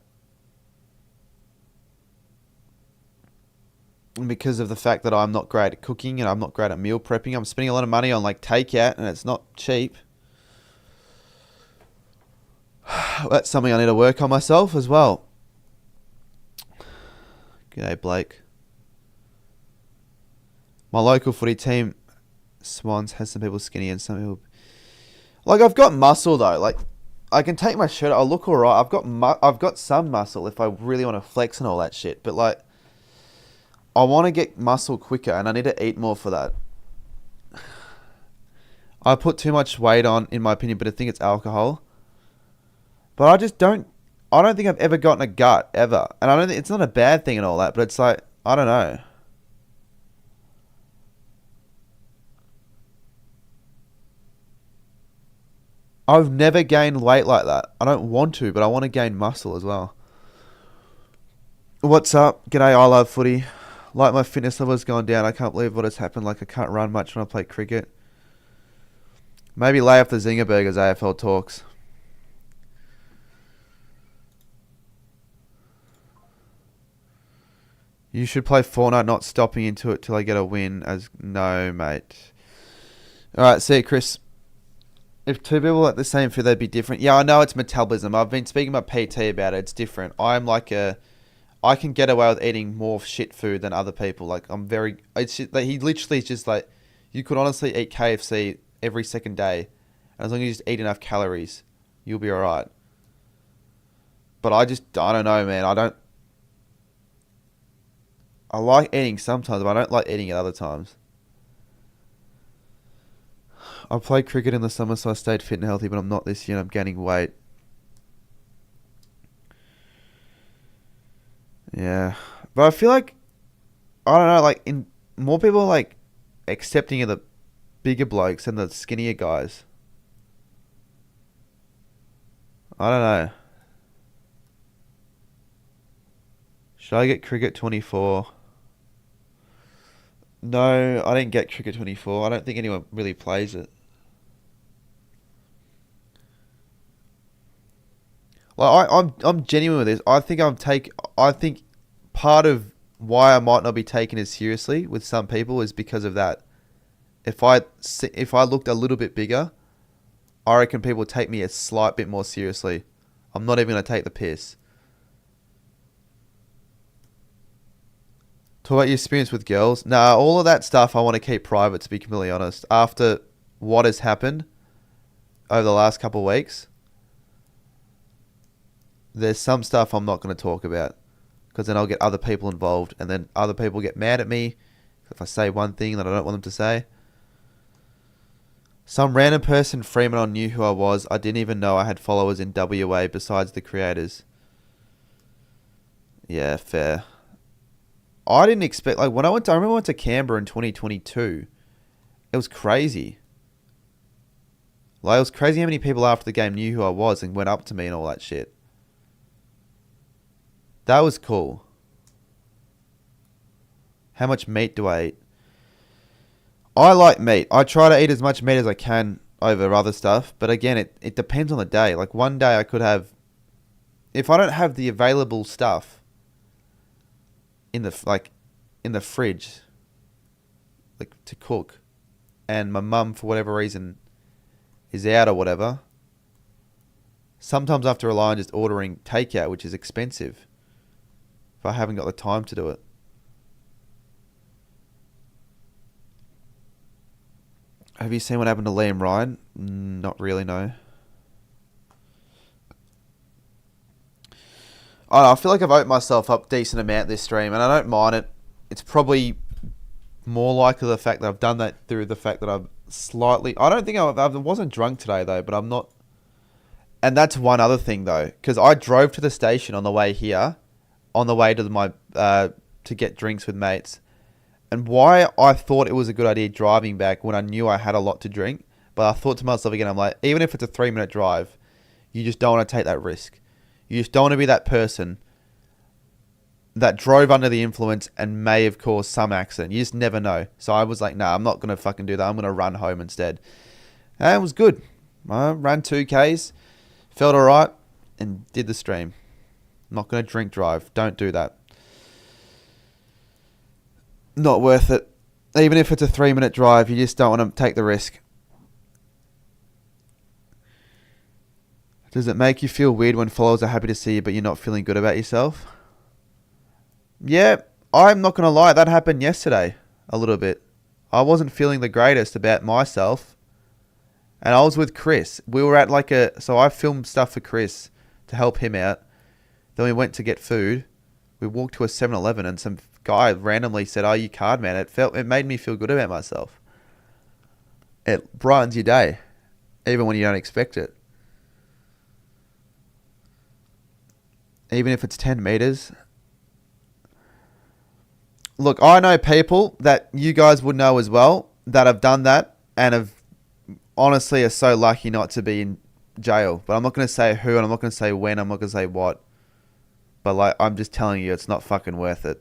And because of the fact that I'm not great at cooking and I'm not great at meal prepping, I'm spending a lot of money on like takeout and it's not cheap. That's something I need to work on myself as well. G'day, Blake. My local footy team, Swans, has some people skinny and some people... Like, I've got muscle though. Like, I can take my shirt. I'll look alright. I've got some muscle if I really want to flex and all that shit. But like, I want to get muscle quicker, and I need to eat more for that. I put too much weight on, in my opinion, but I think it's alcohol. But I just don't. I don't think I've ever gotten a gut ever, and I don't think it's not a bad thing and all that. But it's like, I don't know. I've never gained weight like that. I don't want to, but I want to gain muscle as well. What's up? G'day, I love footy. Like, my fitness level has gone down. I can't believe what has happened. Like, I can't run much when I play cricket. Maybe lay off the Zinger Burgers, AFL talks. You should play Fortnite, not stopping into it till I get a win. No, mate. Alright, see you, Chris. If 2 people at the same field, they'd be different. Yeah, I know it's metabolism. I've been speaking to my PT about it. It's different. I can get away with eating more shit food than other people. Like, it's just, like, he literally is just like, you could honestly eat KFC every second day. And as long as you just eat enough calories, you'll be alright. But I don't know, man. I like eating sometimes, but I don't like eating at other times. I played cricket in the summer, so I stayed fit and healthy, but I'm not this year. I'm gaining weight. Yeah, but I feel like I don't know. Like in more people are like accepting of the bigger blokes than the skinnier guys. I don't know. Should I get Cricket 24? No, I didn't get Cricket 24. I don't think anyone really plays it. Like I'm genuine with this. I think part of why I might not be taken as seriously with some people is because of that. If I looked a little bit bigger, I reckon people would take me a slight bit more seriously. I'm not even gonna take the piss. Talk about your experience with girls. Nah, all of that stuff I want to keep private, to be completely honest. After what has happened over the last couple of weeks, there's some stuff I'm not going to talk about because then I'll get other people involved and then other people get mad at me if I say one thing that I don't want them to say. Some random person Fremantle knew who I was. I didn't even know I had followers in WA besides the creators. Yeah, fair. I didn't expect, like, I remember I went to Canberra in 2022. It was crazy. Like, it was crazy how many people after the game knew who I was and went up to me and all that shit. That was cool. How much meat do I eat? I like meat. I try to eat as much meat as I can over other stuff. But again, it depends on the day. Like, one day I could have... If I don't have the available stuff in the fridge, like, to cook, and my mum, for whatever reason, is out or whatever, sometimes I have to rely on just ordering takeout, which is expensive if I haven't got the time to do it. Have you seen what happened to Liam Ryan? Not really, no. I feel like I've opened myself up a decent amount this stream, and I don't mind it. It's probably more likely the fact that I've done that through the fact that I've slightly... I don't think I wasn't drunk today, though, but I'm not... And that's one other thing, though, because I drove to the station on the way here, on the way to my to get drinks with mates, and why I thought it was a good idea driving back when I knew I had a lot to drink, but I thought to myself again, I'm like, even if it's a 3-minute drive, you just don't want to take that risk. You just don't want to be that person that drove under the influence and may have caused some accident. You just never know. So I was like, nah, I'm not going to fucking do that. I'm going to run home instead. And it was good. I ran 2Ks, felt all right, and did the stream. I'm not going to drink drive. Don't do that. Not worth it. Even if it's a 3-minute drive, you just don't want to take the risk. Does it make you feel weird when followers are happy to see you but you're not feeling good about yourself? Yeah, I'm not going to lie. That happened yesterday a little bit. I wasn't feeling the greatest about myself. And I was with Chris. We were at so I filmed stuff for Chris to help him out. Then we went to get food. We walked to a 7-Eleven and some guy randomly said, "Oh, you card man." It made me feel good about myself. It brightens your day, even when you don't expect it. Even if it's 10 meters. Look, I know people that you guys would know as well that have done that and have honestly are so lucky not to be in jail. But I'm not going to say who and I'm not going to say when. I'm not going to say what. But like, I'm just telling you, it's not fucking worth it.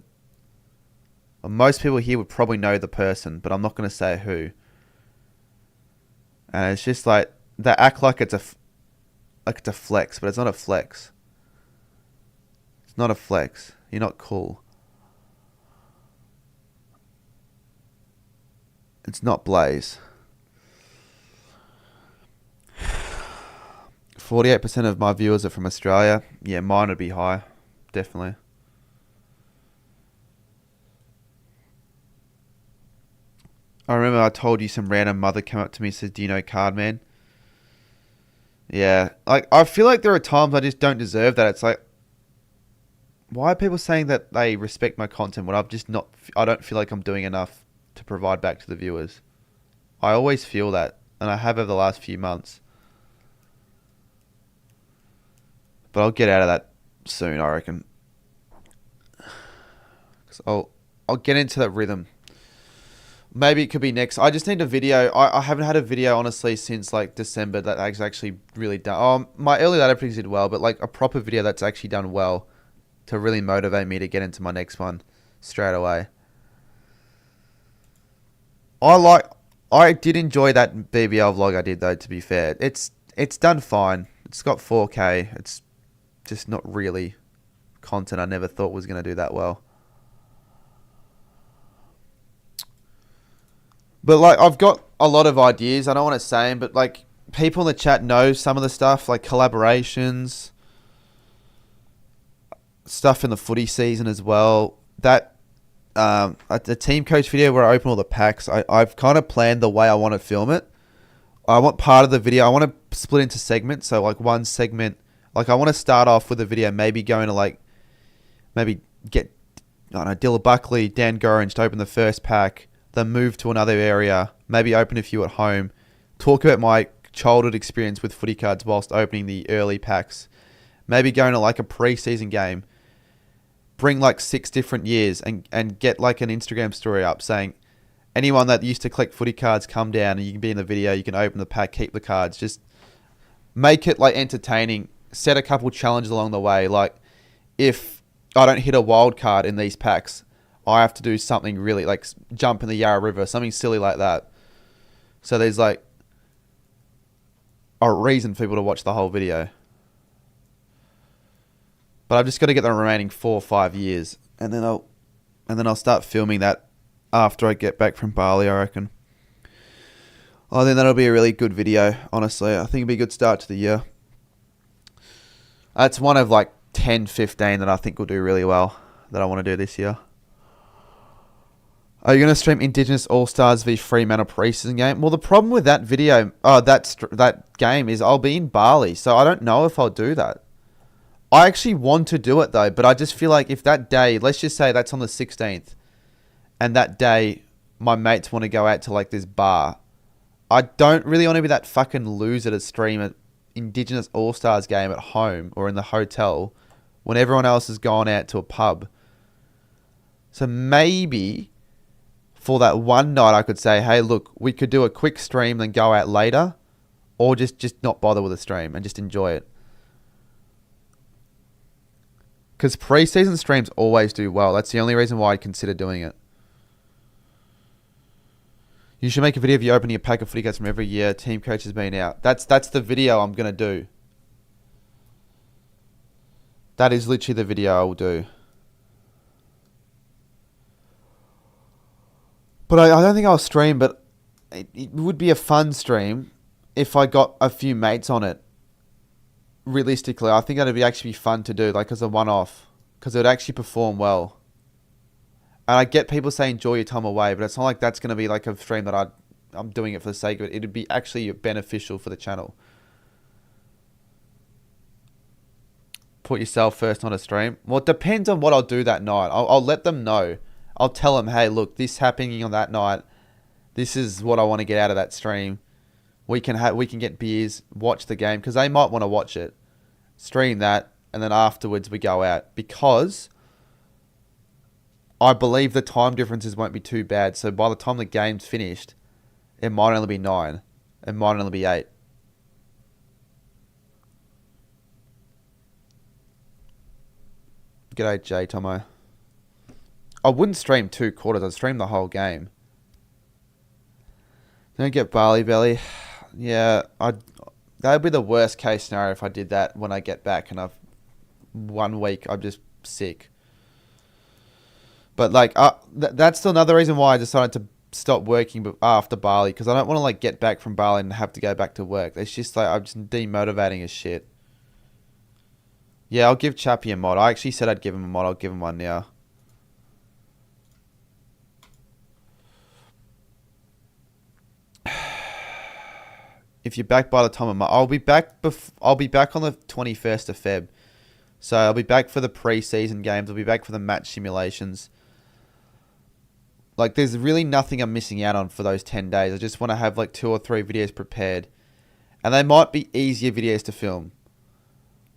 Most people here would probably know the person, but I'm not going to say who. And it's just like, they act like it's a flex, but it's not a flex. It's not a flex. You're not cool. It's not Blaze. 48% of my viewers are from Australia. Yeah, mine would be high. Definitely. I remember I told you some random mother came up to me and said, "Do you know Cardman?" Yeah. Like, I feel like there are times I just don't deserve that. It's like, why are people saying that they respect my content when I don't feel like I'm doing enough to provide back to the viewers? I always feel that. and I have over the last few months. But I'll get out of that soon, I reckon. 'Cause I'll get into that rhythm. Maybe it could be next. I just need a video. I haven't had a video, honestly, since like December that has actually really done. Oh, my early ladder pickings did well, but like a proper video that's actually done well to really motivate me to get into my next one straight away. I did enjoy that BBL vlog I did though, to be fair. It's done fine. It's got 4K. It's just not really content I never thought was going to do that well. But like, I've got a lot of ideas. I don't want to say them, but like, people in the chat know some of the stuff, like collaborations, stuff in the footy season as well. That the team coach video where I open all the packs, I've kind of planned the way I want to film it. I want part of the video, I want to split into segments. So like one segment, like I want to start off with a video, maybe going to like, maybe get, I don't know, Dilla Buckley, Dan Gorringe to open the first pack. Then move to another area, maybe open a few at home, talk about my childhood experience with footy cards whilst opening the early packs, maybe going to like a pre-season game, bring like 6 different years and get like an Instagram story up saying, anyone that used to collect footy cards, come down and you can be in the video, you can open the pack, keep the cards, just make it like entertaining, set a couple challenges along the way. Like if I don't hit a wild card in these packs, I have to do something really, like jump in the Yarra River, something silly like that. So there's like a reason for people to watch the whole video. But I've just got to get the remaining 4 or 5 years, and then I'll start filming that after I get back from Bali, I reckon. I think that'll be a really good video, honestly. I think it'll be a good start to the year. That's one of like 10, 15 that I think will do really well that I want to do this year. Are you going to stream Indigenous All-Stars v Fremantle preseason game? Well, the problem with that video, that game is I'll be in Bali, so I don't know if I'll do that. I actually want to do it though, but I just feel like if that day, let's just say that's on the 16th, and that day my mates want to go out to like this bar, I don't really want to be that fucking loser to stream an Indigenous All-Stars game at home or in the hotel when everyone else has gone out to a pub. So maybe for that one night I could say, hey, look, we could do a quick stream, then go out later, or just not bother with a stream and just enjoy it. Because pre-season streams always do well. That's the only reason why I'd consider doing it. You should make a video of you opening a pack of footy cards from every year. Team coach has been out. That's the video I'm going to do. That is literally the video I will do. But I don't think I'll stream, but it would be a fun stream if I got a few mates on it. Realistically, I think that'd be actually fun to do, like as a one-off, because it would actually perform well. And I get people saying enjoy your time away, but it's not like that's going to be like a stream that I'm doing it for the sake of it. It'd be actually beneficial for the channel. Put yourself first on a stream. Well, it depends on what I'll do that night. I'll let them know. I'll tell them, hey, look, this happening on that night. This is what I want to get out of that stream. We can get beers, watch the game, because they might want to watch it, stream that, and then afterwards we go out. Because I believe the time differences won't be too bad. So by the time the game's finished, it might only be 9. It might only be 8. G'day, J Tomo. I wouldn't stream 2 quarters. I'd stream the whole game. Don't get Bali belly. Yeah, that would be the worst case scenario if I did that when I get back and 1 week I'm just sick. But like, that's another reason why I decided to stop working after Bali, because I don't want to like get back from Bali and have to go back to work. It's just like I'm just demotivating as shit. Yeah, I'll give Chappie a mod. I actually said I'd give him a mod. I'll give him one now. If you're back by the time I'll be back. I'll be back on the 21st of Feb. So I'll be back for the pre-season games. I'll be back for the match simulations. Like, there's really nothing I'm missing out on for those 10 days. I just want to have like 2 or 3 videos prepared. And they might be easier videos to film.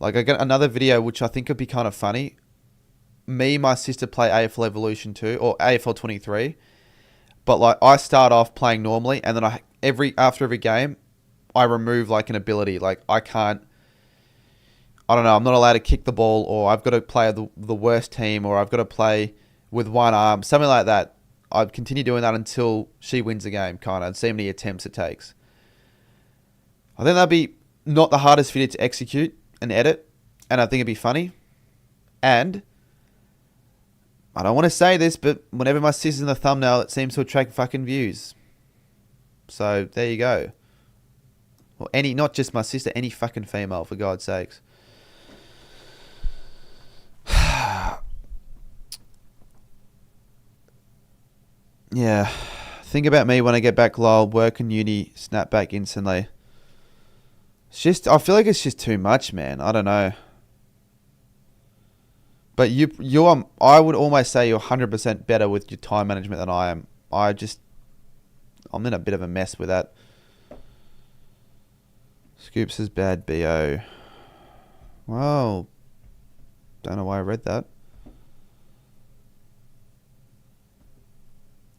Like, I got another video which I think would be kind of funny. Me and my sister play AFL Evolution 2 or AFL 23. But like, I start off playing normally, and then after every game, I remove like an ability. Like, I don't know, I'm not allowed to kick the ball, or I've got to play the worst team, or I've got to play with one arm, something like that. I'd continue doing that until she wins the game, kind of, and see how many attempts it takes. I think that'd be not the hardest video to execute and edit, and I think it'd be funny. And I don't want to say this, but whenever my sister's in the thumbnail, it seems to attract fucking views. So there you go. Or not just my sister, any fucking female, for God's sakes. Yeah. Think about me when I get back, lol. Work and uni, snap back instantly. It's just, I feel like it's just too much, man. I don't know. But I would almost say you're 100% better with your time management than I am. I'm in a bit of a mess with that. Scoops is bad, BO. Well, don't know why I read that.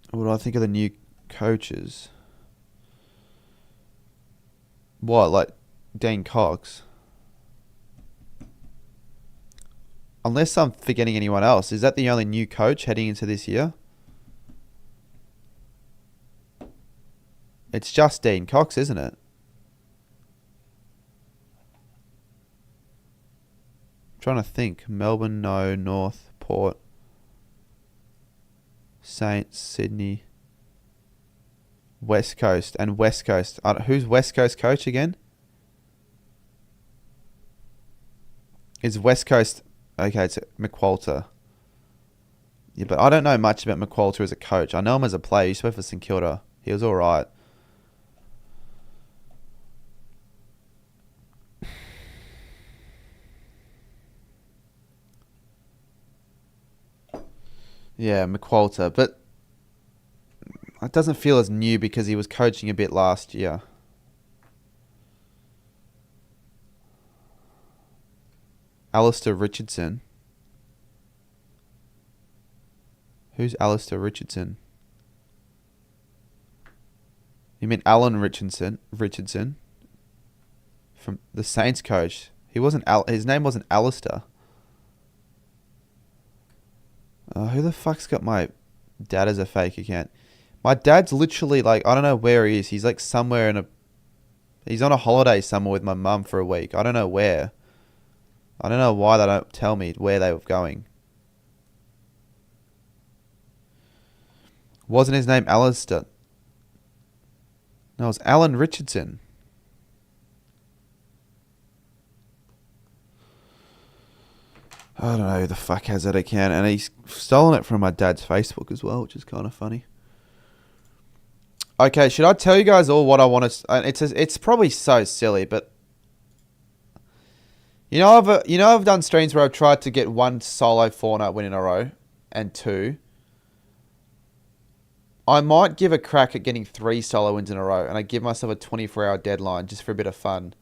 What do I think of the new coaches? What, like Dean Cox? Unless I'm forgetting anyone else. Is that the only new coach heading into this year? It's just Dean Cox, isn't it? I'm trying to think. Melbourne, no. North, Port. Saints, Sydney. West Coast. And West Coast. Who's West Coast coach again? Is West Coast... Okay, it's McQualter. Yeah, but I don't know much about McQualter as a coach. I know him as a player. He used to play for St Kilda. He was alright. Yeah, McQualter. But it doesn't feel as new because he was coaching a bit last year. Alistair Richardson. Who's Alistair Richardson? You mean Alan Richardson? From the Saints coach. His name wasn't Alistair. Who the fuck's got my dad as a fake account? My dad's literally like, I don't know where he is. He's like somewhere he's on a holiday somewhere with my mum for a week. I don't know where. I don't know why they don't tell me where they were going. Wasn't his name Alistair? No, it was Alan Richardson. I don't know who the fuck has that account, and he's stolen it from my dad's Facebook as well, which is kind of funny. Okay, should I tell you guys all what I want to... It's probably so silly, but... I've done streams where I've tried to get 1 solo Fortnite win in a row, and 2. I might give a crack at getting 3 solo wins in a row, and I give myself a 24-hour deadline just for a bit of fun.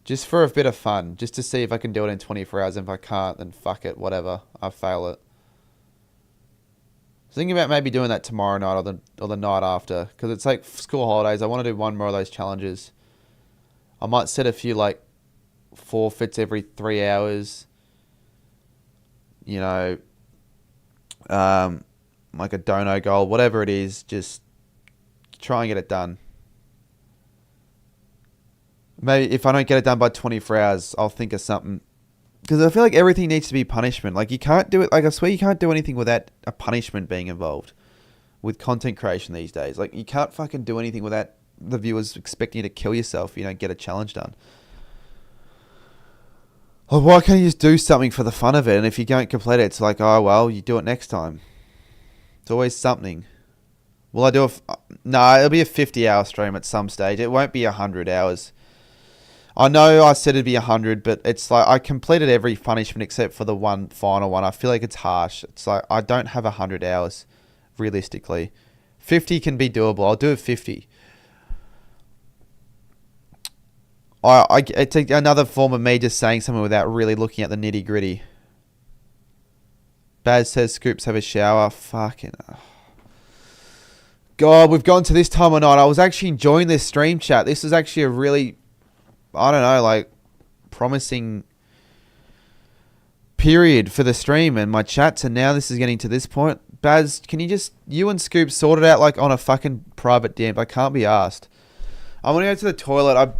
Just for a bit of fun, just to see if I can do it in 24 hours, and if I can't, then fuck it, whatever, I fail it. Thinking about maybe doing that tomorrow night or the night after, because it's like school holidays. I want to do 1 more of those challenges. I might set a few like forfeits every 3 hours. Like a dono goal, whatever it is, just try and get it done. Maybe if I don't get it done by 24 hours, I'll think of something. Because I feel like everything needs to be punishment. Like, you can't do it. Like, I swear you can't do anything without a punishment being involved with content creation these days. Like, you can't fucking do anything without the viewers expecting you to kill yourself if you don't get a challenge done. Like, why can't you just do something for the fun of it? And if you don't complete it, it's like, oh, well, you do it next time. It's always something. Will I do no, it'll be a 50-hour stream at some stage. It won't be 100 hours. I know I said it'd be 100, but it's like I completed every punishment except for the one final one. I feel like it's harsh. It's like I don't have 100 hours, realistically. 50 can be doable. I'll do it 50. It's another form of me just saying something without really looking at the nitty gritty. Baz says Scoops have a shower. Fucking God, we've gone to this time of night. I was actually enjoying this stream chat. This is actually a really, I don't know, like promising period for the stream and my chats, and now this is getting to this point. Baz, can you and Scoops sort it out like on a fucking private DM? I can't be asked. I want to go to the toilet.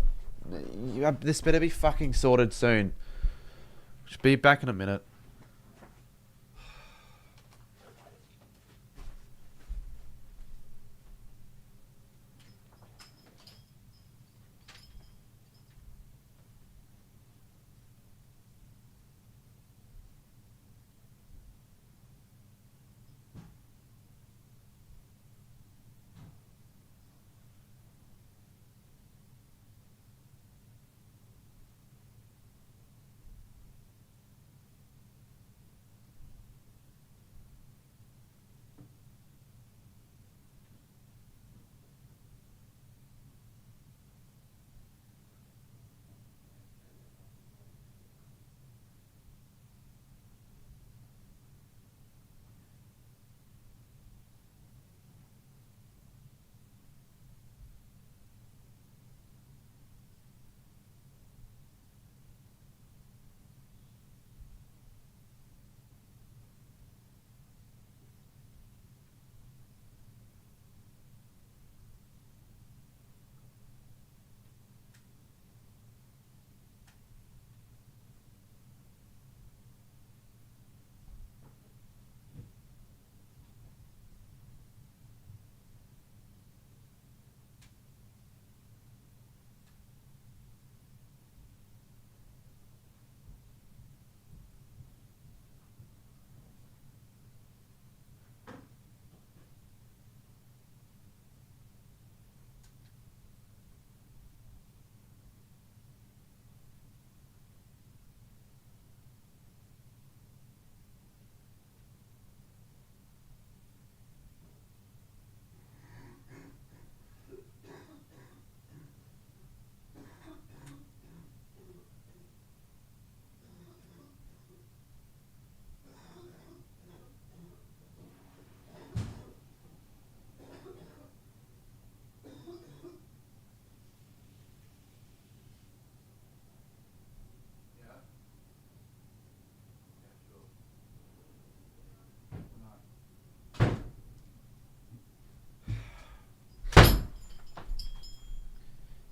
This better be fucking sorted soon. Should be back in a minute.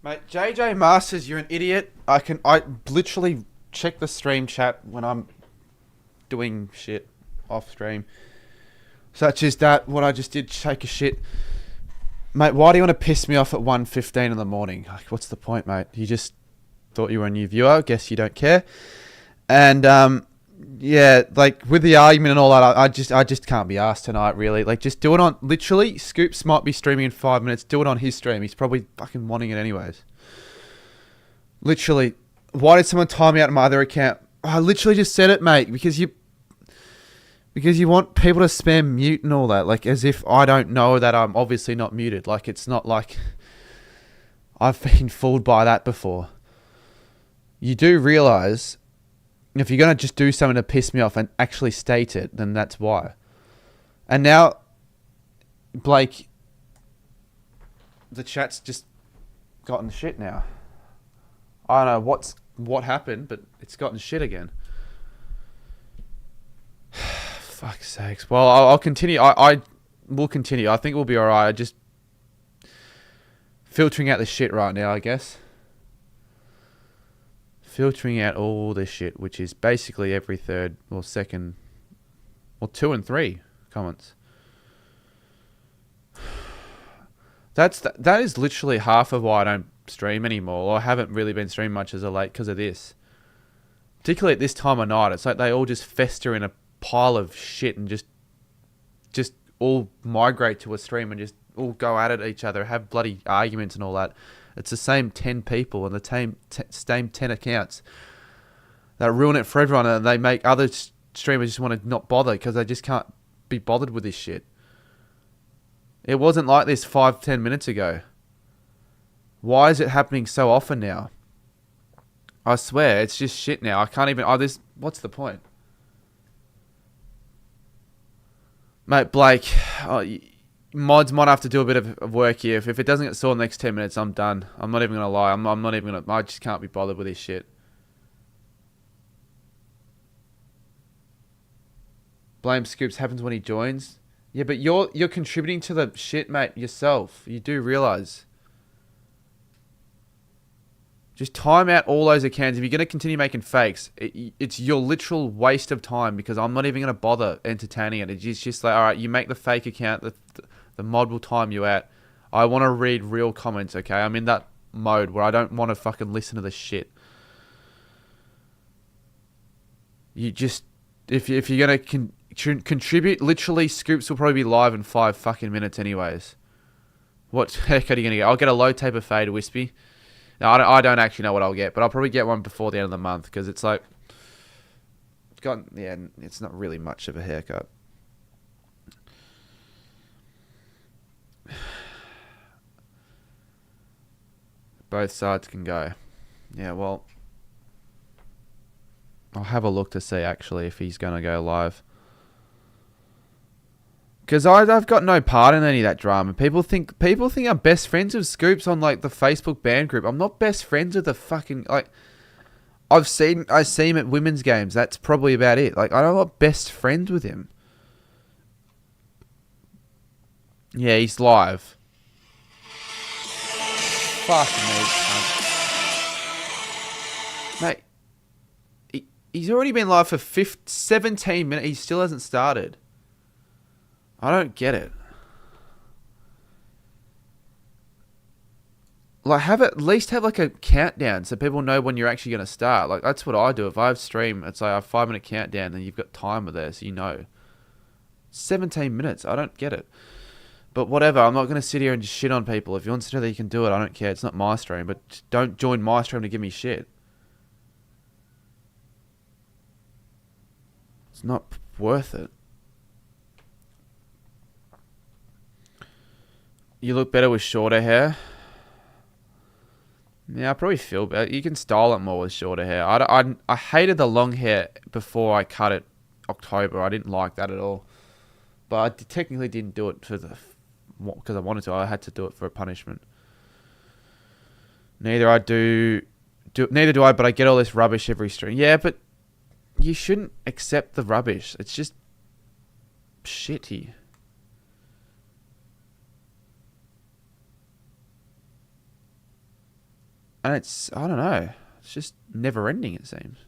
Mate, JJ Masters, you're an idiot. I literally check the stream chat when I'm doing shit off stream. Such as that, what I just did, take a shit. Mate, why do you want to piss me off at 1:15 in the morning? Like, what's the point, mate? You just thought you were a new viewer. Guess you don't care. And, yeah, like, with the argument and all that, I just can't be asked tonight, really. Like, just do it on, literally, Scoops might be streaming in 5 minutes. Do it on his stream. He's probably fucking wanting it anyways. Literally, why did someone time me out on my other account? I literally just said it, mate, because you want people to spam mute and all that, like, as if I don't know that I'm obviously not muted. Like, it's not like I've been fooled by that before. You do realise if you're going to just do something to piss me off and actually state it, then that's why. And now, Blake, the chat's just gotten shit now. I don't know what happened, but it's gotten shit again. Fuck's sakes. Well, I'll continue. I will continue. I think we'll be alright. Just filtering out the shit right now, I guess. Filtering out all this shit, which is basically every third or second, or 2 and 3 comments. That is literally half of why I don't stream anymore, or I haven't really been streaming much as of late because of this. Particularly at this time of night, it's like they all just fester in a pile of shit and just all migrate to a stream and just all go at it each other, have bloody arguments and all that. It's the same 10 people and the same 10 accounts that ruin it for everyone, and they make other streamers just want to not bother because they just can't be bothered with this shit. It wasn't like this 5-10 minutes ago. Why is it happening so often now? I swear, it's just shit now. I can't even... what's the point? Mate, Blake, mods might have to do a bit of work here. If it doesn't get sorted in the next 10 minutes, I'm done. I'm not even going to lie. I'm not even going to... I just can't be bothered with this shit. Blame Scoops happens when he joins. Yeah, but you're contributing to the shit, mate, yourself. You do realise. Just time out all those accounts. If you're going to continue making fakes, it's your literal waste of time because I'm not even going to bother entertaining it. It's just like, all right, you make the fake account, the mod will time you out. I want to read real comments, okay? I'm in that mode where I don't want to fucking listen to the shit. You just, if you're going to contribute, literally, Scoops will probably be live in 5 fucking minutes anyways. What haircut are you going to get? I'll get a low taper fade, Wispy. No, I don't actually know what I'll get, but I'll probably get one before the end of the month because it's like, it's not really much of a haircut. Both sides can go. Yeah, well, I'll have a look to see actually if he's going to go live. Because I've got no part in any of that drama. People think I'm best friends with Scoops on like the Facebook band group. I'm not best friends with the fucking like. I see him at women's games. That's probably about it. Like I'm not best friends with him. Yeah, he's live. Fuck me, mate. He's already been live for 17 minutes. He still hasn't started. I don't get it. Like, at least have like a countdown so people know when you're actually going to start. Like, that's what I do. If I have stream, it's like a 5-minute countdown and you've got timer there so you know. 17 minutes. I don't get it. But whatever. I'm not going to sit here and just shit on people. If you want to do that, you can do it. I don't care. It's not my stream. But don't join my stream to give me shit. It's not worth it. You look better with shorter hair. Yeah, I probably feel better. You can style it more with shorter hair. I hated the long hair before I cut it October. I didn't like that at all. But I technically didn't do it because I wanted to. I had to do it for a punishment. Neither do I, but I get all this rubbish every stream. Yeah, but you shouldn't accept the rubbish. It's just shitty. And it's, I don't know, it's just never ending, it seems.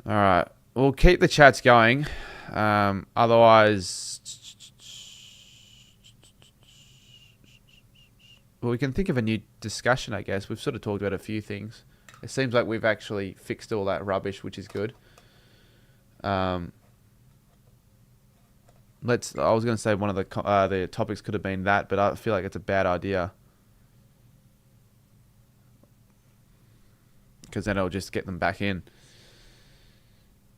Alright, we'll keep the chats going. Otherwise, well, we can think of a new discussion, I guess. We've sort of talked about a few things. It seems like we've actually fixed all that rubbish, which is good. I was going to say one of the topics could have been that, but I feel like it's a bad idea. Because then it'll just get them back in.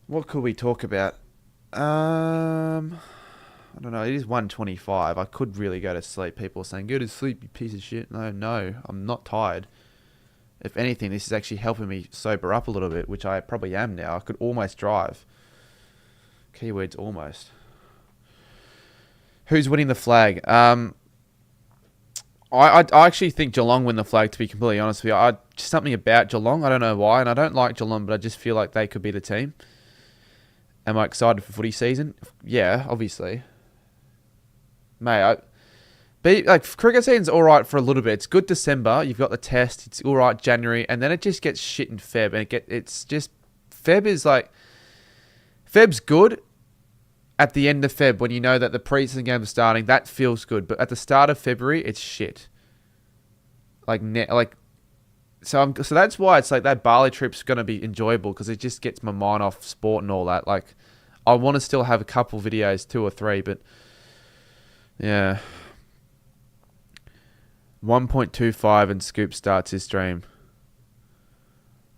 What could we talk about? I don't know. It is 1:25. I could really go to sleep. People are saying, go to sleep, you piece of shit. No, I'm not tired. If anything, this is actually helping me sober up a little bit, which I probably am now. I could almost drive. Keywords almost. Who's winning the flag? I actually think Geelong win the flag, to be completely honest with you. Just something about Geelong, I don't know why, and I don't like Geelong, but I just feel like they could be the team. Am I excited for footy season? Yeah, obviously. Mate, cricket season's alright for a little bit. It's good December, you've got the test, it's alright January, and then it just gets shit in Feb, and it's just, Feb's good at the end of Feb, when you know that the preseason games are starting, that feels good. But at the start of February, it's shit. So that's why it's like that Bali trip's going to be enjoyable, because it just gets my mind off sport and all that. Like, I want to still have a couple videos, 2 or 3, but yeah. 1.25 and Scoop starts his stream.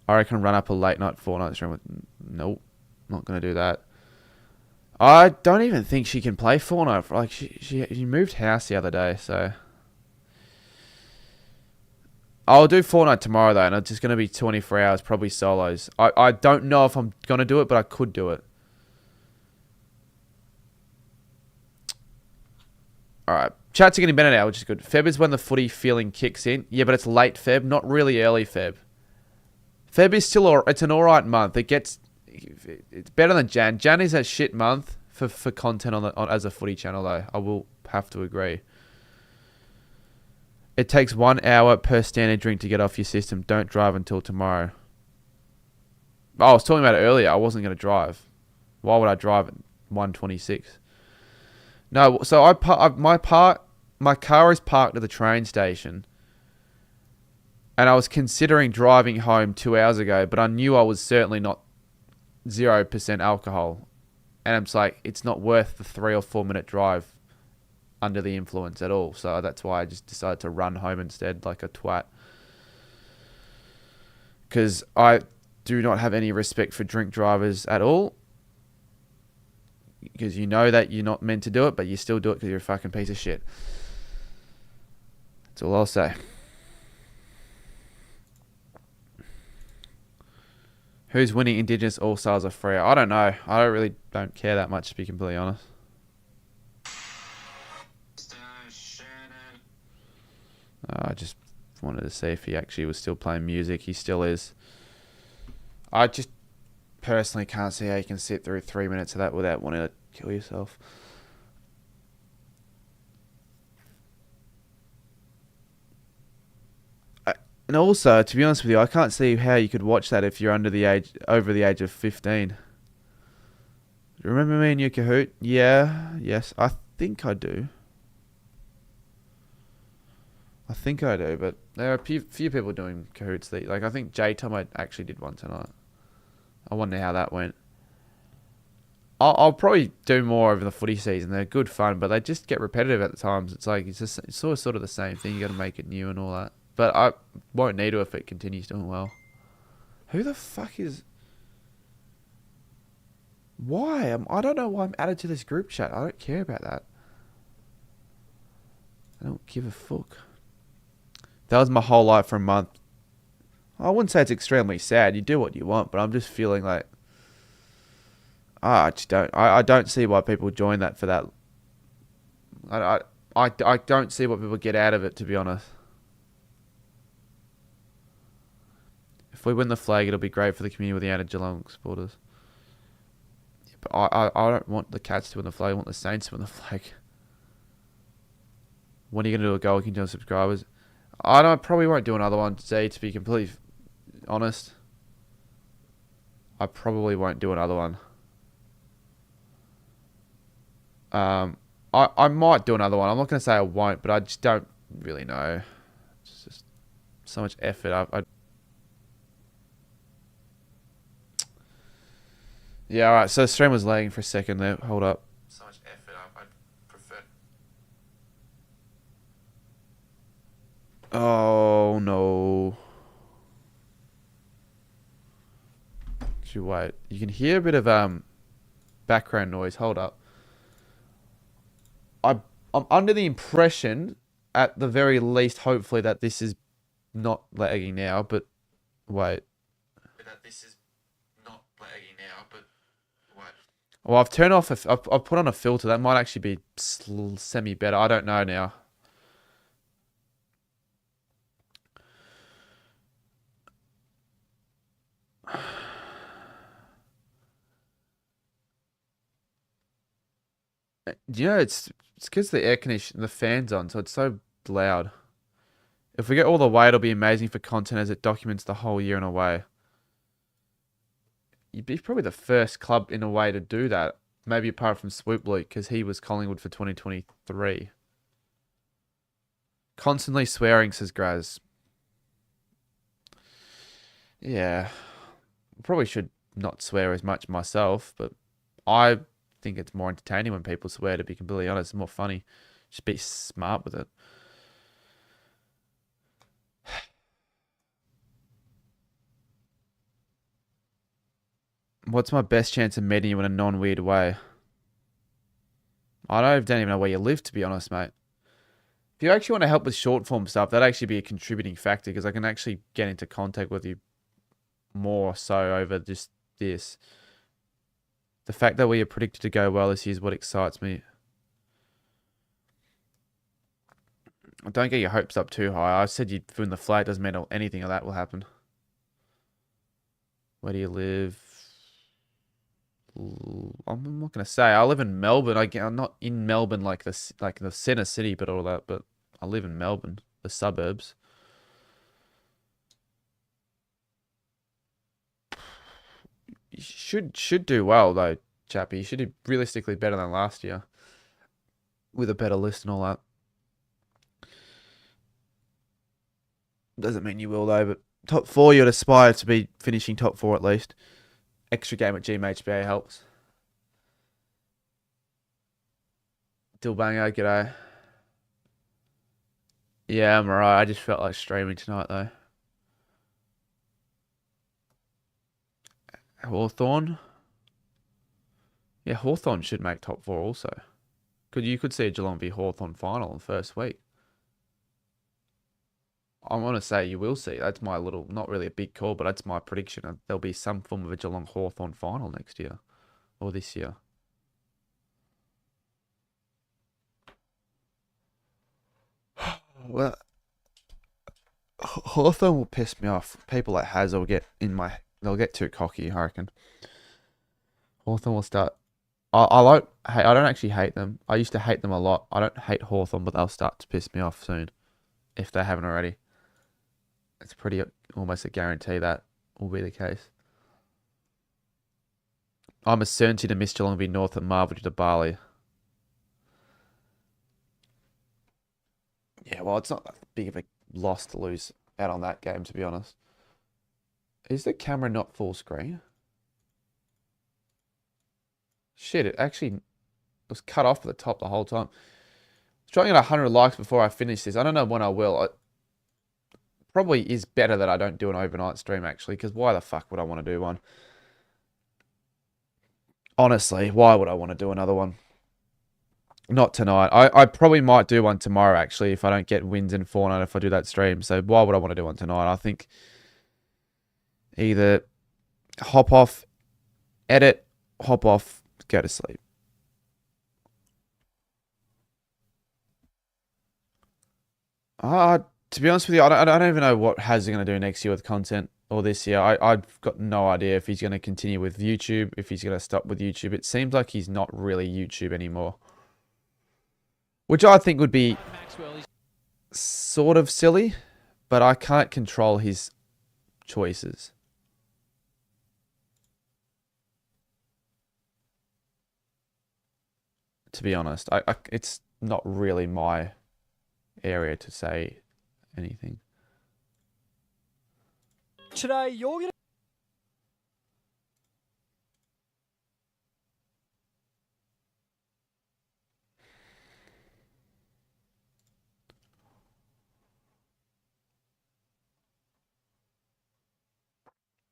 I reckon run up a late night Fortnite stream. Nope, not gonna do that. I don't even think she can play Fortnite. Like she moved house the other day, so I'll do Fortnite tomorrow though, and it's just gonna be 24 hours, probably solos. I don't know if I'm gonna do it, but I could do it. All right, chats are getting better now, which is good. Feb is when the footy feeling kicks in. Yeah, but it's late Feb, not really early Feb. Feb is still it's an alright month. It's better than Jan. Jan is a shit month for content on as a footy channel though. I will have to agree. It takes 1 hour per standard drink to get off your system. Don't drive until tomorrow. Oh, I was talking about it earlier. I wasn't going to drive. Why would I drive at 1:26? No, so my car is parked at the train station. And I was considering driving home 2 hours ago, but I knew I was certainly not 0% alcohol. And I'm just like, it's not worth the 3 or 4 minute drive under the influence at all. So that's why I just decided to run home instead like a twat. Because I do not have any respect for drink drivers at all. Because you know that you're not meant to do it, but you still do it because you're a fucking piece of shit. That's all I'll say. Who's winning Indigenous All-Stars or Freo? I don't know. I really don't care that much, to be completely honest. I just wanted to see if he actually was still playing music. He still is. I just personally can't see how you can sit through 3 minutes of that without wanting to kill yourself. And also, to be honest with you, I can't see how you could watch that if you're over the age of 15. Remember me and you, Kahoot? Yeah, yes, I think I do. But there are a few people doing Kahoots. Like, I think J-Tom actually did one tonight. I wonder how that went. I'll probably do more over the footy season. They're good fun, but they just get repetitive at the times. It's like, it's sort of the same thing. You got to make it new and all that. But I won't need to if it continues doing well. Who the fuck is... Why? I don't know why I'm added to this group chat. I don't care about that. I don't give a fuck. That was my whole life for a month. I wouldn't say it's extremely sad. You do what you want, but I'm just feeling like... I just don't... I don't see why people join that for that. I don't see what people get out of it, to be honest. If we win the flag, it'll be great for the community with the added Geelong supporters. Yeah, but I don't want the Cats to win the flag. I want the Saints to win the flag. When are you going to do a goal kicking on subscribers? I probably won't do another one today, to be completely honest. I probably won't do another one. I might do another one. I'm not going to say I won't, but I just don't really know. It's just so much effort. Yeah, alright, so the stream was lagging for a second there. Hold up. So much effort, I prefer... Oh, no. Actually, wait. You can hear a bit of background noise. Hold up. I'm under the impression, at the very least, hopefully, that this is not lagging now, but... Wait. That this is not lagging now, but... Well, I've turned off. I've put on a filter. That might actually be semi better. I don't know now. You know, it's because the air condition, the fan's on, so it's so loud. If we get all the way, it'll be amazing for content as it documents the whole year in a way. You'd be probably the first club in a way to do that. Maybe apart from Swoop Luke, because he was Collingwood for 2023. Constantly swearing, says Graz. Yeah. Probably should not swear as much myself, but I think it's more entertaining when people swear, to be completely honest. It's more funny. Just be smart with it. What's my best chance of meeting you in a non-weird way? I don't even know where you live, to be honest, mate. If you actually want to help with short form stuff, that'd actually be a contributing factor because I can actually get into contact with you more so over just this. The fact that we are predicted to go well this year is what excites me. Don't get your hopes up too high. I said you'd win the flag. Doesn't mean anything of that will happen. Where do you live? I'm not gonna say. I live in Melbourne. I'm not in Melbourne like the center city, but all that. But I live in Melbourne, the suburbs. You should do well though, Chappie. You should do realistically better than last year, with a better list and all that. Doesn't mean you will though, but top 4 you'd aspire to be finishing top 4 at least. Extra game at GMHBA helps. Dilbanger, g'day. Yeah, I'm alright. I just felt like streaming tonight though. Hawthorn. Yeah, Hawthorn should make top 4 also. You could see a Geelong v Hawthorn final in the first week. I want to say you will see. That's my little, not really a big call, but that's my prediction. There'll be some form of a Geelong Hawthorn final next year or this year. Well, Hawthorn will piss me off. People like Haz will get they'll get too cocky, I reckon. Hawthorn will start. I don't actually hate them. I used to hate them a lot. I don't hate Hawthorn, but they'll start to piss me off soon, if they haven't already. It's pretty almost a guarantee that will be the case. I'm a certainty to miss Geelong v North at Marvel to Bali. Yeah, well, it's not that big of a loss to lose out on that game, to be honest. Is the camera not full screen? Shit, it actually was cut off at the top the whole time. I was trying to get 100 likes before I finish this. I don't know when I will. Probably is better that I don't do an overnight stream, actually, because why the fuck would I want to do one? Honestly, why would I want to do another one? Not tonight. I probably might do one tomorrow, actually, if I don't get wins in Fortnite if I do that stream. So why would I want to do one tonight? I think either hop off, edit, hop off, go to sleep. To be honest with you, I don't even know what Haz is going to do next year with content or this year. I've got no idea if he's going to continue with YouTube, if he's going to stop with YouTube. It seems like he's not really YouTube anymore. Which I think would be sort of silly, but I can't control his choices. To be honest, it's not really my area to say anything. Today, you're going to...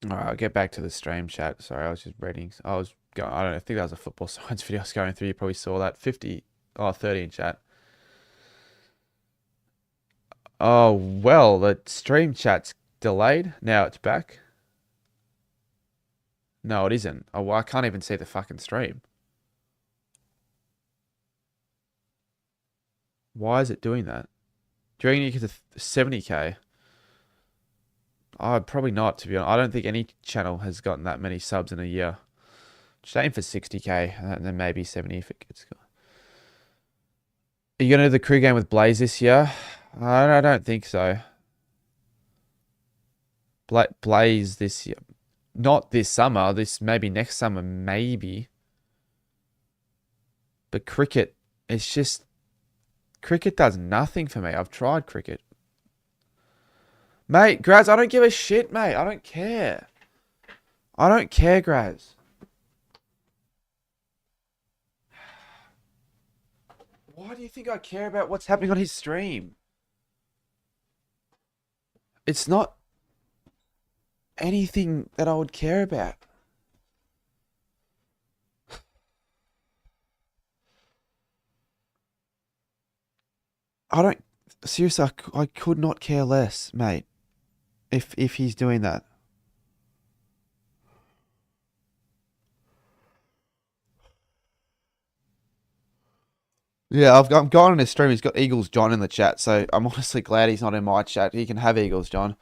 Alright, I'll get back to the stream chat. Sorry, I was just reading. I was going, I don't know, I think that was a football science video I was going through. You probably saw that. 30 in chat. Oh, well, the stream chat's delayed. Now it's back. No, it isn't. Oh, well, I can't even see the fucking stream. Why is it doing that? Do you reckon you get to 70k? Oh, probably not, to be honest. I don't think any channel has gotten that many subs in a year. Just aim for 60k, and then maybe 70 if it gets... Are you going to do the crew game with Blaze this year? I don't think so. Blaze this year. Not this summer. Maybe next summer, maybe. But cricket, it's just... Cricket does nothing for me. I've tried cricket. Mate, Graz, I don't give a shit, mate. I don't care. I don't care, Graz. Why do you think I care about what's happening on his stream? It's not anything that I would care about. I don't seriously. I could not care less, mate. If he's doing that. Yeah, I'm going on his stream. He's got Eagles John in the chat, so I'm honestly glad he's not in my chat. He can have Eagles John.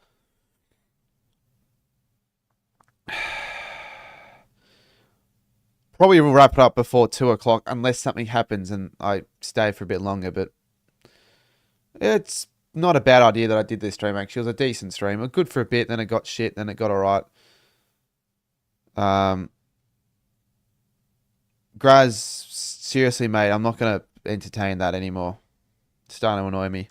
Probably will wrap it up before 2 o'clock, unless something happens and I stay for a bit longer. But it's not a bad idea that I did this stream. Actually, it was a decent stream. It was good for a bit, then it got shit, then it got alright. Graz, seriously, mate, I'm not gonna entertain that anymore. It's starting to annoy me.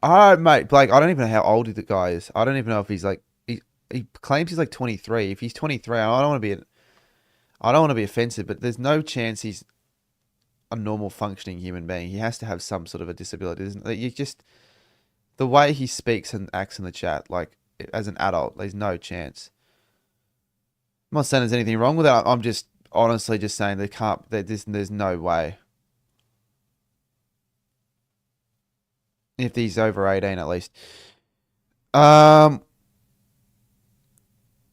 Mate, Blake, I don't even know how old the guy is. I don't even know if he's like he claims he's like 23. If he's 23, I don't want to be offensive, but there's no chance he's a normal functioning human being. He has to have some sort of a disability, isn't it? You just the way he speaks and acts in the chat, like as an adult, there's no chance. I'm not saying there's anything wrong with it. I'm just honestly just saying there's no way. If he's over 18 at least.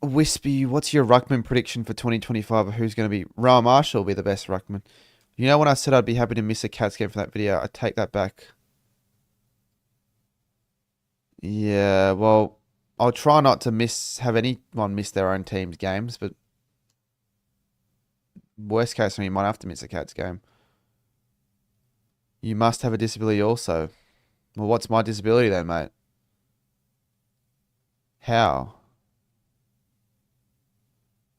Wispy, what's your ruckman prediction for 2025? Who's going to be? Rowan Marshall will be the best ruckman. You know when I said I'd be happy to miss a Cats game for that video? I take that back. Yeah, well, I'll try not to have anyone miss their own team's games, but worst case, you might have to miss a Cats game. You must have a disability also. Well, what's my disability then, mate? How?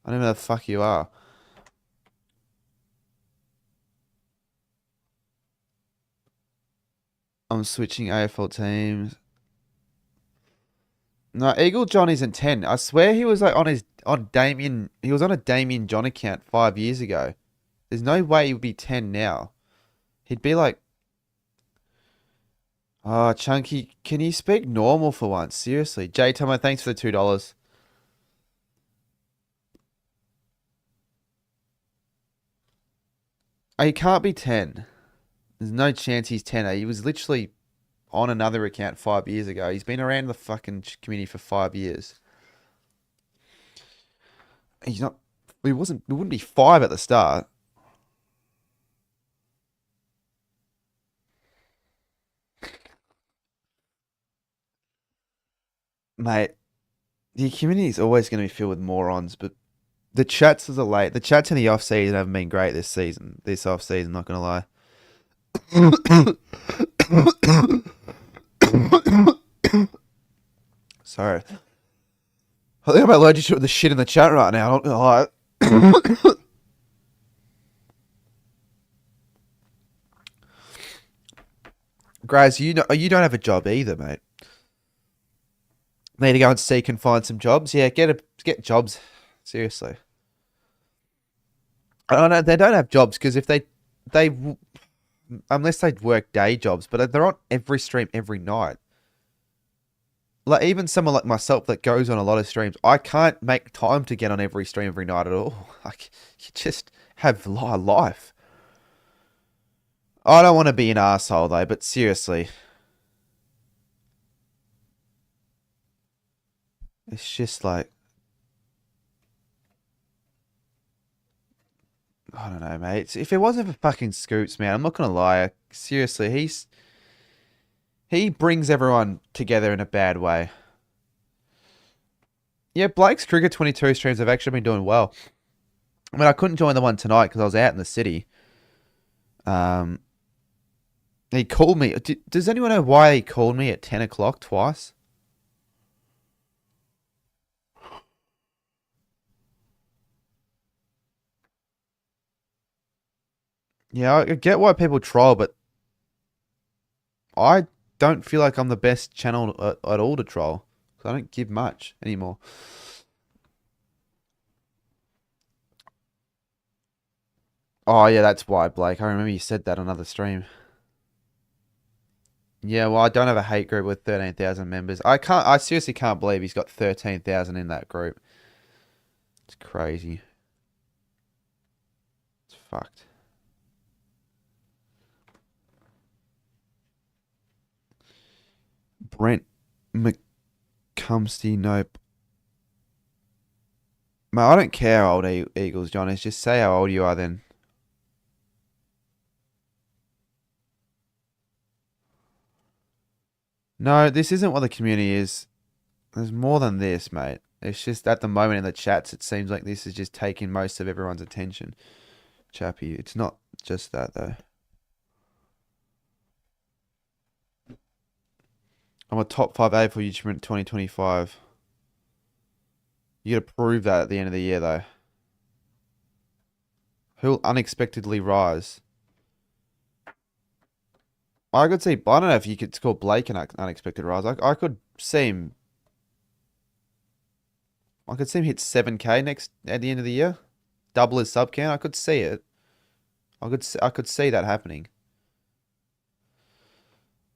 I don't know who the fuck you are. I'm switching AFL teams. No, Eagle John isn't 10. I swear he was like on Damien. He was on a Damien John account 5 years ago. There's no way he would be 10 now. He'd be like, oh, Chunky, can you speak normal for once? Seriously. Jay Tomo, thanks for the $2. Oh, he can't be 10. There's no chance he's 10. He was literally on another account 5 years ago. He's been around the fucking community for 5 years. He's not. He wasn't. It wouldn't be 5 at the start. Mate, the community is always going to be filled with morons, but the chats in the off season haven't been great this season. This off season, not going to lie. Sorry. I think I'm allergic to the shit in the chat right now. Graz, you don't have a job either, mate. Need to go and seek and find some jobs. Yeah, get jobs. Seriously. I don't know. They don't have jobs because if they unless they work day jobs, but they're on every stream every night. Like even someone like myself that goes on a lot of streams, I can't make time to get on every stream every night at all. Like you just have life. I don't want to be an asshole though, but seriously. It's just like I don't know, mate. If it wasn't for fucking Scoots, man, I'm not gonna lie. Seriously, he brings everyone together in a bad way. Yeah, Blake's Trigger 22 streams have actually been doing well. I mean, I couldn't join the one tonight because I was out in the city. He called me. Does anyone know why he called me at 10 o'clock twice? Yeah, I get why people troll, but I don't feel like I'm the best channel at all to troll. Because I don't give much anymore. Oh yeah, that's why, Blake. I remember you said that on another stream. Yeah, well, I don't have a hate group with 13,000 members. I seriously can't believe he's got 13,000 in that group. It's crazy. It's fucked. Brent McCumsty, nope. Mate, I don't care how old Eagles John is. Just say how old you are then. No, this isn't what the community is. There's more than this, mate. It's just at the moment in the chats, it seems like this is just taking most of everyone's attention. Chappy, it's not just that though. I'm a top 5 A for YouTuber in 2025. You gotta prove that at the end of the year though. Who'll unexpectedly rise? I could see, I don't know if you could call Blake an unexpected rise. I could see him. I could see him hit 7K next at the end of the year, double his sub count. I could see it. I could see that happening.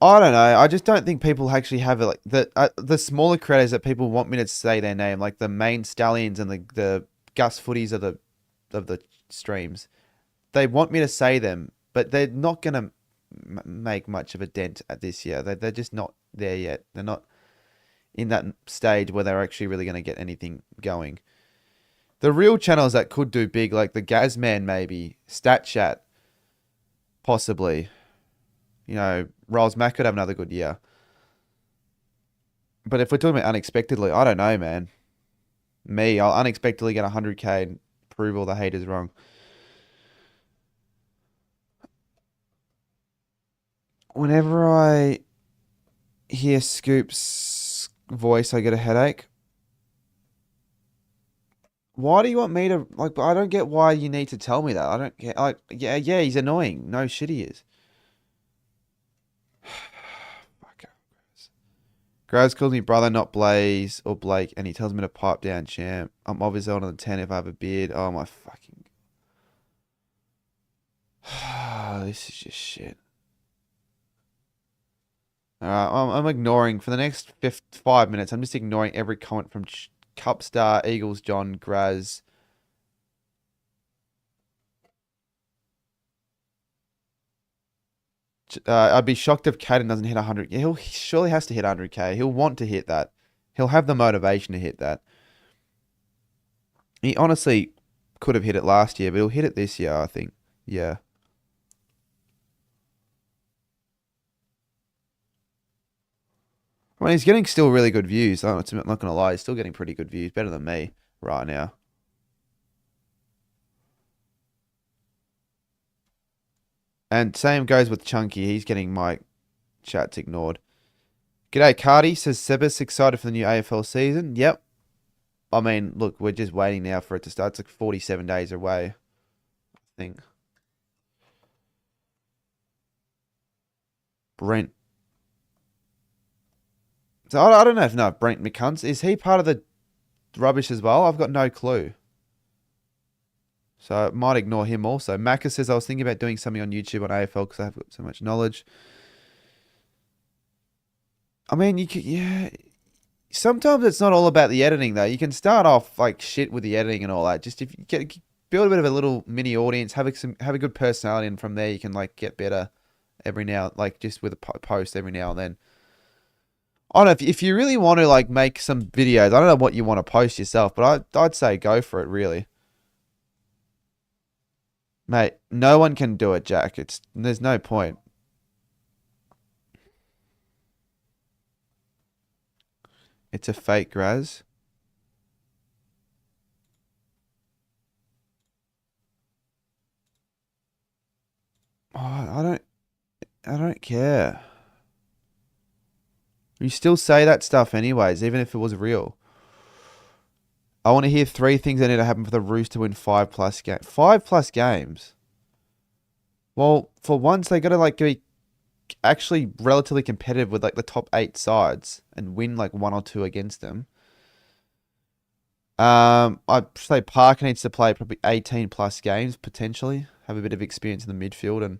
I don't know. I just don't think people actually have it like the smaller creators that people want me to say their name, like the main stallions and the Gus Footies of the streams. They want me to say them, but they're not gonna make much of a dent at this year. They're just not there yet. They're not in that stage where they're actually really gonna get anything going. The real channels that could do big, like the Gazman maybe, StatChat, possibly. You know, Rolls Mac could have another good year. But if we're talking about unexpectedly, I don't know, man. I'll unexpectedly get 100K and prove all the haters wrong. Whenever I hear Scoop's voice, I get a headache. Why do you want me to, like, I don't get why you need to tell me that. I don't get, like, yeah, he's annoying. No shit he is. Fuck. Graz calls me brother, not Blaze or Blake, and he tells me to pipe down, champ. I'm obviously on the 10 if I have a beard. Oh my fucking. This is just shit. I'm ignoring for the next 5 minutes. I'm just ignoring every comment from Cupstar, Eagles, John, Graz. I'd be shocked if Caden doesn't hit 100. He surely has to hit 100K. He'll want to hit that. He'll have the motivation to hit that. He honestly could have hit it last year, but he'll hit it this year, I think. Yeah. I mean, he's getting still really good views. I'm not going to lie. He's still getting pretty good views. Better than me right now. And same goes with Chunky. He's getting my chats ignored. G'day, Cardi. Says Sebas excited for the new AFL season. Yep. I mean, look, we're just waiting now for it to start. It's like 47 days away, I think. Brent. So I don't know if Brent McCunts. Is he part of the rubbish as well? I've got no clue. So I might ignore him also. Macca says, I was thinking about doing something on YouTube on AFL because I've got so much knowledge. I mean, you could, yeah. Sometimes it's not all about the editing though. You can start off like shit with the editing and all that. Just if you build a bit of a little mini audience, have a good personality, and from there you can like get better every now, like just with a post every now and then. I don't know if you really want to like make some videos. I don't know what you want to post yourself, but I'd say go for it really. Mate, no one can do it, Jack. There's no point. It's a fake Graz. Oh, I don't care. You still say that stuff anyways, even if it was real. I want to hear 3 things that need to happen for the Roos to win 5+ games. 5+ games? Well, for once, they got to like be actually relatively competitive with like the top 8 sides and win like 1 or 2 against them. I'd say Parker needs to play probably 18+ games potentially. have a bit of experience in the midfield, and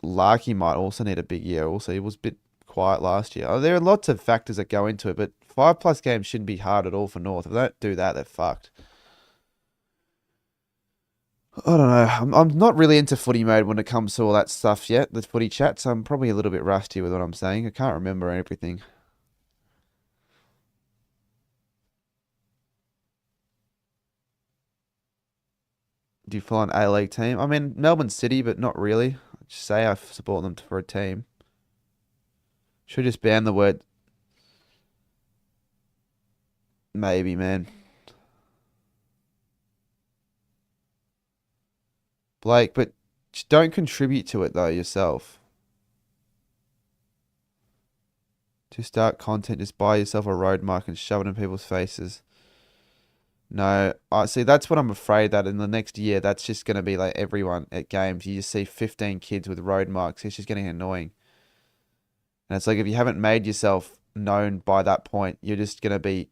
Larky might also need a big year. Also, he was a bit quiet last year. There are lots of factors that go into it, but 5+ games shouldn't be hard at all for North. If they don't do that, they're fucked. I don't know. I'm not really into footy mode when it comes to all that stuff yet, the footy chat, so I'm probably a little bit rusty with what I'm saying. I can't remember everything. Do you follow an A-League team? I mean, Melbourne City, but not really. I'd just say I support them for a team. Should just ban the word maybe, man. Blake, but just don't contribute to it though yourself. To start content, just buy yourself a road mark and shove it in people's faces. No, I see. That's what I'm afraid that in the next year, that's just going to be like everyone at games. You just see 15 kids with road marks. It's just getting annoying. And it's like if you haven't made yourself known by that point, you're just going to be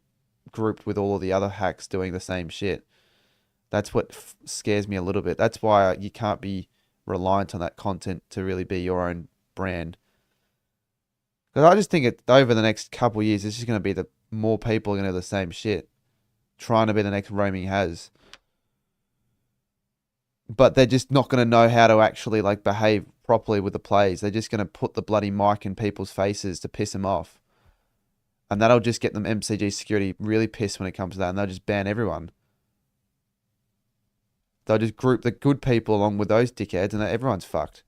grouped with all of the other hacks doing the same shit. That's what scares me a little bit. That's why you can't be reliant on that content to really be your own brand. Because I just think over the next couple of years, it's just going to be the more people are going to do the same shit, trying to be the next Roaming Has. But they're just not going to know how to actually like behave properly with the plays. They're just going to put the bloody mic in people's faces to piss them off. And that'll just get them MCG security really pissed when it comes to that. And they'll just ban everyone. They'll just group the good people along with those dickheads and everyone's fucked.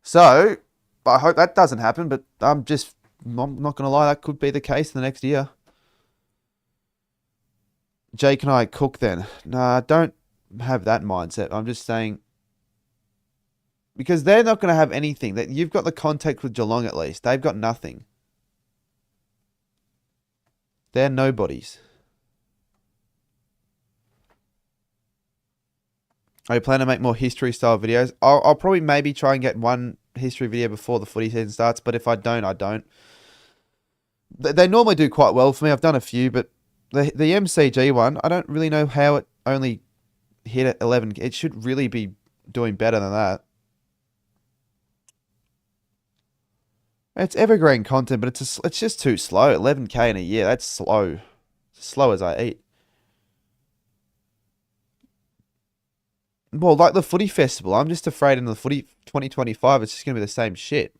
So, I hope that doesn't happen, but I'm not going to lie, that could be the case in the next year. Jake and I cook then. Nah, don't have that mindset. I'm just saying, because they're not going to have anything. That you've got the contact with Geelong at least. They've got nothing. They're nobodies. Are you planning to make more history style videos? I'll probably maybe try and get one history video before the footy season starts, but if I don't, I don't. They normally do quite well for me. I've done a few, but the MCG one, I don't really know how it only hit at 11. It should really be doing better than that. It's evergreen content, but it's just too slow. 11K in a year, that's slow. It's as slow as I eat. Well, like the footy festival, I'm just afraid in the footy 2025, it's just going to be the same shit.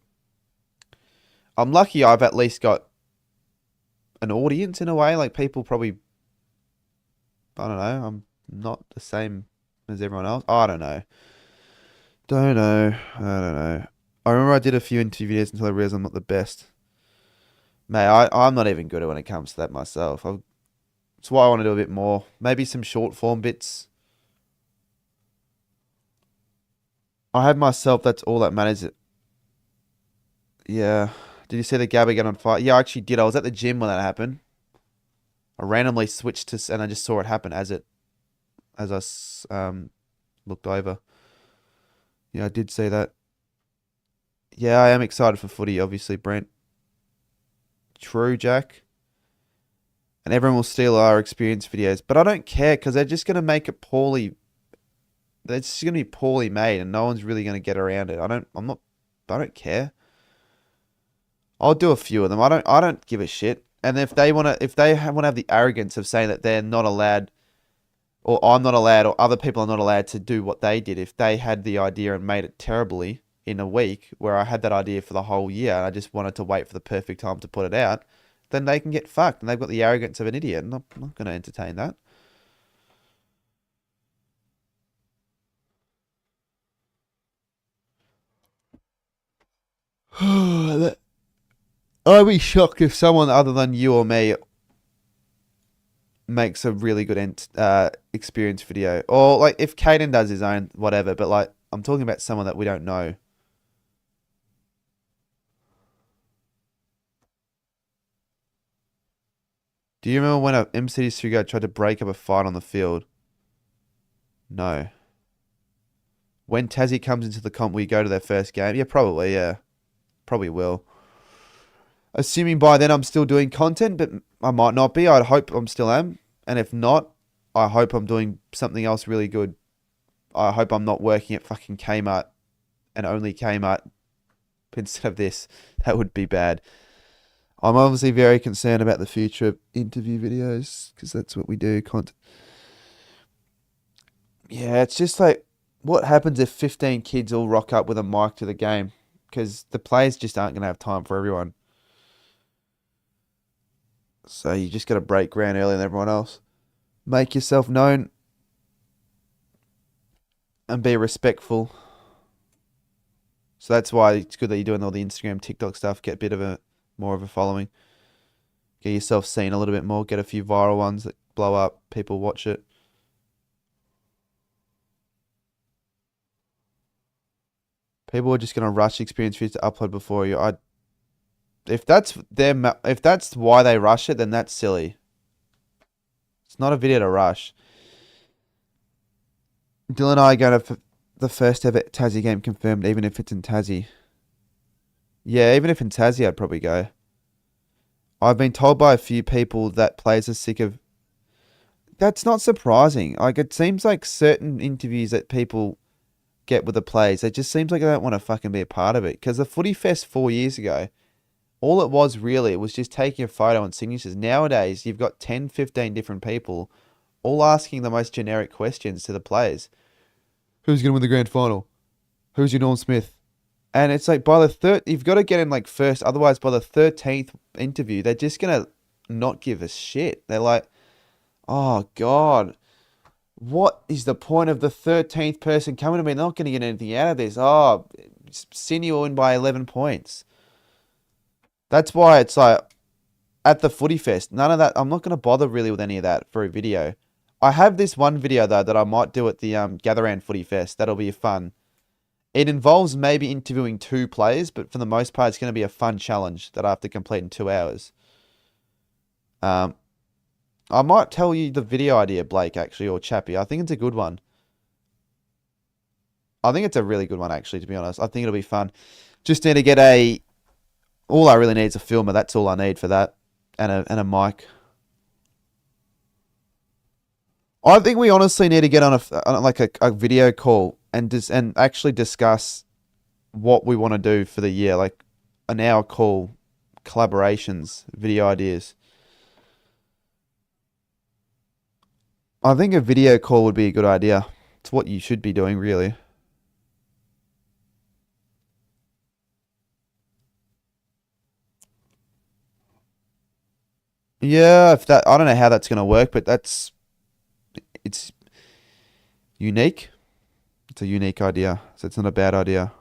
I'm lucky I've at least got an audience in a way. Like people probably, I don't know, I'm not the same as everyone else. I don't know. I don't know. I remember I did a few interview videos until I realized I'm not the best. Mate, I'm not even good at when it comes to that myself. That's why I want to do a bit more. Maybe some short form bits. I have myself, that's all that matters. Yeah. Did you see the Gabba get on fire? Yeah, I actually did. I was at the gym when that happened. I randomly switched to, and I just saw it happen as I looked over. Yeah, I did see that. Yeah, I am excited for footy, obviously, Brent. True, Jack. And everyone will steal our experience videos. But I don't care, because they're just going to make it poorly. It's just going to be poorly made, and no one's really going to get around it. I don't care. I'll do a few of them. I don't give a shit. And if they want to have the arrogance of saying that they're not allowed, or I'm not allowed, or other people are not allowed to do what they did, if they had the idea and made it terribly in a week, where I had that idea for the whole year, and I just wanted to wait for the perfect time to put it out, then they can get fucked, and they've got the arrogance of an idiot. And I'm not going to entertain that. I'd be shocked if someone other than you or me makes a really good experience video. Or like if Caden does his own, whatever. But like I'm talking about someone that we don't know. Do you remember when a MCD Studio tried to break up a fight on the field? No. When Tassie comes into the comp, will you go to their first game? Yeah, probably, yeah. Probably will. Assuming by then I'm still doing content, but I might not be. I'd hope I'm still am. And if not, I hope I'm doing something else really good. I hope I'm not working at fucking Kmart and only Kmart instead of this. That would be bad. I'm obviously very concerned about the future of interview videos because that's what we do. Yeah, it's just like, what happens if 15 kids all rock up with a mic to the game? Because the players just aren't going to have time for everyone. So you just got to break ground earlier than everyone else. Make yourself known and be respectful. So that's why it's good that you're doing all the Instagram, TikTok stuff. Get a bit of a more of a following. Get yourself seen a little bit more. Get a few viral ones that blow up. People watch it. People are just gonna rush experience videos to upload before you. If that's why they rush it, then that's silly. It's not a video to rush. Dylan and I are going to the first ever Tassie game confirmed, even if it's in Tassie. Yeah, even if in Tassie, I'd probably go. I've been told by a few people that players are sick of... That's not surprising. Like, it seems like certain interviews that people get with the players, it just seems like they don't want to fucking be a part of it. Because the Footy Fest 4 years ago, all it was really, it was just taking a photo and signatures. Nowadays, you've got 10, 15 different people all asking the most generic questions to the players. Who's going to win the grand final? Who's your Norm Smith? And it's like, by the third, you've got to get in like first. Otherwise, by the 13th interview, they're just going to not give a shit. They're like, oh, God, what is the point of the 13th person coming to me? They're not going to get anything out of this. Oh, Sydney will win by 11 points. That's why it's like, at the Footy Fest, none of that. I'm not going to bother really with any of that for a video. I have this one video, though, that I might do at the Gatherand Footy Fest. That'll be fun. It involves maybe interviewing 2 players, but for the most part, it's going to be a fun challenge that I have to complete in 2 hours. I might tell you the video idea, Blake, actually, or Chappie. I think it's a good one. I think it's a really good one, actually, to be honest. I think it'll be fun. Just need to get a... All I really need is a filmer. That's all I need for that. And a mic. I think we honestly need to get on a video call and actually discuss what we want to do for the year, like an hour call, collaborations, video ideas. I think a video call would be a good idea. It's what you should be doing, really. Yeah, I don't know how that's going to work, but it's unique. It's a unique idea, so it's not a bad idea.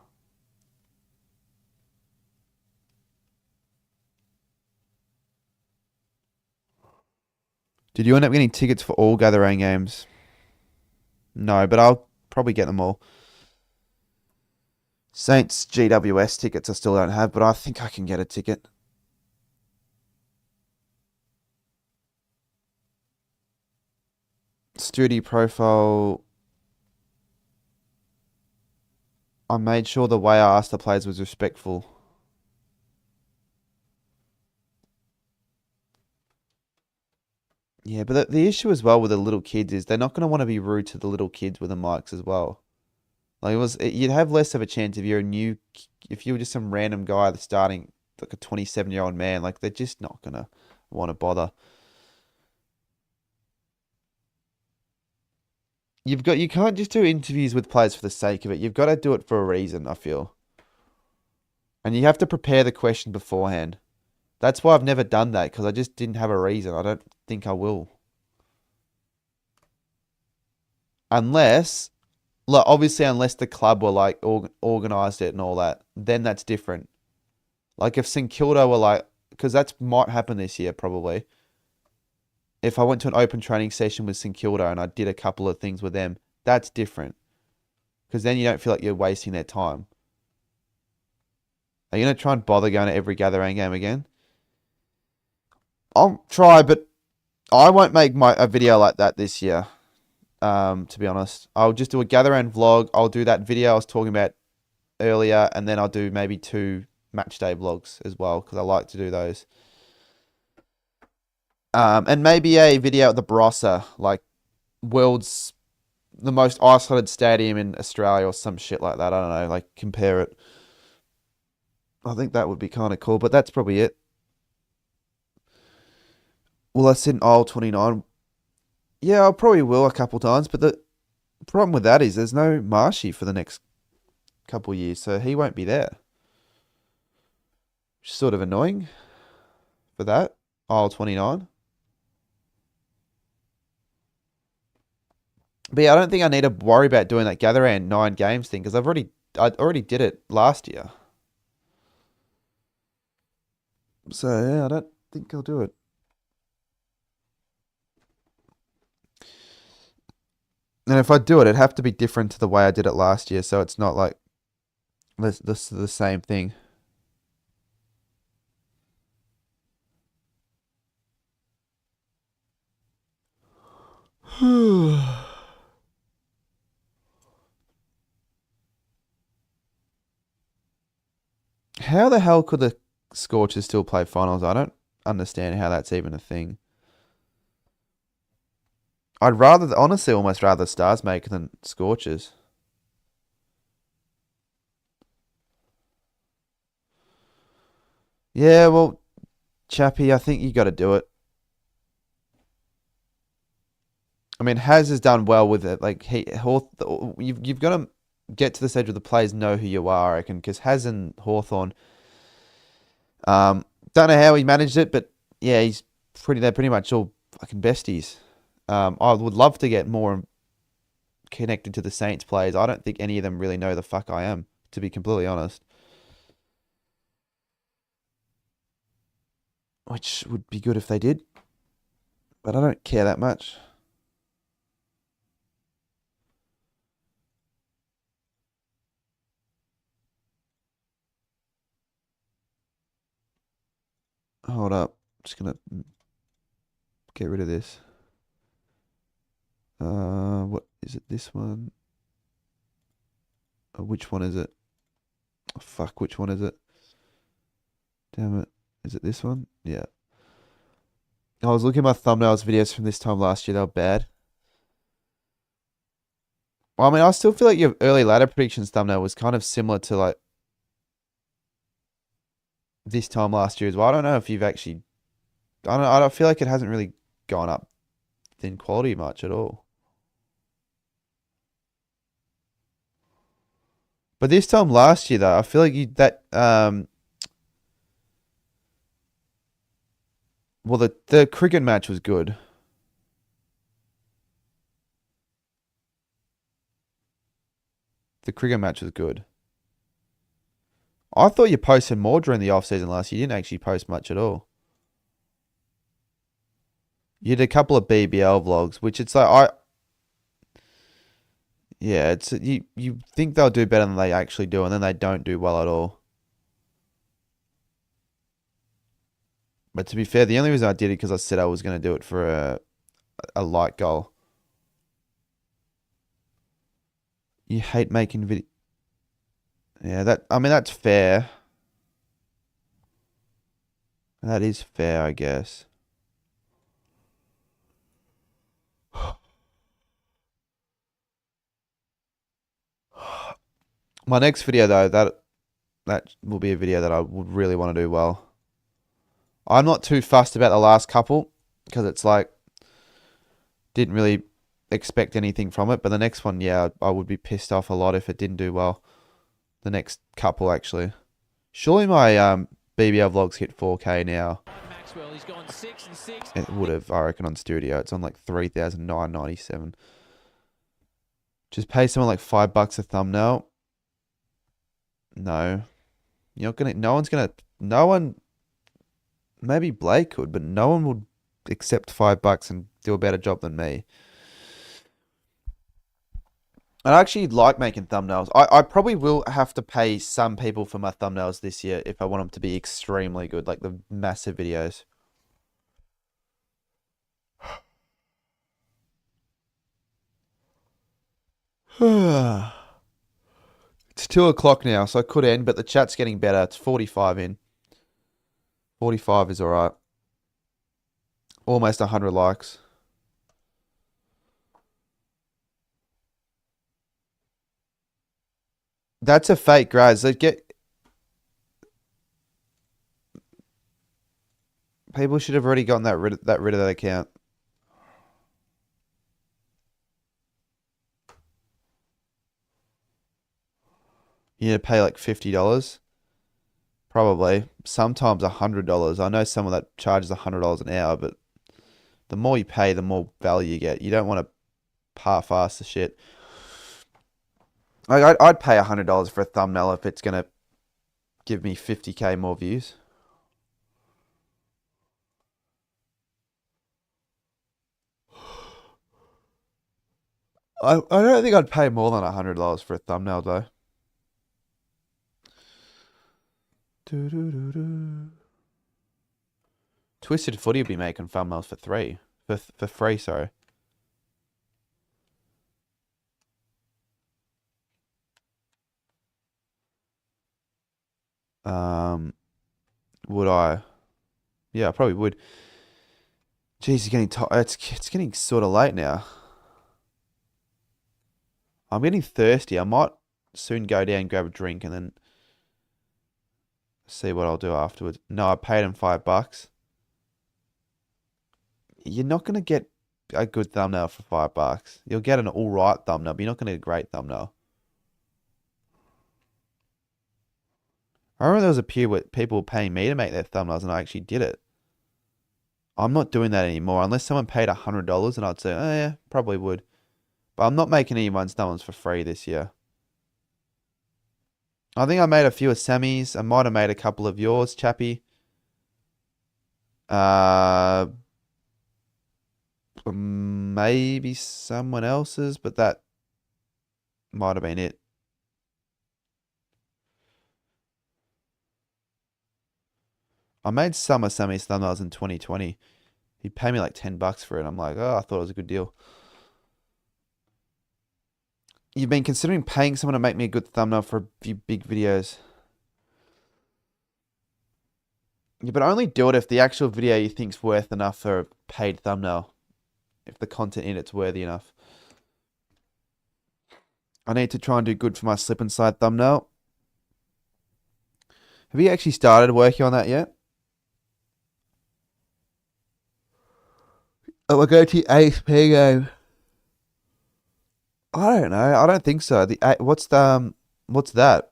Did you end up getting tickets for all Gatherang games? No, but I'll probably get them all. Saints GWS tickets I still don't have, but I think I can get a ticket. Studio profile. I made sure the way I asked the players was respectful. Yeah, but the issue as well with the little kids is they're not going to want to be rude to the little kids with the mics as well. Like you'd have less of a chance if if you were just some random guy that's starting like a 27-year-old man. Like they're just not going to want to bother. You can't just do interviews with players for the sake of it. You've got to do it for a reason, I feel. And you have to prepare the question beforehand. That's why I've never done that, because I just didn't have a reason. I don't think I will. Unless, look, obviously, unless the club were like organised it and all that, then that's different. Like if St Kilda were like, because that might happen this year probably. If I went to an open training session with St Kilda and I did a couple of things with them, that's different. Because then you don't feel like you're wasting their time. Are you going to try and bother going to every Gatherang game again? I'll try, but I won't make a video like that this year, to be honest. I'll just do a Gatherang vlog. I'll do that video I was talking about earlier, and then I'll do maybe 2 matchday vlogs as well, because I like to do those. And maybe a video at the Barossa, like world's the most isolated stadium in Australia or some shit like that. I don't know, like compare it. I think that would be kind of cool, but that's probably it. Will I sit in aisle 29? Yeah, I probably will a couple times, but the problem with that is there's no Marshy for the next couple years, so he won't be there. Which is sort of annoying for that. Aisle 29. But yeah, I don't think I need to worry about doing that gather round 9 games thing because I already did it last year. So yeah, I don't think I'll do it. And if I do it, it'd have to be different to the way I did it last year, so it's not like the same thing. How the hell could the Scorchers still play finals? I don't understand how that's even a thing. I'd rather, honestly, almost rather Stars make than Scorchers. Yeah, well, Chappie, I think you got to do it. I mean, Haz has done well with it. Like you've got to get to the stage where the players know who you are, I reckon, because Haz and Hawthorn, don't know how he managed it, but yeah, they're pretty much all fucking besties. I would love to get more connected to the Saints players. I don't think any of them really know the fuck I am, to be completely honest. Which would be good if they did, but I don't care that much. Hold up. Just gonna get rid of this. What is it? This one? Which one is it? Oh, fuck, which one is it? Damn it. Is it this one? Yeah. I was looking at my thumbnails videos from this time last year. They were bad. Well, I mean, I still feel like your early ladder predictions thumbnail was kind of similar to like this time last year as well. I don't know if you've actually, I don't feel like it hasn't really gone up in quality much at all. But this time last year though, I feel like well, the cricket match was good. The cricket match was good. I thought you posted more during the off season last year. You didn't actually post much at all. You did a couple of BBL vlogs, which it's like yeah, it's you think they'll do better than they actually do, and then they don't do well at all. But to be fair, the only reason I did it because I said I was going to do it for a like goal. You hate making video. Yeah, I mean that's fair. That is fair, I guess. My next video though, that will be a video that I would really want to do well. I'm not too fussed about the last couple because it's like didn't really expect anything from it, but the next one, yeah, I would be pissed off a lot if it didn't do well. The next couple actually. Surely my BBL vlogs hit 4K now. Maxwell, he's gone 6 and 6. It would have, I reckon, on Studio. It's on like 3,997. Just pay someone like $5 a thumbnail. No. You're not gonna no one maybe Blake could, but no one would accept $5 and do a better job than me. I actually like making thumbnails. I probably will have to pay some people for my thumbnails this year if I want them to be extremely good, like the massive videos. It's 2 o'clock now, so I could end, but the chat's getting better. It's 45 in. 45 is alright. Almost 100 likes. That's a fake, Graz. People should have already gotten rid of that account. You need to pay like $50. Probably. Sometimes $100. I know someone that charges $100 an hour, but the more you pay, the more value you get. You don't want to half-ass the shit. Like I'd pay $100 for a thumbnail if it's gonna give me 50k more views. I don't think I'd pay more than $100 for a thumbnail though. Twisted Footy will be making thumbnails for free, sorry. Would I? Yeah, I probably would. Jeez, it's getting it's getting sort of late now. I'm getting thirsty. I might soon go down and grab a drink and then see what I'll do afterwards. No, I paid him $5. You're not gonna get a good thumbnail for $5. You'll get an alright thumbnail, but you're not gonna get a great thumbnail. I remember there was a period where people were paying me to make their thumbnails and I actually did it. I'm not doing that anymore. Unless someone paid $100 and I'd say, oh yeah, probably would. But I'm not making anyone's thumbnails for free this year. I think I made a few of Sammy's. I might have made a couple of yours, Chappie. Maybe someone else's, but that might have been it. I made some of Sammy's thumbnails in 2020. He paid me like $10 for it. I'm like, oh, I thought it was a good deal. You've been considering paying someone to make me a good thumbnail for a few big videos. Yeah, but only do it if the actual video you think's worth enough for a paid thumbnail. If the content in it's worthy enough. I need to try and do good for my slip and slide thumbnail. Have you actually started working on that yet? Oh, we'll go to ASP game. I don't know. I don't think so. What's that?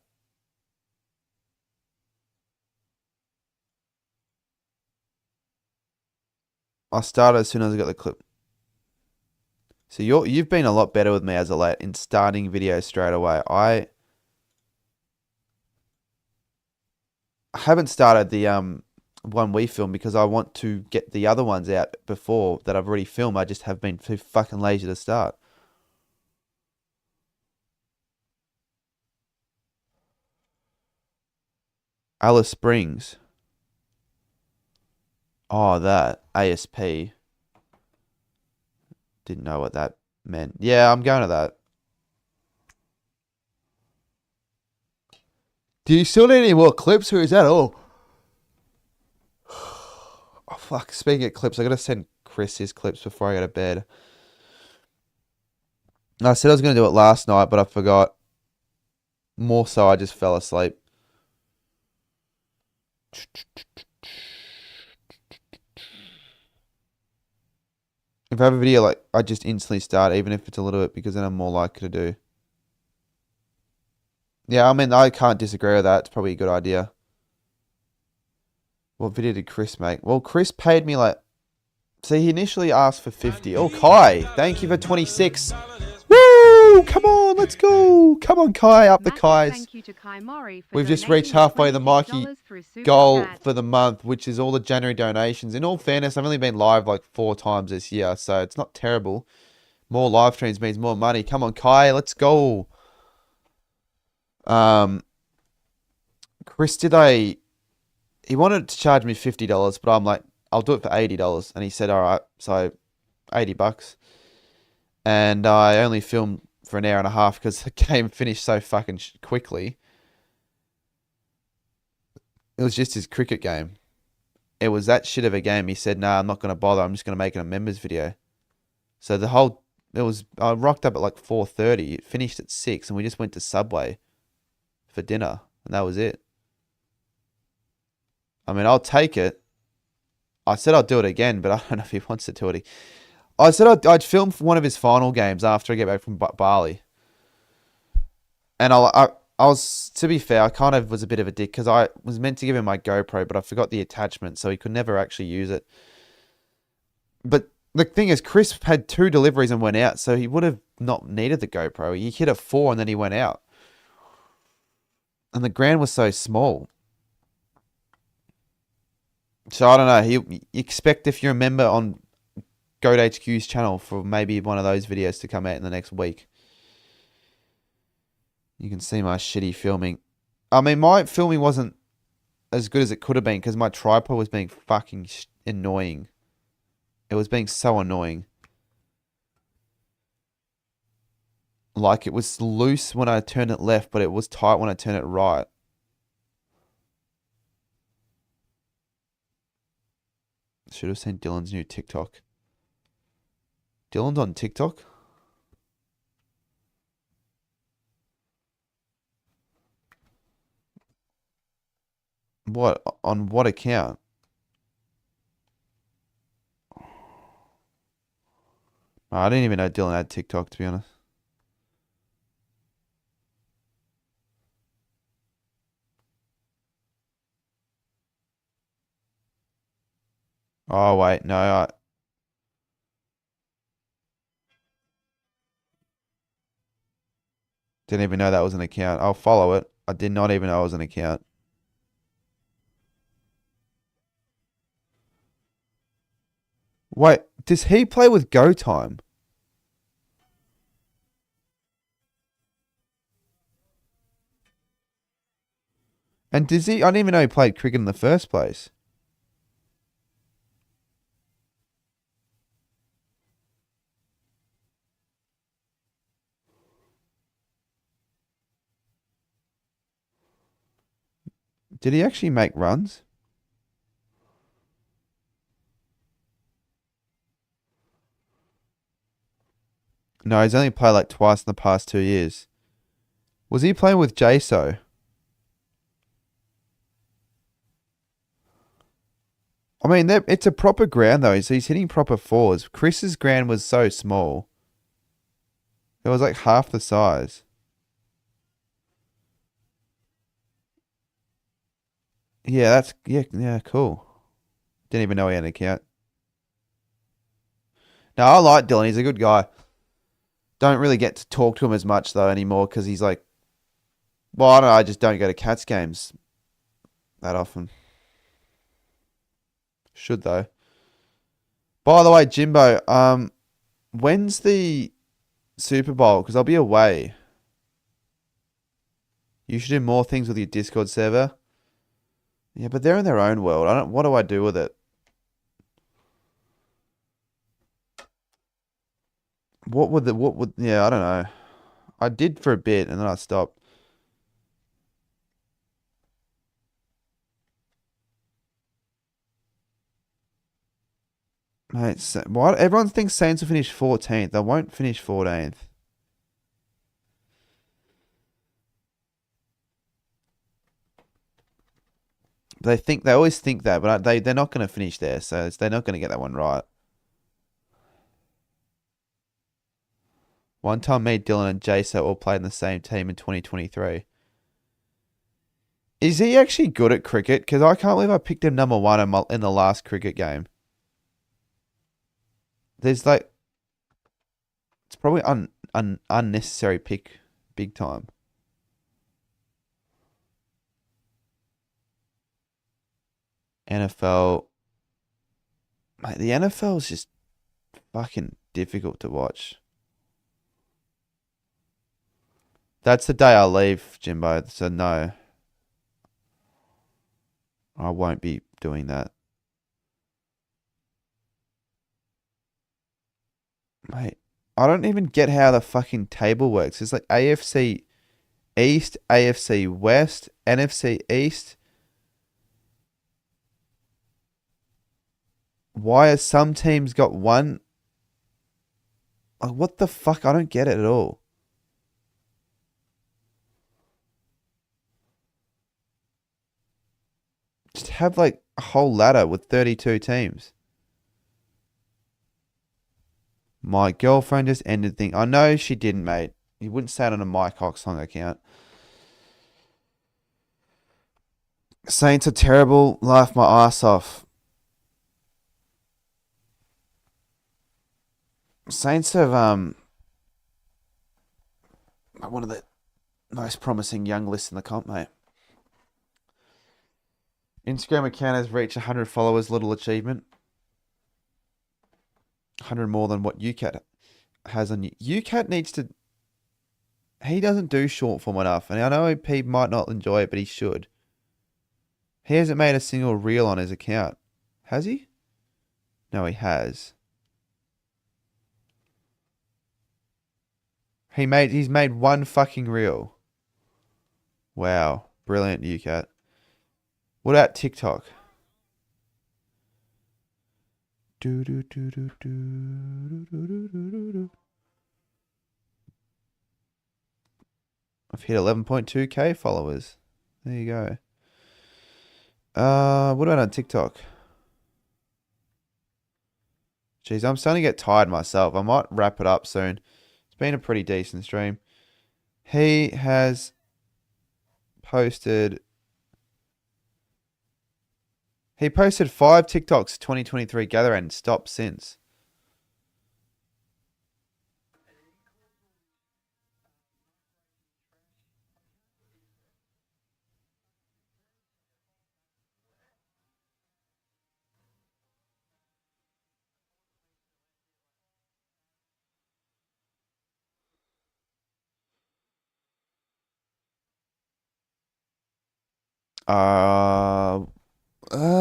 I started as soon as I got the clip. So you've been a lot better with me as of late in starting videos straight away. I haven't started the one we filmed because I want to get the other ones out before that I've already filmed. I just have been too fucking lazy to start. Alice Springs. Oh, that. ASP. Didn't know what that meant. Yeah, I'm going to that. Do you still need any more clips or is that all? Oh, fuck. Speaking of clips, I got to send Chris his clips before I go to bed. I said I was going to do it last night, but I forgot. More so, I just fell asleep. If I have a video, like, I just instantly start, even if it's a little bit, because then I'm more likely to do. Yeah, I mean, I can't disagree with that. It's probably a good idea. What video did Chris make? Well, Chris paid me like... See, he initially asked for 50. Oh, Kai, thank you for 26. Woo! Come on, let's go. Come on, Kai, up the Massive Kais. thank you to Kai Mori for We've just donating reached halfway the $26 Mikey through Super goal Chat. for the month, which is all the January donations. In all fairness, I've only been live like 4 times this year, so it's not terrible. More live streams means more money. Come on, Kai, let's go. Chris, he wanted to charge me $50, but I'm like, I'll do it for $80. And he said, all right, so $80. And I only filmed for an hour and a half because the game finished so fucking quickly. It was just his cricket game. It was that shit of a game. He said, nah, I'm not going to bother. I'm just going to make it a members video. So I rocked up at like 4:30. It finished at 6 and we just went to Subway. for dinner, and that was it. I mean, I'll take it. I said I'd do it again, but I don't know if he wants to do it. I said I'd film one of his final games after I get back from Bali. And I was, to be fair, I kind of was a bit of a dick because I was meant to give him my GoPro, but I forgot the attachment, so he could never actually use it. But the thing is, Chris had 2 deliveries and went out, so he would have not needed the GoPro. He hit a 4 and then he went out. And the ground was so small. So I don't know. You expect, if you're a member on Goat HQ's channel, for maybe one of those videos to come out in the next week. You can see my shitty filming. I mean, my filming wasn't as good as it could have been because my tripod was being fucking annoying. It was being so annoying. Like, it was loose when I turned it left, but it was tight when I turned it right. Should have seen Dylan's new TikTok. Dylan's on TikTok? What? On what account? I didn't even know Dylan had TikTok, to be honest. Oh, wait. No, I... Didn't even know that was an account. I'll follow it. I did not even know it was an account. Wait, does he play with Go Time? And does he... I didn't even know he played cricket in the first place. Did he actually make runs? No, he's only played like twice in the past 2 years. Was he playing with JSO? I mean, it's a proper ground though. So he's hitting proper 4s. Chris's ground was so small. It was like half the size. Yeah, that's... Yeah, cool. Didn't even know he had an account. No, I like Dylan. He's a good guy. Don't really get to talk to him as much though anymore because he's like... Well, I don't know. I just don't go to Cats games that often. Should though. By the way, Jimbo, when's the Super Bowl? Because I'll be away. You should do more things with your Discord server. Yeah, but they're in their own world. What do I do with it? Yeah, I don't know. I did for a bit and then I stopped. Mate, what? Everyone thinks Saints will finish 14th. They won't finish 14th. They always think that, but they're not going to finish there, so they're not going to get that one right. One time, me, Dylan, and Jaso all played in the same team in 2023. Is he actually good at cricket? Because I can't believe I picked him number 1 in the last cricket game. There's like... It's probably unnecessary pick big time. NFL. Mate, the NFL is just fucking difficult to watch. That's the day I leave, Jimbo. So no. I won't be doing that. Mate, I don't even get how the fucking table works. It's like AFC East, AFC West, NFC East. Why are some teams got one? Like, what the fuck? I don't get it at all. have like a whole ladder with 32 teams. My girlfriend just ended thing. I know she didn't, mate. You wouldn't say it on a Mike Hawk song account. Saints are terrible. Laugh my ass off. Saints have one of the most promising young lists in the comp, mate. Instagram account has reached 100 followers, little achievement. 100 more than what UCAT has on UCAT needs to. He doesn't do short form enough, and I know he might not enjoy it, but he should. He hasn't made a single reel on his account, has he? No, he has. He's made one fucking reel. Wow, brilliant, UCAT. What about TikTok? I've hit 11.2k followers. There you go. What about on TikTok? Jeez, I'm starting to get tired myself. I might wrap it up soon. It's been a pretty decent stream. He has posted... He posted 5 TikToks 2023 gather and stopped since.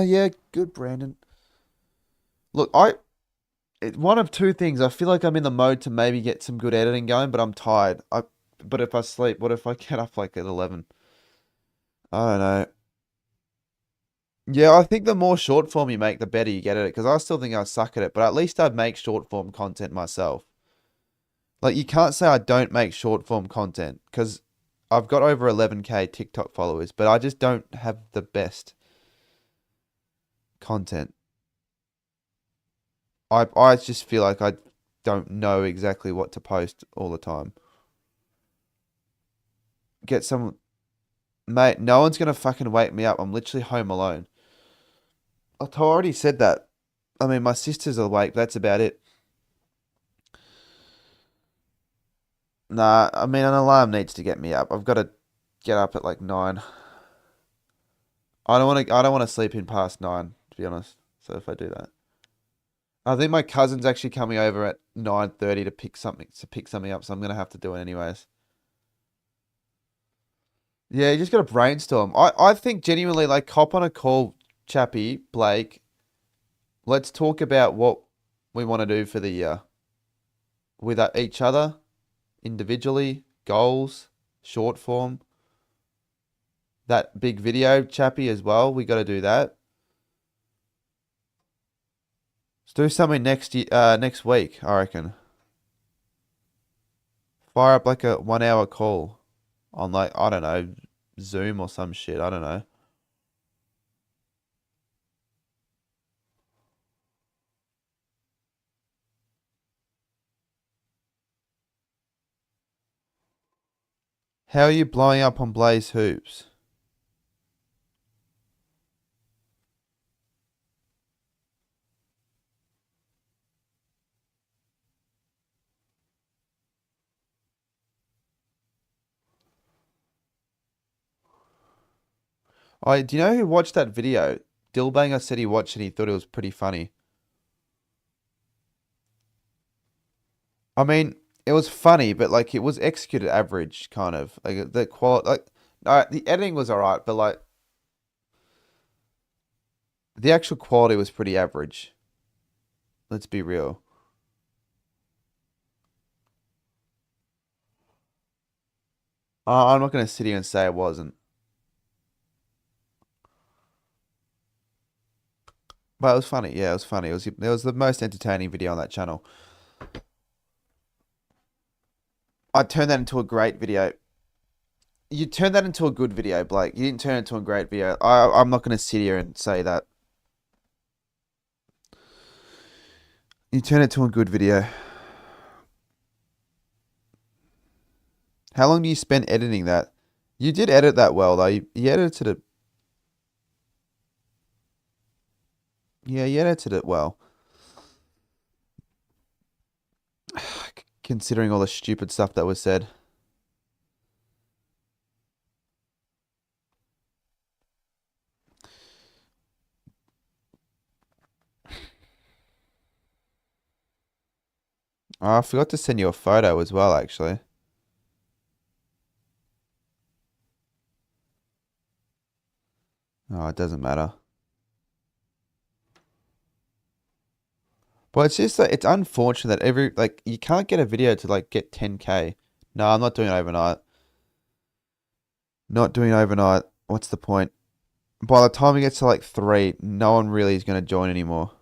Yeah, good, Brandon. Look, one of two things. I feel like I'm in the mode to maybe get some good editing going, but I'm tired. But if I sleep, what if I get up like at 11? I don't know. Yeah, I think the more short form you make, the better you get at it. Because I still think I suck at it, but at least I make short form content myself. Like, you can't say I don't make short form content, because I've got over 11k TikTok followers, but I just don't have the best content. I just feel like I don't know exactly what to post all the time. Get some... Mate, no one's going to fucking wake me up. I'm literally home alone. I already said that. I mean, my sister's awake. That's about it. Nah, I mean, an alarm needs to get me up. I've got to get up at like 9. I don't want to sleep in past 9, to be honest. So if I do that. I think my cousin's actually coming over at 9:30 to pick something up, so I'm going to have to do it anyways. Yeah, you just got to brainstorm. I think genuinely, like, hop on a call, Chappie, Blake. Let's talk about what we want to do for the year. With each other, individually, goals, short form. That big video, Chappie, as well. We got to do that. Let's do something next week, I reckon. Fire up like a 1-hour call on, like, I don't know, Zoom or some shit. I don't know. How are you blowing up on Blaze Hoops? Do you know who watched that video? Dillbanger said he watched it. He thought it was pretty funny. I mean, it was funny, but like it was executed average, kind of. Like the quality, like the editing was alright, but like the actual quality was pretty average. Let's be real. I'm not gonna sit here and say it wasn't. But it was funny. Yeah, it was funny. It was the most entertaining video on that channel. I turned that into a great video. You turned that into a good video, Blake. You didn't turn it into a great video. I'm not going to sit here and say that. You turned it to a good video. How long do you spend editing that? You did edit that well, though. You edited it. Yeah, you edited it well. Considering all the stupid stuff that was said. Oh, I forgot to send you a photo as well, actually. Oh, it doesn't matter. Well, it's just that it's unfortunate that you can't get a video to like get 10K. No, I'm not doing it overnight. Not doing it overnight. What's the point? By the time it gets to like 3, no one really is going to join anymore.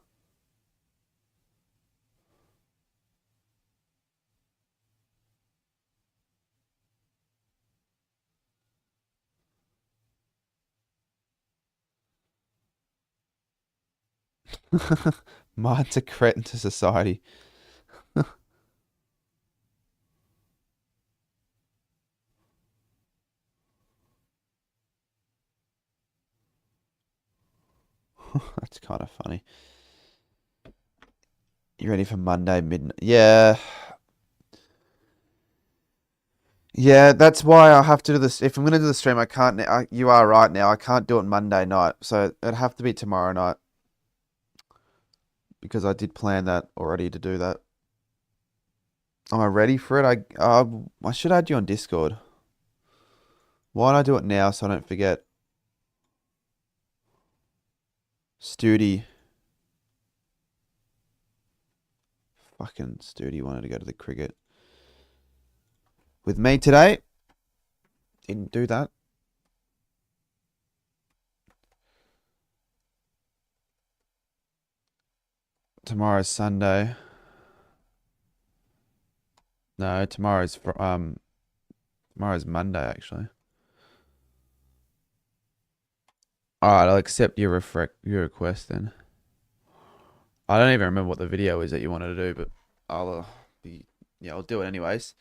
Mine's a threat to society. That's kind of funny. You ready for Monday midnight? Yeah. Yeah, that's why I have to do this. If I'm going to do the stream, I can't. You are right now. I can't do it Monday night. So it'd have to be tomorrow night. Because I did plan that already to do that. Am I ready for it? I should add you on Discord. Why don't I do it now so I don't forget? Studi. Fucking Studi wanted to go to the cricket. With me today. Didn't do that. Tomorrow's Sunday. No, tomorrow's Monday actually. Alright, I'll accept your request then. I don't even remember what the video is that you wanted to do, but I'll do it anyways.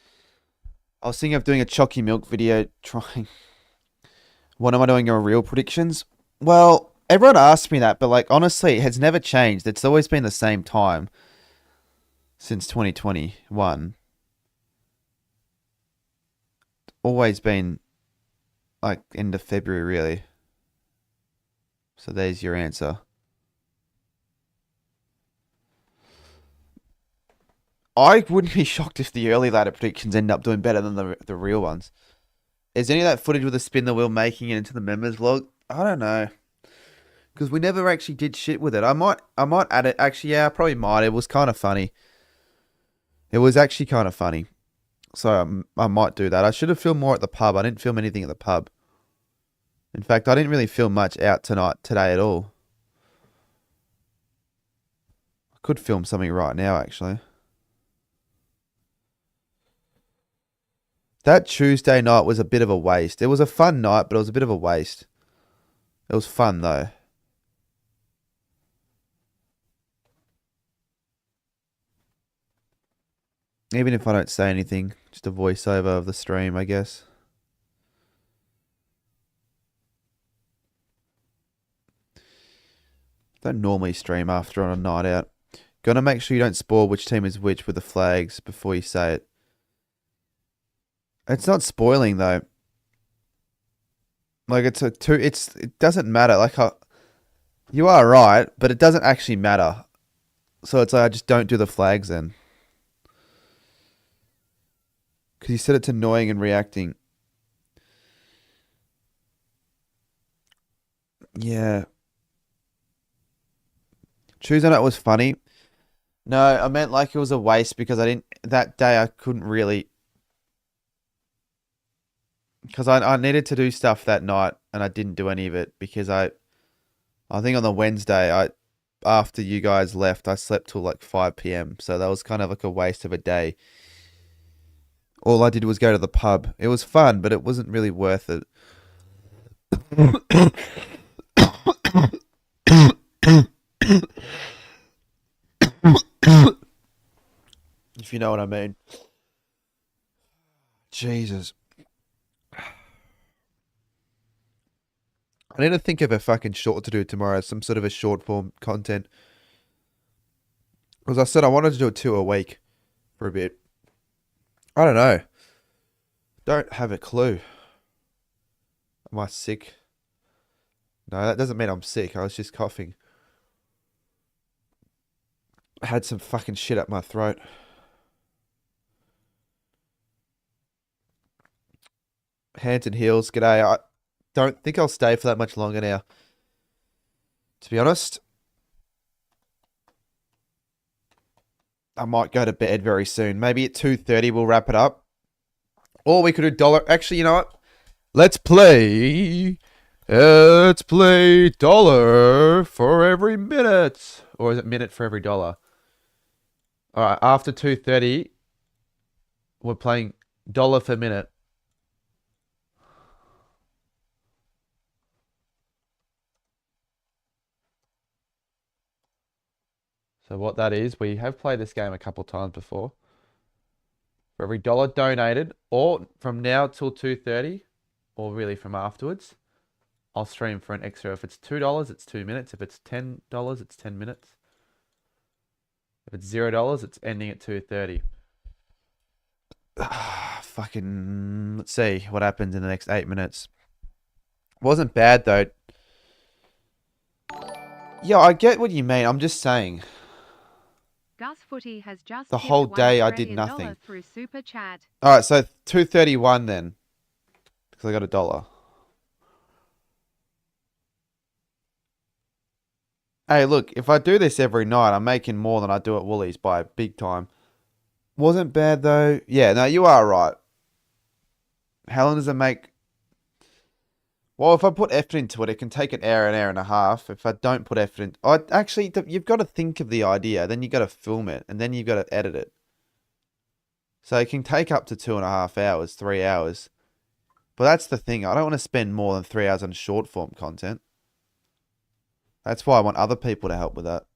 I was thinking of doing a Chalky Milk video trying. What am I doing? Your real predictions? Well, everyone asks me that, but like honestly, it has never changed. It's always been the same time since 2021. Always been like end of February, really. So there's your answer. I wouldn't be shocked if the early ladder predictions end up doing better than the real ones. Is any of that footage with the spin the wheel making it into the members vlog? I don't know. Because we never actually did shit with it. I might add it. Actually, yeah, I probably might. It was kind of funny. It was actually kind of funny. So I might do that. I should have filmed more at the pub. I didn't film anything at the pub. In fact, I didn't really film much out today at all. I could film something right now, actually. That Tuesday night was a bit of a waste. It was a fun night, but it was a bit of a waste. It was fun, though. Even if I don't say anything, just a voiceover of the stream, I guess. Don't normally stream after on a night out. Gotta make sure you don't spoil which team is which with the flags before you say it. It's not spoiling though. Like it doesn't matter. Like you are right, but it doesn't actually matter. So it's like I just don't do the flags then. Because you said it's annoying and reacting. Yeah. Tuesday night was funny. No, I meant like it was a waste because that day I couldn't really. Because I needed to do stuff that night and I didn't do any of it because I think on the Wednesday, after you guys left, I slept till like 5 p.m. So that was kind of like a waste of a day. all I did was go to the pub. It was fun, but it wasn't really worth it. If you know what I mean. Jesus. I need to think of a fucking short to do tomorrow. Some sort of a short form content. As I said, I wanted to do 2 a week for a bit. I don't know. Don't have a clue. Am I sick? No, that doesn't mean I'm sick. I was just coughing. I had some fucking shit up my throat. Hands and heels, g'day. I don't think I'll stay for that much longer now. To be honest, I might go to bed very soon. Maybe at 2:30 we'll wrap it up. Or we could do dollar. Actually, you know what? Let's play dollar for every minute. Or is it minute for every dollar? All right, after 2:30, we're playing dollar for minute. So what that is, we have played this game a couple times before. For every dollar donated, or from now till 2:30, or really from afterwards, I'll stream for an extra. If it's $2, it's 2 minutes. If it's $10, it's 10 minutes. If it's $0, it's ending at 2:30. Fucking, let's see what happens in the next 8 minutes. Wasn't bad though. Yeah, I get what you mean. I'm just saying. Gus Footy has just The tipped whole $1 day I did Australian nothing. dollar through Super Chat. All right, so 2:31 then, because I got $1. Hey, look, if I do this every night, I'm making more than I do at Woolies by big time. Wasn't bad though. Yeah, no, you are right. How long does it make? Well, if I put effort into it, it can take an hour and a half. If I don't put effort in, actually, you've got to think of the idea, then you've got to film it, and then you've got to edit it. So it can take up to 2.5 hours, 3 hours. But that's the thing. I don't want to spend more than 3 hours on short form content. That's why I want other people to help with that.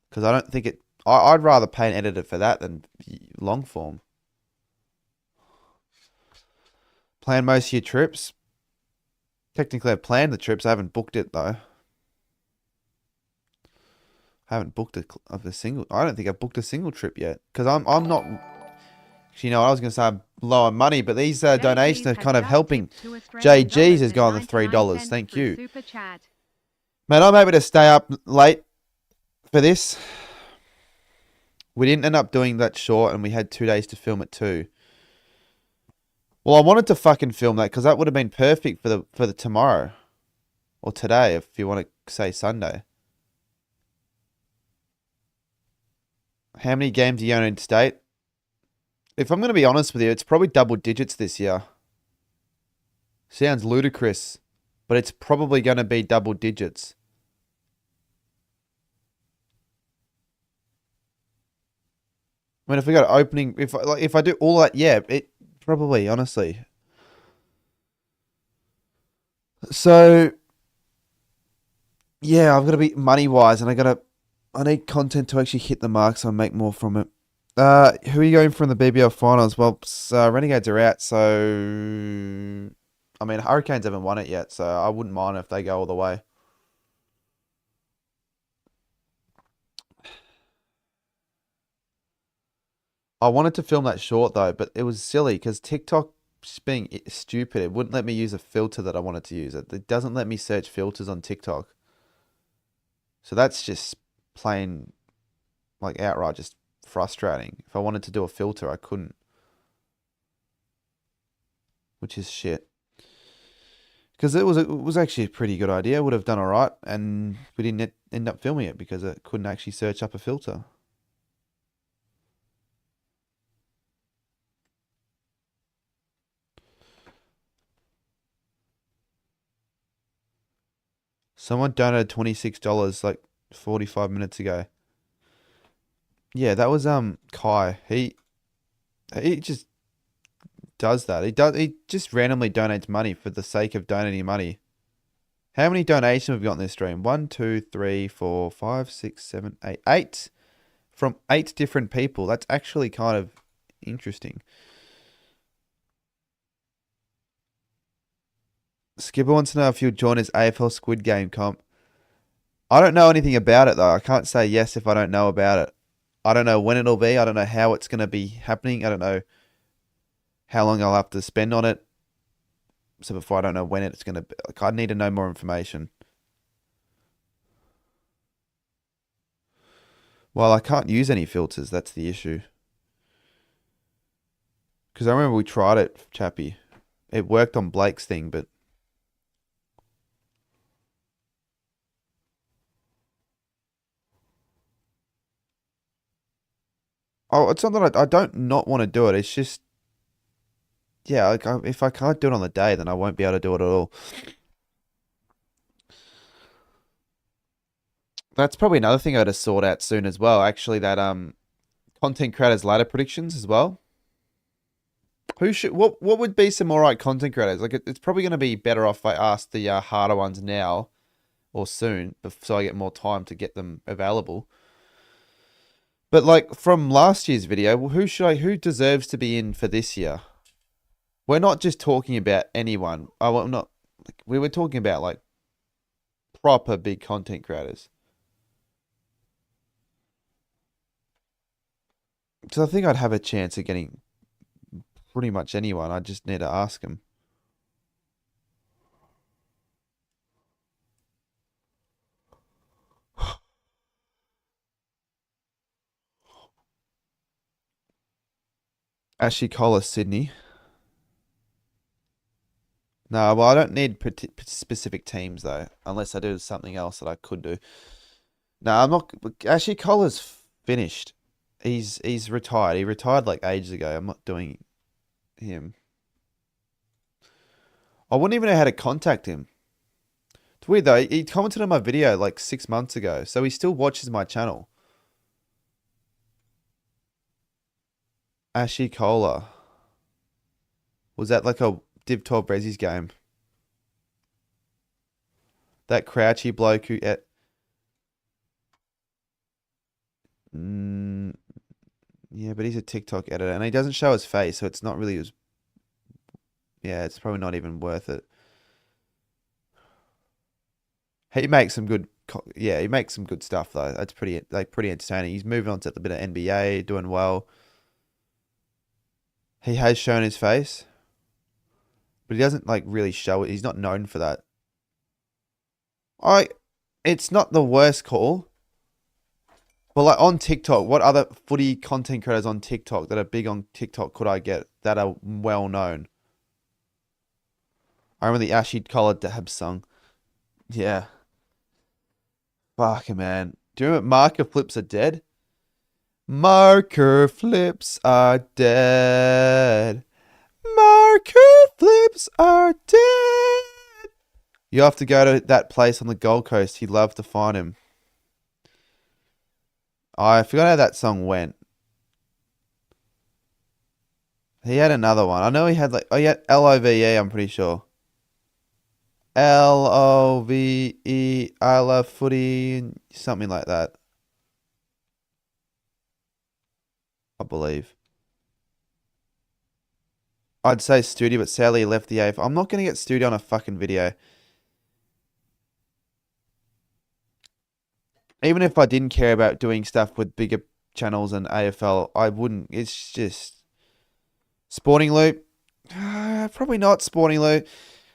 Because I don't think it... I'd rather pay an editor for that than long form. Plan most of your trips. Technically, I've planned the trips. I haven't booked it, though. I haven't booked a single... I don't think I've booked a single trip yet. Because I'm not... You know, I was going to say I'm low on money, but these donations are kind of helping. JG's has gone to $3. Thank you. Man, I'm able to stay up late for this. We didn't end up doing that short, and we had 2 days to film it too. Well, I wanted to fucking film that because that would have been perfect for the tomorrow. Or today, if you want to say Sunday. How many games do you own in state? If I'm going to be honest with you, it's probably double digits this year. Sounds ludicrous, but it's probably going to be double digits. I mean, if we got opening, if I do all that, yeah, it probably, honestly. So, yeah, I've got to be money wise, and I need content to actually hit the mark, so I make more from it. Who are you going for in the BBL finals? Well, Renegades are out, so I mean, Hurricanes haven't won it yet, so I wouldn't mind if they go all the way. I wanted to film that short though, but it was silly because TikTok just being stupid. It wouldn't let me use a filter that I wanted to use. It doesn't let me search filters on TikTok. So that's just plain, like outright, just frustrating. If I wanted to do a filter, I couldn't. Which is shit. Because it was actually a pretty good idea. I would have done alright, and we didn't end up filming it because it couldn't actually search up a filter. Someone donated $26 like 45 minutes ago. Yeah, that was Kai. He just does that. He just randomly donates money for the sake of donating money. How many donations have we got in this stream? 1, 2, 3, 4, 5, 6, 7, 8. 8 from 8 different people. That's actually kind of interesting. Skipper wants to know if you'll join his AFL Squid Game comp. I don't know anything about it though. I can't say yes if I don't know about it. I don't know when it'll be. I don't know how it's going to be happening. I don't know how long I'll have to spend on it. So before I don't know when it's going to be, like, I need to know more information. Well, I can't use any filters. That's the issue. Because I remember we tried it, Chappie. It worked on Blake's thing, but... Oh, it's not that I don't not want to do it. It's just... Yeah, like if I can't do it on the day, then I won't be able to do it at all. That's probably another thing I got to sort out soon as well. Actually, that content creators ladder predictions as well. What would be some alright content creators? Like it's probably going to be better off if I ask the harder ones now or soon, so I get more time to get them available. But like from last year's video, who deserves to be in for this year? We're not just talking about anyone. We were talking about like proper big content creators. So I think I'd have a chance of getting pretty much anyone. I just need to ask them. Ashley Collar, Sydney. No, well, I don't need specific teams though, unless I do something else that I could do. No, I'm not. Ashley Collar's finished. He's retired. He retired like ages ago. I'm not doing him. I wouldn't even know how to contact him. It's weird though. He commented on my video like 6 months ago, so he still watches my channel. Ashley Kohler. Was that like a Div 12 Brezzies game? That crouchy bloke who yeah, but he's a TikTok editor and he doesn't show his face, so it's not really as... Yeah, it's probably not even worth it. He makes some good... Yeah, he makes some good stuff though. That's pretty entertaining. He's moving on to a bit of NBA, doing well. He has shown his face, but he doesn't like really show it. He's not known for that. It's not the worst call. But like on TikTok, what other footy content creators on TikTok that are big on TikTok could I get that are well known? I remember the Ashley Collar Dab song. Yeah. Fuck, man. Do you remember marker flips are dead? Marker flips are dead. Marker flips are dead. You have to go to that place on the Gold Coast. He'd love to find him. I forgot how that song went. He had another one. I know he had he had L-O-V-E, I'm pretty sure. L-O-V-E, I love footy, something like that. I believe. I'd say Studio, but sadly he left the AFL. I'm not going to get Studio on a fucking video. Even if I didn't care about doing stuff with bigger channels and AFL, I wouldn't. It's just... Sporting Loop? Probably not Sporting Loop.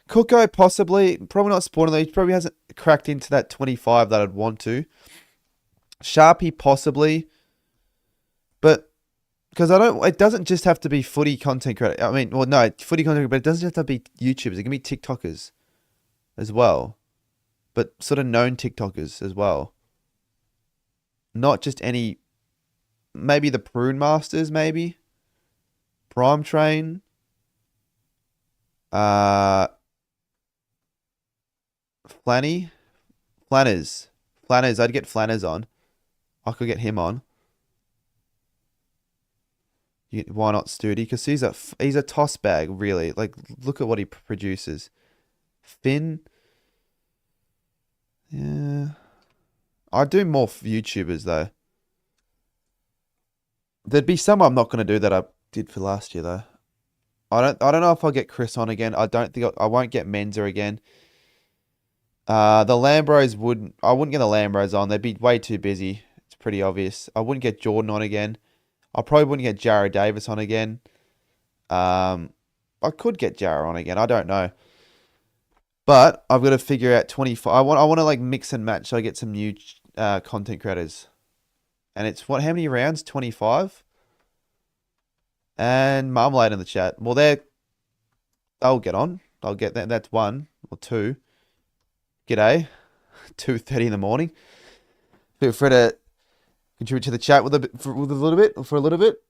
Cooko, possibly. Probably not Sporting Loop. He probably hasn't cracked into that 25 that I'd want to. Sharpie, possibly. But... Because it doesn't just have to be footy content creator. I mean, well, no, footy content creator, but it doesn't have to be YouTubers. It can be TikTokers as well. But sort of known TikTokers as well. Not just any, maybe the Prune Masters, maybe. Prime Train. Flanners. I'd get Flanners on. I could get him on. Why not Studi? Because he's a toss bag, really. Like, look at what he produces. Finn. Yeah. I do more YouTubers, though. There'd be some I'm not going to do that I did for last year, though. I don't know if I'll get Chris on again. I don't think I won't get Menza again. The Lambros I wouldn't get the Lambros on. They'd be way too busy. It's pretty obvious. I wouldn't get Jordan on again. I probably wouldn't get Jared Davis on again. I could get Jared on again. I don't know. But I've got to figure out 25. I want to like mix and match so I get some new content creators. And it's how many rounds? 25? And Marmalade in the chat. Well, they'll get on. I'll get that. That's 1 or 2. G'day. 2:30 in the morning. Feel free to contribute to the chat with a little bit.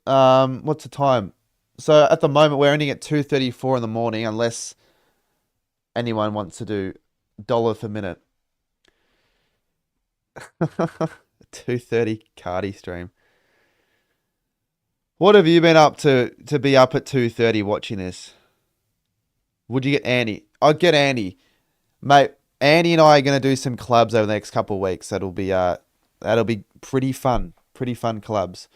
What's the time? So at the moment we're ending at 2:34 in the morning, unless anyone wants to do $1 per minute. 2:30 Cardi stream. What have you been up to be up at 2:30 watching this? Would you get Andy? I'd get Andy. Mate, Andy and I are going to do some collabs over the next couple of weeks. That'll be pretty fun. Pretty fun collabs.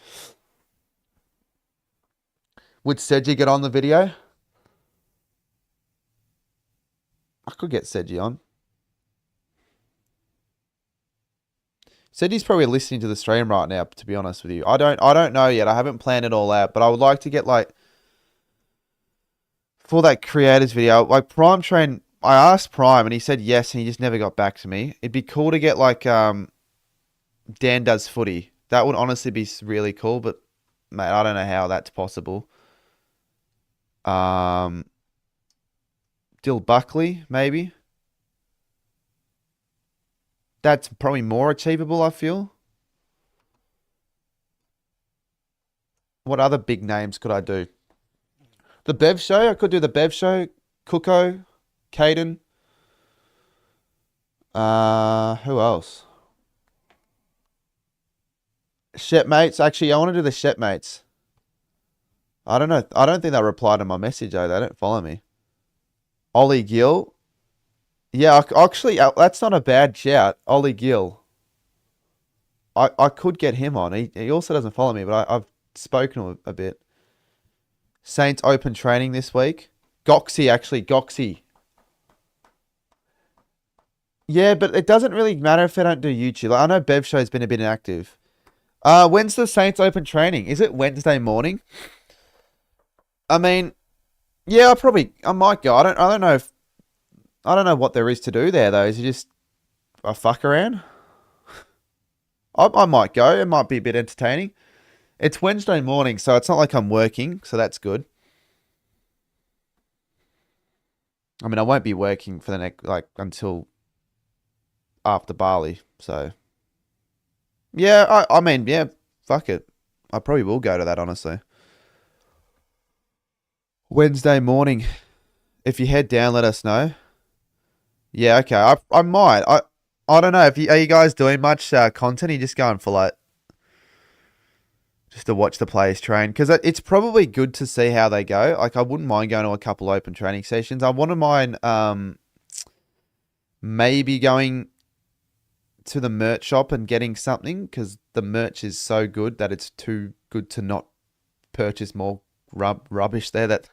Would Seji get on the video? I could get Seji on. Seji's probably listening to the stream right now, to be honest with you. I don't know yet. I haven't planned it all out, but I would like to get like for that creators video, like Prime Train. I asked Prime and he said yes, and he just never got back to me. It'd be cool to get like Dan Does Footy. That would honestly be really cool, but mate, I don't know how that's possible. Dill Buckley, maybe. That's probably more achievable, I feel. What other big names could I do? The Bev Show? I could do the Bev Show. Cooko. Caden. Who else? Shepmates. Actually, I want to do the Shepmates. I don't know. I don't think they'll reply to my message, though. They don't follow me. Ollie Gill. Yeah, actually, that's not a bad shout. Ollie Gill. I could get him on. He also doesn't follow me, but I've spoken to him a bit. Saints open training this week. Goxie, actually. Goxie. Yeah, but it doesn't really matter if they don't do YouTube. Like, I know Bev Show's been a bit inactive. When's the Saints open training? Is it Wednesday morning? I mean, yeah, I might go. I don't know what there is to do there though. Is it just a fuck around? I might go. It might be a bit entertaining. It's Wednesday morning, so it's not like I'm working, so that's good. I mean, I won't be working for the next until after Bali, so yeah. I mean, yeah, fuck it. I probably will go to that, honestly. Wednesday morning. If you head down, let us know. Yeah, okay. I might. I don't know. Are you guys doing much content? Are you just going for like just to watch the players train? Because it's probably good to see how they go. Like, I wouldn't mind going to a couple open training sessions. I wouldn't mind maybe going to the merch shop and getting something, because the merch is so good that it's too good to not purchase more rubbish there. That,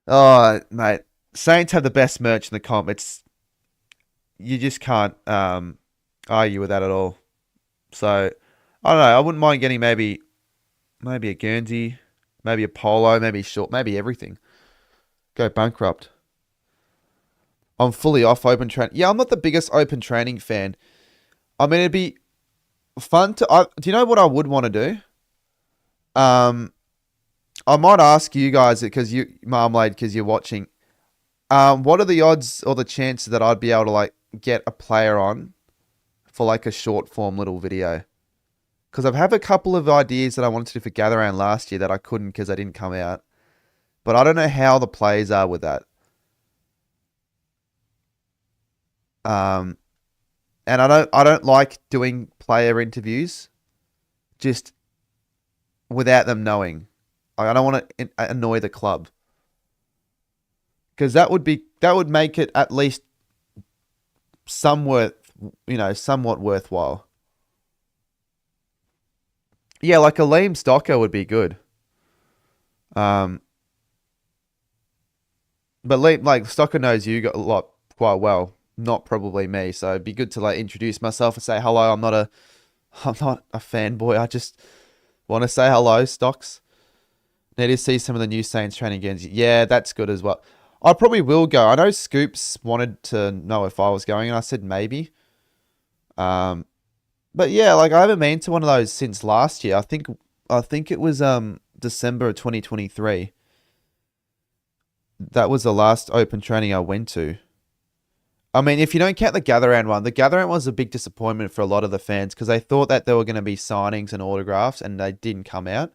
oh mate, Saints have the best merch in the comp. You just can't argue with that at all. So I don't know. I wouldn't mind getting maybe a Guernsey, maybe a polo, maybe short, maybe everything. Go bankrupt. I'm fully off open training. Yeah, I'm not the biggest open training fan. I mean, it'd be fun to. Do you know what I would want to do? I might ask you guys, because Marmalade, because you're watching. What are the odds or the chances that I'd be able to like get a player on for like a short form little video? Because I've had a couple of ideas that I wanted to do for Gather Round last year that I couldn't because they didn't come out. But I don't know how the players are with that. And I don't like doing player interviews just without them knowing. I don't want to annoy the club. Because that would make it at least somewhat worthwhile. Yeah, like a Liam Stocker would be good. But like Stocker knows you got a lot quite well, not probably me. So it'd be good to like introduce myself and say hello. I'm not a fanboy. I just want to say hello, Stocks. Need to see some of the new Saints training games. Yeah, that's good as well. I probably will go. I know Scoops wanted to know if I was going, and I said maybe. But yeah, like I haven't been to one of those since last year. I think it was December of 2023. That was the last open training I went to. I mean, if you don't count the Gather Round one, the Gather Round was a big disappointment for a lot of the fans because they thought that there were going to be signings and autographs, and they didn't come out.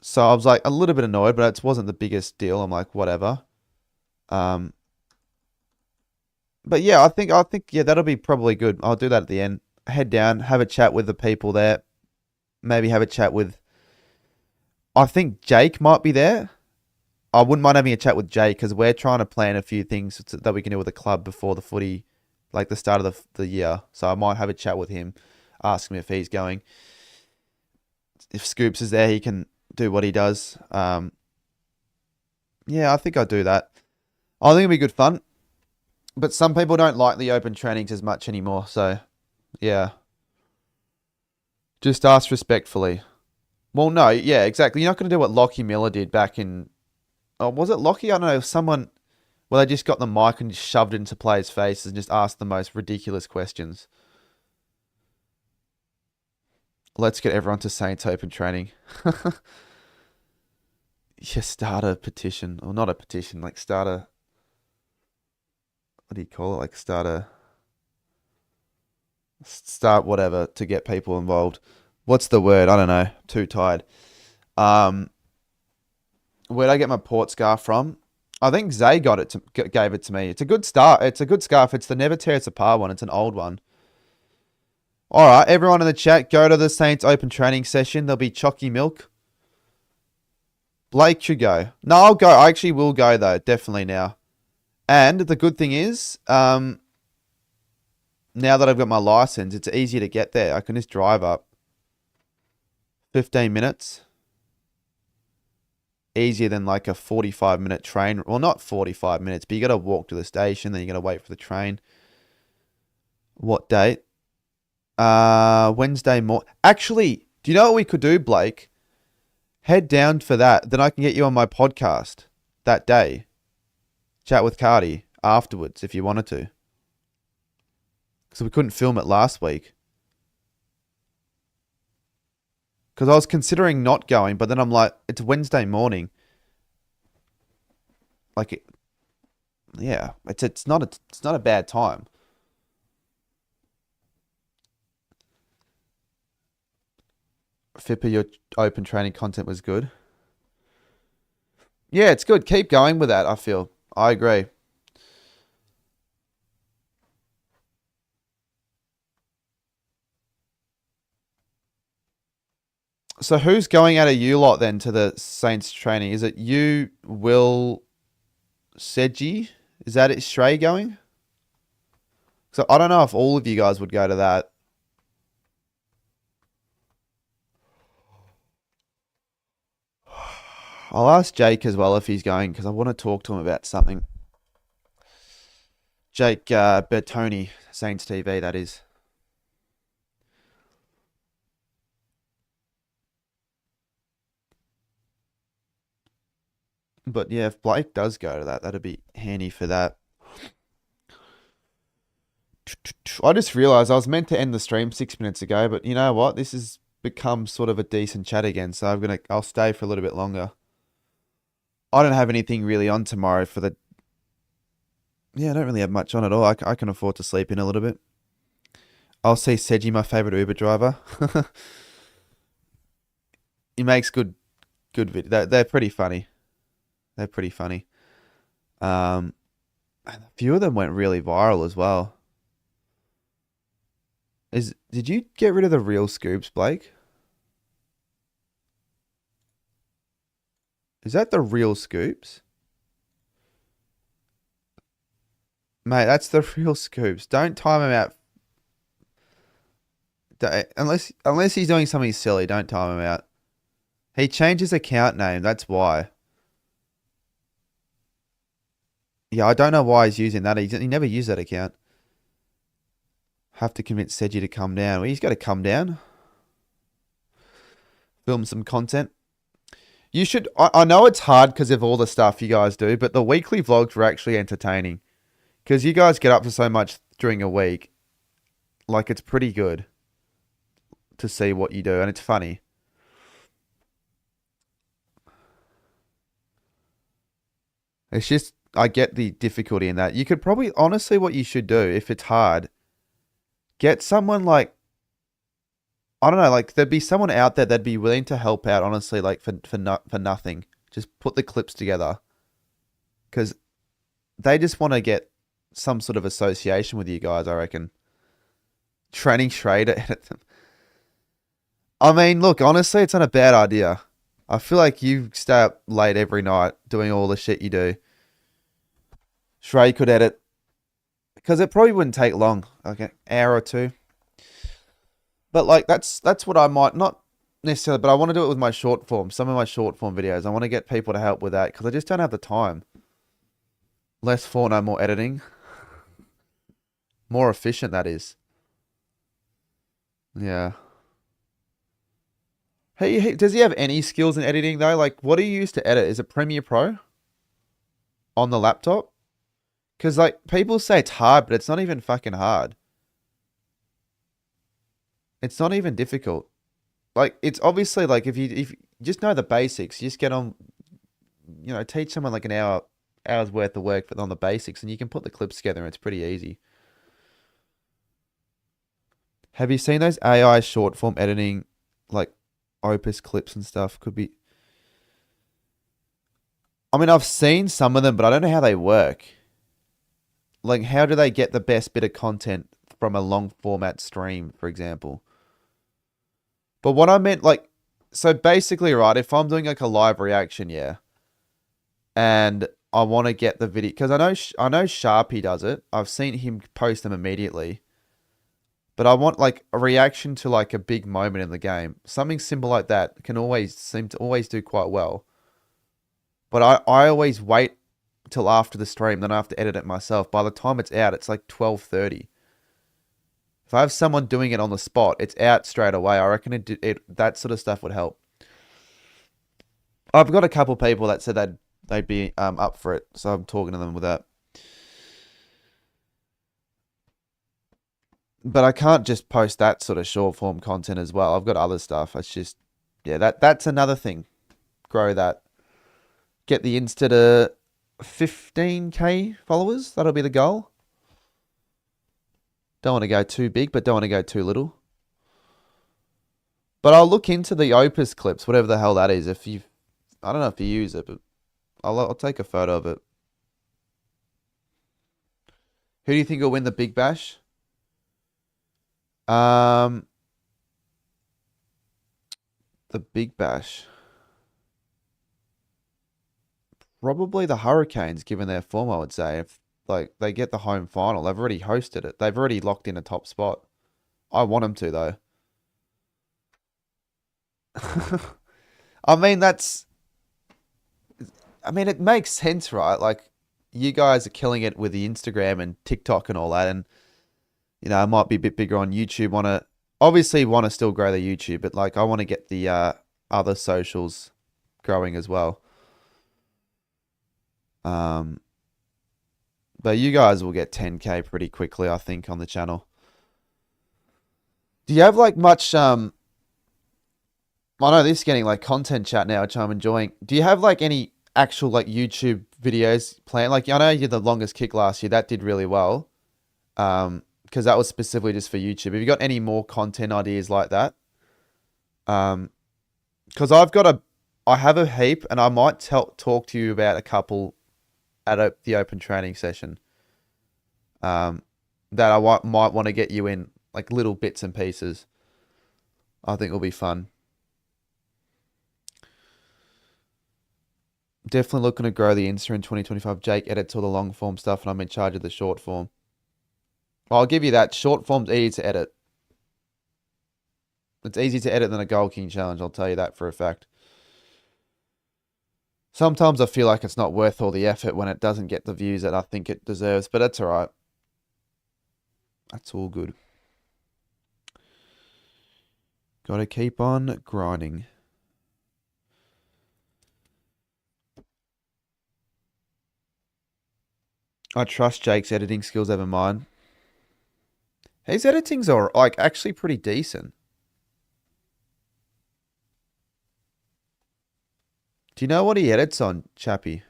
So I was like a little bit annoyed, but it wasn't the biggest deal. I'm like, whatever. But yeah, I think yeah, that'll be probably good. I'll do that at the end. Head down, have a chat with the people there. Maybe have a chat with. I think Jake might be there. I wouldn't mind having a chat with Jake because we're trying to plan a few things that we can do with the club before the footy, like the start of the year. So I might have a chat with him, ask him if he's going. If Scoops is there, he can do what he does. Yeah, I think I'll do that. I think it'll be good fun. But some people don't like the open trainings as much anymore. So, yeah. Just ask respectfully. Well, no, yeah, exactly. You're not going to do what Lockie Miller did back in... Oh, was it Lockie? I don't know. Someone... Well, they just got the mic and just shoved it into players' faces and just asked the most ridiculous questions. Let's get everyone to Saints open training. Yeah, start a petition. Or not a petition, like start a... What do you call it? Like start whatever to get people involved. What's the word? I don't know. Too tired. Where'd I get my port scarf from? I think Zay gave it to me. It's a good start. It's a good scarf. It's the Never Tear Us Apart one. It's an old one. All right, everyone in the chat, go to the Saints open training session. There'll be Chalky Milk. Blake should go. No, I'll go. I actually will go though. Definitely now. And the good thing is, now that I've got my license, it's easier to get there. I can just drive up. 15 minutes. Easier than like a 45-minute train. Well, not 45 minutes, but you got to walk to the station, then you got to wait for the train. What date? Wednesday morning. Actually, do you know what we could do, Blake? Head down for that. Then I can get you on my podcast that day. Chat with Cardi afterwards if you wanted to. Because we couldn't film it last week. Because I was considering not going, but then I'm like, it's Wednesday morning. Like, yeah, it's not a bad time. Fipper, your open training content was good. Yeah, it's good. Keep going with that, I feel. I agree. So who's going out of you lot then to the Saints training? Is it you, Will, Sedgy? Is that it? Stray going? So I don't know if all of you guys would go to that. I'll ask Jake as well if he's going because I want to talk to him about something. Jake Bertoni, Saints TV, that is. But yeah, if Blake does go to that, that'd be handy for that. I just realised I was meant to end the stream 6 minutes ago, but you know what? This has become sort of a decent chat again, so I'll stay for a little bit longer. I don't have anything really on tomorrow for the... Yeah, I don't really have much on at all. I can afford to sleep in a little bit. I'll see Seji, my favourite Uber driver. He makes good videos. They're pretty funny. They're pretty funny. And a few of them went really viral as well. Did you get rid of the real scoops, Blake? Is that the real scoops? Mate, that's the real scoops. Don't time him out. Unless he's doing something silly, don't time him out. He changed his account name, that's why. Yeah, I don't know why he's using that. He never used that account. Have to convince Seji to come down. Well, he's got to come down. Film some content. You should... I know it's hard because of all the stuff you guys do, but the weekly vlogs were actually entertaining. Because you guys get up to so much during a week. Like, it's pretty good to see what you do, and it's funny. It's just... I get the difficulty in that. You could probably... Honestly, what you should do, if it's hard... Get someone like... I don't know, like, there'd be someone out there that'd be willing to help out, honestly, like, for nothing. Just put the clips together. Because they just want to get some sort of association with you guys, I reckon. Training Shrey to edit them. I mean, look, honestly, it's not a bad idea. I feel like you stay up late every night doing all the shit you do. Shrey could edit. Because it probably wouldn't take long. Like an hour or two. But like that's what I might, not necessarily, but I want to do it with my short form, some of my short form videos. I want to get people to help with that because I just don't have the time. Less Fortnite, more editing. More efficient, that is. Yeah. Hey, does he have any skills in editing though? Like, what do you use to edit? Is it Premiere Pro? On the laptop? Because like, people say it's hard, but it's not even fucking hard. It's not even difficult. Like, it's obviously like if you just know the basics, you just get on, teach someone like an hour's worth of work on the basics, and you can put the clips together, and it's pretty easy. Have you seen those AI short form editing, like Opus clips and stuff? Could be. I mean, I've seen some of them, but I don't know how they work. Like, how do they get the best bit of content from a long format stream, for example? But what I meant, like, so basically, right, if I'm doing like a live reaction, yeah, and I want to get the video, because I know Sharpie does it. I've seen him post them immediately. But I want like a reaction to like a big moment in the game. Something simple like that can seem to always do quite well. But I always wait till after the stream, then I have to edit it myself. By the time it's out, it's like 12:30. If I have someone doing it on the spot, it's out straight away. I reckon that sort of stuff would help. I've got a couple people that said they'd be up for it, so I'm talking to them with that. But I can't just post that sort of short form content as well. I've got other stuff. It's just, yeah, that's another thing. Grow that. Get the Insta to 15k followers. That'll be the goal. Don't want to go too big, but don't want to go too little. But I'll look into the Opus clips, whatever the hell that is. I don't know if you use it, but I'll take a photo of it. Who do you think will win the Big Bash? The Big Bash. Probably the Hurricanes, given their form, I would say. If like they get the home final, they've already hosted it. They've already locked in a top spot. I want them to, though. I mean, it makes sense, right? Like, you guys are killing it with the Instagram and TikTok and all that, and it might be a bit bigger on YouTube. Obviously want to still grow the YouTube, but like I want to get the other socials growing as well. But you guys will get 10k pretty quickly, I think, on the channel. Do you have like much I know this is getting like content chat now, which I'm enjoying. Do you have like any actual like YouTube videos planned? Like, I know you did the longest kick last year. That did really well. Because that was specifically just for YouTube. Have you got any more content ideas like that? Because I have a heap, and I might talk to you about a couple at the open training session. That I might want to get you in, like little bits and pieces. I think will be fun. definitely looking to grow the Insta in 2025. Jake edits all the long form stuff, and I'm in charge of the short form. Well, I'll give you that. Short form's easy to edit. It's easier to edit than a Gold King challenge, I'll tell you that for a fact. Sometimes I feel like it's not worth all the effort when it doesn't get the views that I think it deserves, but that's alright. That's all good. Gotta keep on grinding. I trust Jake's editing skills over mine. His editing's like actually pretty decent. Do you know what he edits on, Chappie?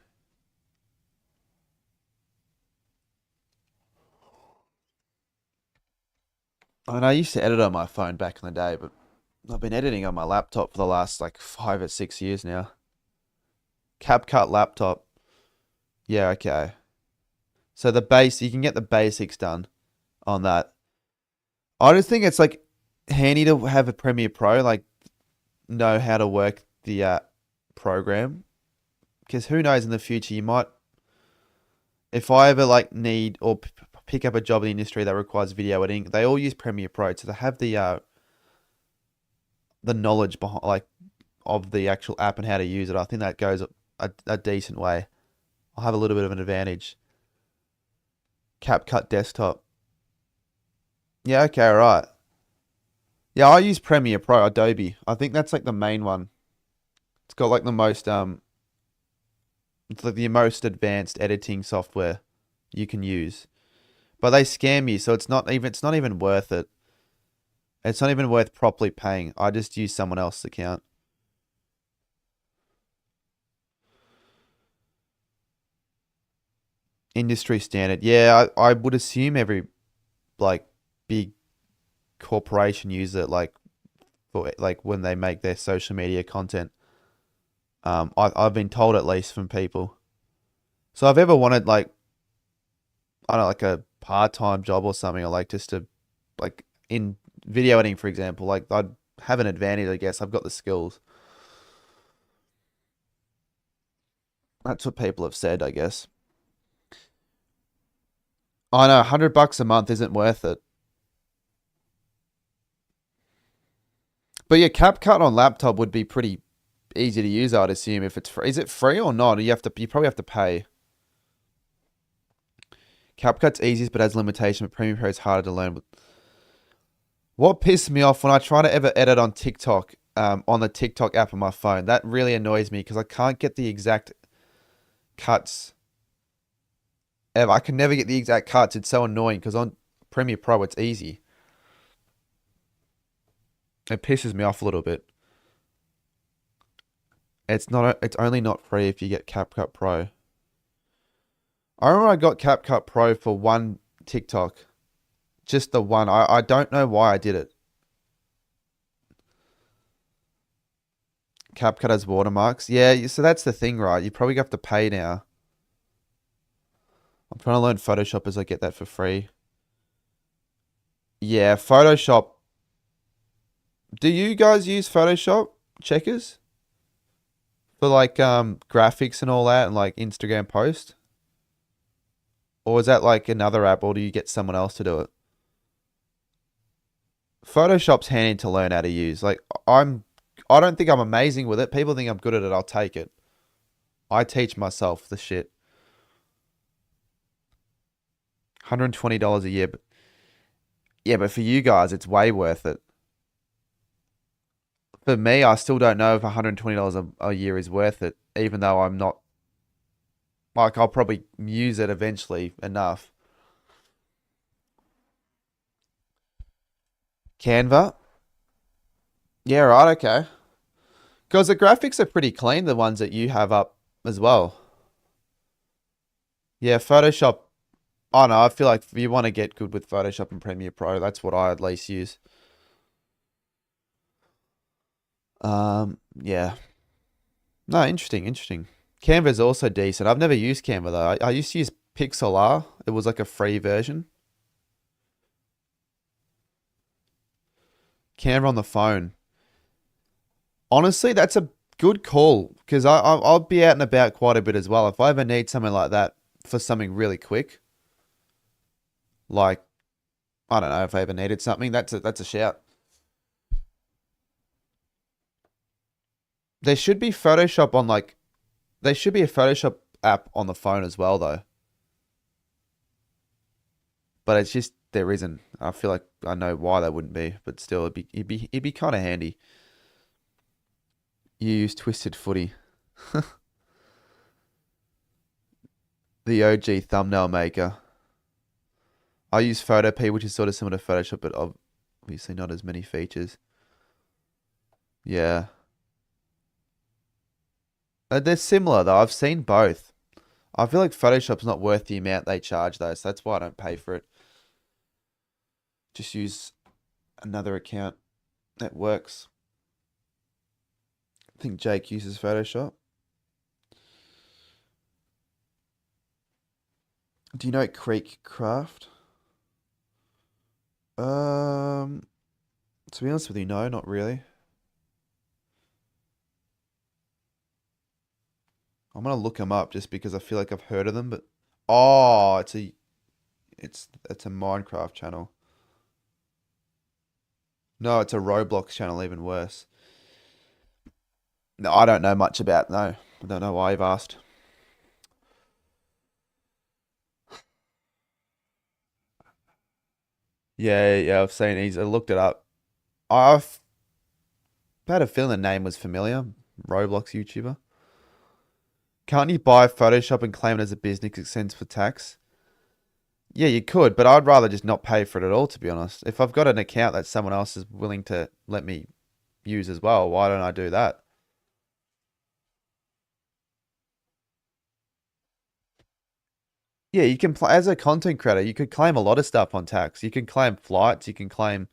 I mean, I used to edit on my phone back in the day, but I've been editing on my laptop for the last like 5 or 6 years now. CapCut laptop. Yeah, okay. So you can get the basics done on that. I just think it's like handy to have a Premiere Pro, like know how to work the program, because who knows in the future you might, if I ever like need or pick up a job in the industry that requires video editing, they all use Premiere Pro, so they have the knowledge behind like of the actual app and how to use it. I think that goes a decent way. I'll have a little bit of an advantage. CapCut desktop. Yeah, okay, right. Yeah, I use Premiere Pro, Adobe. I think that's like the main one. It's got like the most it's like the most advanced editing software you can use. But they scam you, so it's not even worth it. It's not even worth properly paying. I just use someone else's account. Industry standard. Yeah, I would assume every like big corporation use it, like for like when they make their social media content. I've been told at least from people. So I've ever wanted like, I don't know, like a part-time job or something, or like just to like in video editing, for example, like I'd have an advantage, I guess. I've got the skills. That's what people have said, I guess. I know, $100 a month isn't worth it. But yeah, CapCut on laptop would be pretty easy to use, I'd assume, if it's free. Is it free or not? You probably have to pay. CapCut's easiest but has limitation, but Premiere Pro is harder to learn. What pissed me off when I try to ever edit on TikTok, on the TikTok app on my phone, that really annoys me because I can't get the exact cuts. Ever. I can never get the exact cuts. It's so annoying because on Premiere Pro it's easy. It pisses me off a little bit. It's only not free if you get CapCut Pro. I remember I got CapCut Pro for one TikTok. Just the one. I don't know why I did it. CapCut has watermarks. Yeah, so that's the thing, right? You probably have to pay now. I'm trying to learn Photoshop as I get that for free. Yeah, Photoshop. Do you guys use Photoshop, Checkers? For like graphics and all that and like Instagram post? Or is that like another app, or do you get someone else to do it? Photoshop's handy to learn how to use. Like I don't think I'm amazing with it. People think I'm good at it, I'll take it. I teach myself the shit. $120 a year, but yeah, but for you guys it's way worth it. For me, I still don't know if $120 a year is worth it, even though I'm not, like, I'll probably use it eventually enough. Canva. Yeah, right, okay. Because the graphics are pretty clean, the ones that you have up as well. Yeah, Photoshop. I don't know, I feel like if you want to get good with Photoshop and Premiere Pro, that's what I at least use. Yeah. No, interesting. Canva is also decent. I've never used Canva though. I used to use Pixlr. It was like a free version. Canva on the phone. Honestly, that's a good call, because I'll be out and about quite a bit as well. If I ever need something like that for something really quick, like, I don't know, if I ever needed something, that's a shout. There should be Photoshop on like, there should be a Photoshop app on the phone as well though. But it's just there isn't. I feel like I know why there wouldn't be, but still it'd be kind of handy. You use Twisted Footy. The OG thumbnail maker. I use Photopea, which is sort of similar to Photoshop, but obviously not as many features. Yeah. They're similar though. I've seen both. I feel like Photoshop's not worth the amount they charge though, so that's why I don't pay for it. Just use another account that works. I think Jake uses Photoshop. Do you know Creek Craft? To be honest with you, no, not really. I'm gonna look them up just because I feel like I've heard of them, but oh, it's a Minecraft channel. No, it's a Roblox channel, even worse. No, I don't know much about. No, I don't know why you've asked. Yeah, I've seen. I looked it up. I've had a feeling the name was familiar. Roblox YouTuber. Can't you buy Photoshop and claim it as a business expense for tax? Yeah, you could, but I'd rather just not pay for it at all, to be honest. If I've got an account that someone else is willing to let me use as well, why don't I do that? Yeah, you can play as a content creator, you could claim a lot of stuff on tax. You can claim flights, you can claim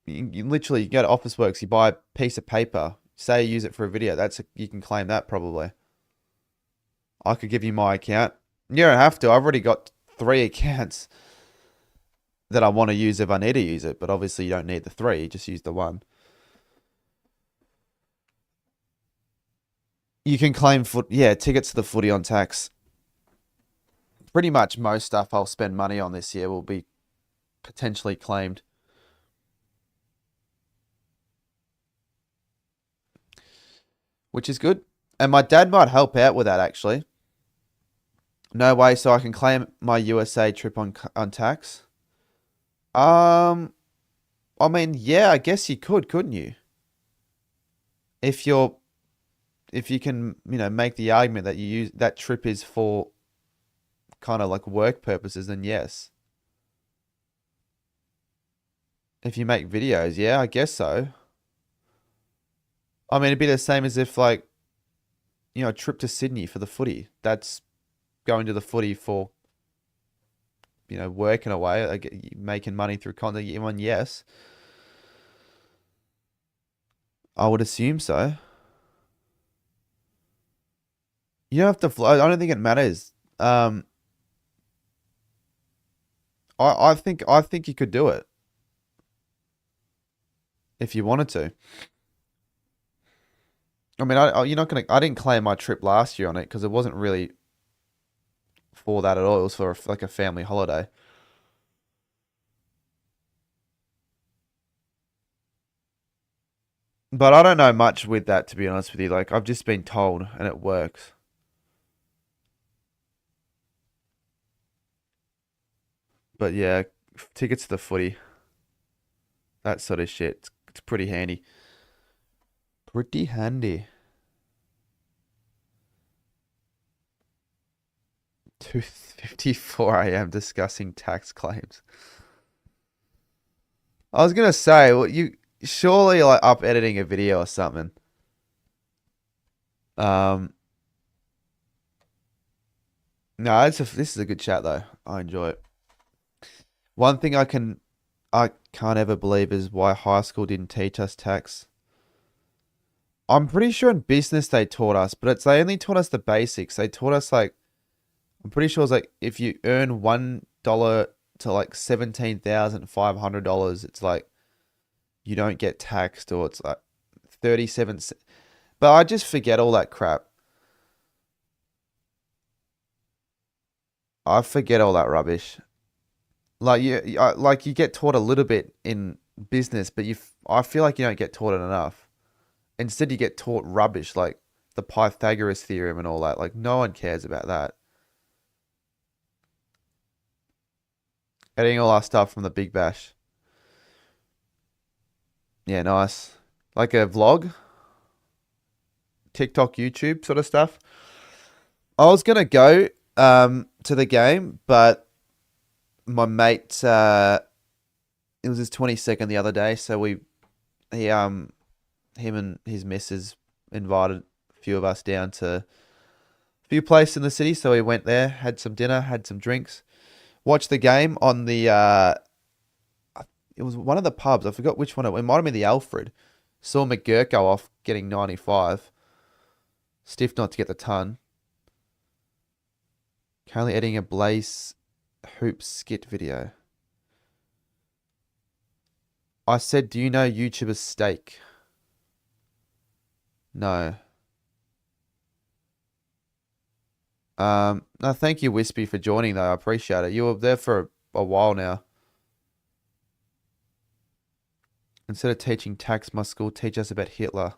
you literally go to Officeworks, you buy a piece of paper, say you use it for a video, you can claim that probably. I could give you my account. You don't have to. I've already got 3 accounts that I want to use if I need to use it, but obviously you don't need the 3, you just use the 1. You can claim tickets to the footy on tax. Pretty much most stuff I'll spend money on this year will be potentially claimed. Which is good. And my dad might help out with that actually. No way, so I can claim my USA trip on tax. I mean, yeah, I guess you could, couldn't you? If you can, make the argument that that trip is for kind of like work purposes, then yes. If you make videos, yeah, I guess so. I mean, it'd be the same as if like, a trip to Sydney for the footy. That's going to the footy for, working away, like making money through content. Yes. I would assume so. You don't have to fly. I don't think it matters. I think you could do it if you wanted to. I mean, you're not gonna. I didn't claim my trip last year on it because it wasn't really for that at all. It was for like a family holiday. But I don't know much with that, to be honest with you. Like, I've just been told, and it works. But yeah, tickets to the footy, that sort of shit. It's pretty handy. Pretty handy. 2:54 a.m. discussing tax claims. I was gonna say, well, you surely like up editing a video or something. No, this is a good chat though. I enjoy it. One thing I can't ever believe is why high school didn't teach us tax. I'm pretty sure in business they taught us, but they only taught us the basics. They taught us like, I'm pretty sure it's like if you earn $1 to like $17,500, it's like you don't get taxed, or it's like 37. But I just forget all that crap. I forget all that rubbish. Like you get taught a little bit in business, but I feel like you don't get taught it enough. Instead, you get taught rubbish like the Pythagoras theorem and all that. Like no one cares about that. Editing all our stuff from the Big Bash. Yeah, nice. Like a vlog, TikTok, YouTube sort of stuff. I was gonna go to the game, but my mate, it was his 22nd the other day, so him and his missus invited a few of us down to a few places in the city, so we went there, had some dinner, had some drinks, watched the game on the, it was one of the pubs, I forgot which one, it might have been the Alfred. Saw McGurk go off getting 95. Stiff not to get the ton. Currently editing a Blaze Hoops skit video. I said, do you know YouTuber Steak? No. No, thank you, Wispy, for joining, though. I appreciate it. You were there for a while now. Instead of teaching tax, my school teach us about Hitler.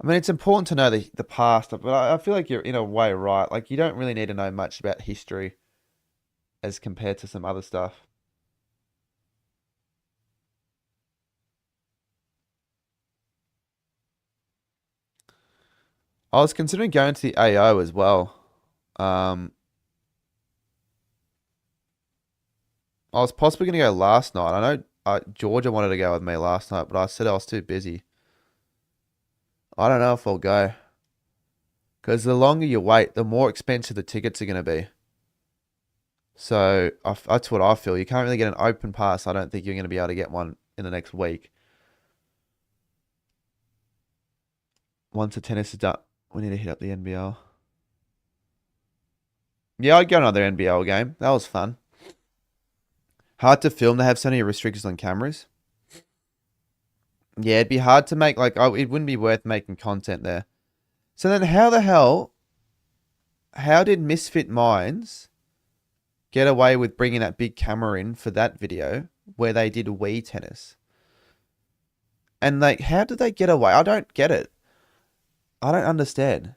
I mean, it's important to know the past, but I feel like you're in a way right. Like, you don't really need to know much about history as compared to some other stuff. I was considering going to the AO as well. I was possibly going to go last night. I know Georgia wanted to go with me last night, but I said I was too busy. I don't know if I'll go. Because the longer you wait, the more expensive the tickets are going to be. So that's what I feel. You can't really get an open pass. I don't think you're going to be able to get one in the next week. Once the tennis is done, we need to hit up the NBL. Yeah, I'd go to another NBL game. That was fun. Hard to film. They have so many restrictions on cameras. Yeah, it'd be hard to make, like, it wouldn't be worth making content there. So then how did Misfit Minds get away with bringing that big camera in for that video where they did Wii tennis? And, like, how did they get away? I don't get it. I don't understand.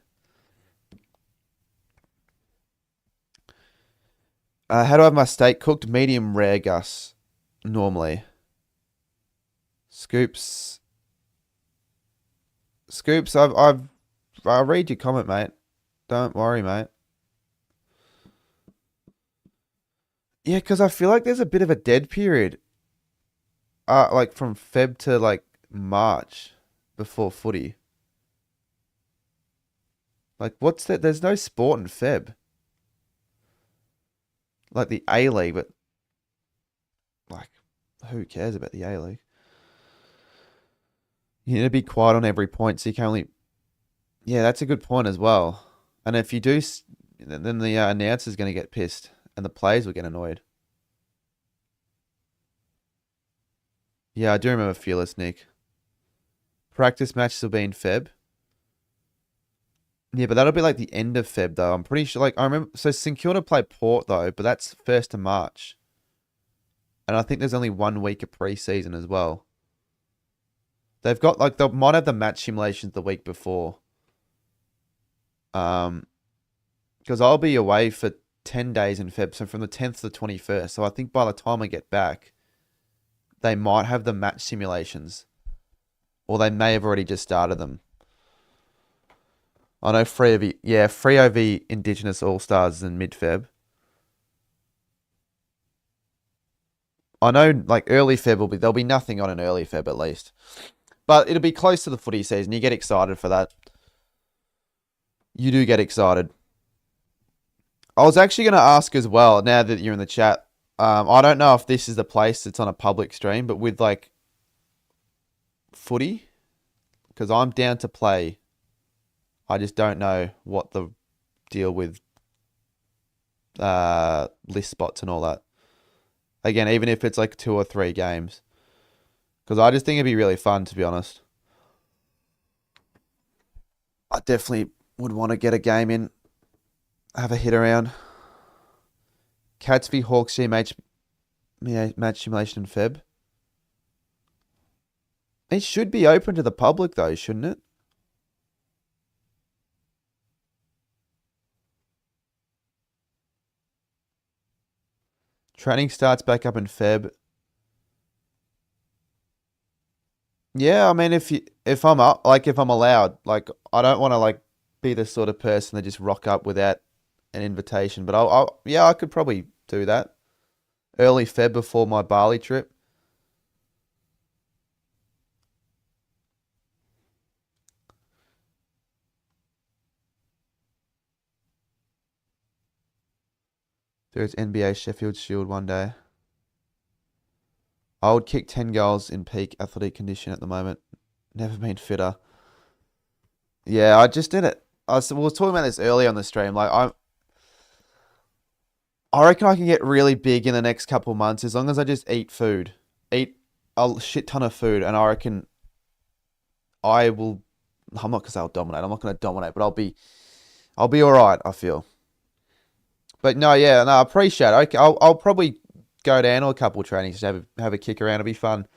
How do I have my steak cooked? Medium rare, Gus. Normally. Scoops. I'll read your comment, mate. Don't worry, mate. Yeah, because I feel like there's a bit of a dead period. Like from Feb to like March before footy. Like, what's that? There's no sport in Feb. Like the A-League, but like, who cares about the A-League? You need to be quiet on every point, so you can only... Yeah, that's a good point as well. And if you do, then the announcer's going to get pissed, and the players will get annoyed. Yeah, I do remember Fearless, Nick. Practice matches will be in Feb. Yeah, but that'll be like the end of Feb, though. I'm pretty sure, like, I remember... So St Kilda play Port, though, but that's 1st of March. And I think there's only 1 week of pre-season as well. They've got, like, they might have the match simulations the week before. Because I'll be away for 10 days in Feb, so from the 10th to the 21st. So I think by the time I get back, they might have the match simulations. Or they may have already just started them. I know Freo v Indigenous All-Stars is in mid-Feb. I know, like, early Feb there'll be nothing on in early Feb at least. But it'll be close to the footy season. You get excited for that. You do get excited. I was actually going to ask as well, now that you're in the chat, I don't know if this is the place that's on a public stream, but with, like, footy, because I'm down to play. I just don't know what the deal with list spots and all that. Again, even if it's like 2 or 3 games. Because I just think it'd be really fun, to be honest. I definitely would want to get a game in, have a hit around. Cats v Hawks match simulation in Feb. It should be open to the public though, shouldn't it? Training starts back up in Feb. Yeah, I mean, if I'm up, like if I'm allowed, like I don't want to like be the sort of person that just rock up without an invitation, but yeah, I could probably do that. Early Feb before my Bali trip. There's NBA Sheffield Shield one day. I would kick 10 goals in peak athletic condition at the moment. Never been fitter. Yeah, I just did it. We were talking about this earlier on the stream. Like I reckon I can get really big in the next couple of months as long as I just eat food. Eat a shit ton of food, and I reckon I will. I'm not gonna say I'll dominate. I'm not gonna dominate, but I'll be all right, I feel. But no, yeah, no, I appreciate it. Okay, I'll probably go down to a couple of trainings to have a kick around. It'll be fun.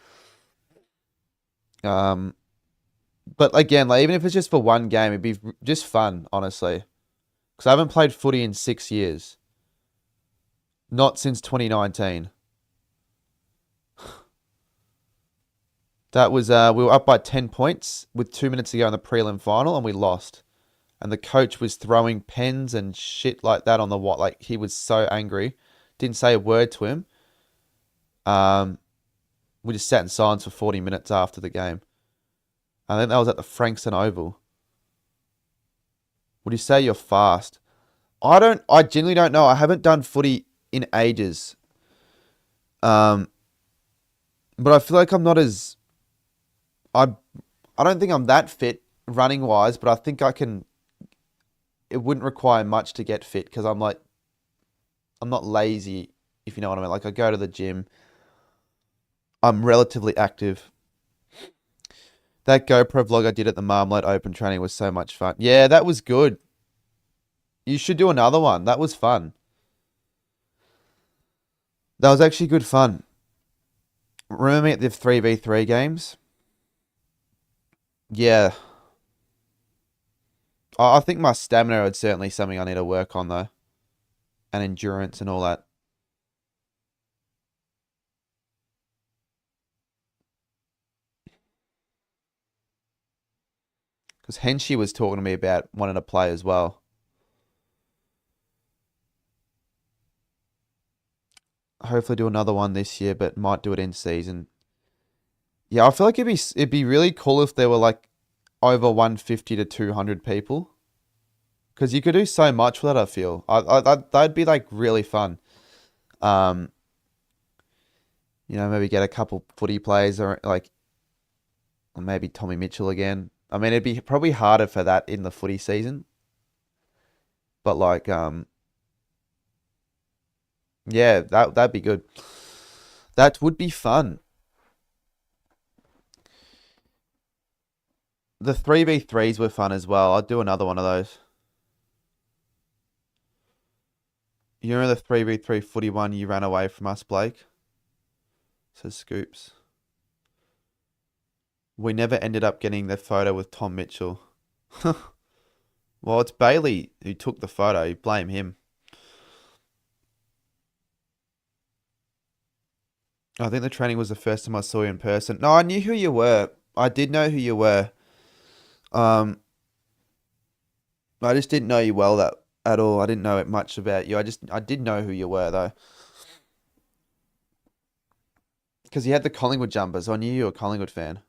But again, like even if it's just for one game, it'd be just fun, honestly. Because I haven't played footy in 6 years. Not since 2019. That was we were up by 10 points with 2 minutes to go in the prelim final, and we lost. And the coach was throwing pens and shit like that on the what. Like he was so angry. Didn't say a word to him. We just sat in silence for 40 minutes after the game. I think that was at the Frankston Oval. Would you say you're fast? I genuinely don't know. I haven't done footy in ages. But I feel like I'm not as I don't think I'm that fit running wise, but I think I can. It wouldn't require much to get fit because I'm not lazy, if you know what I mean. Like I go to the gym. I'm relatively active. That GoPro vlog I did at the Marmalade Open training was so much fun. Yeah, that was good. You should do another one. That was fun. That was actually good fun. Remember me at the 3v3 games? Yeah. I think my stamina is certainly something I need to work on though. And endurance and all that. Because Henshi was talking to me about wanting to play as well. Hopefully do another one this year, but might do it in season. Yeah, I feel like it'd be really cool if there were like over 150 to 200 people. Because you could do so much with that, I feel. That'd be like really fun. Maybe get a couple footy players or maybe Tommy Mitchell again. I mean, it'd be probably harder for that in the footy season. But yeah, that'd be good. That would be fun. The 3v3s were fun as well. I'd do another one of those. You remember the 3v3 footy one you ran away from us, Blake? Says Scoops. We never ended up getting the photo with Tom Mitchell. Well, it's Bailey who took the photo. You blame him. I think the training was the first time I saw you in person. No, I knew who you were. I did know who you were. I just didn't know you well at all. I didn't know much about you. I did know who you were though. Because you had the Collingwood jumpers. So I knew you were a Collingwood fan.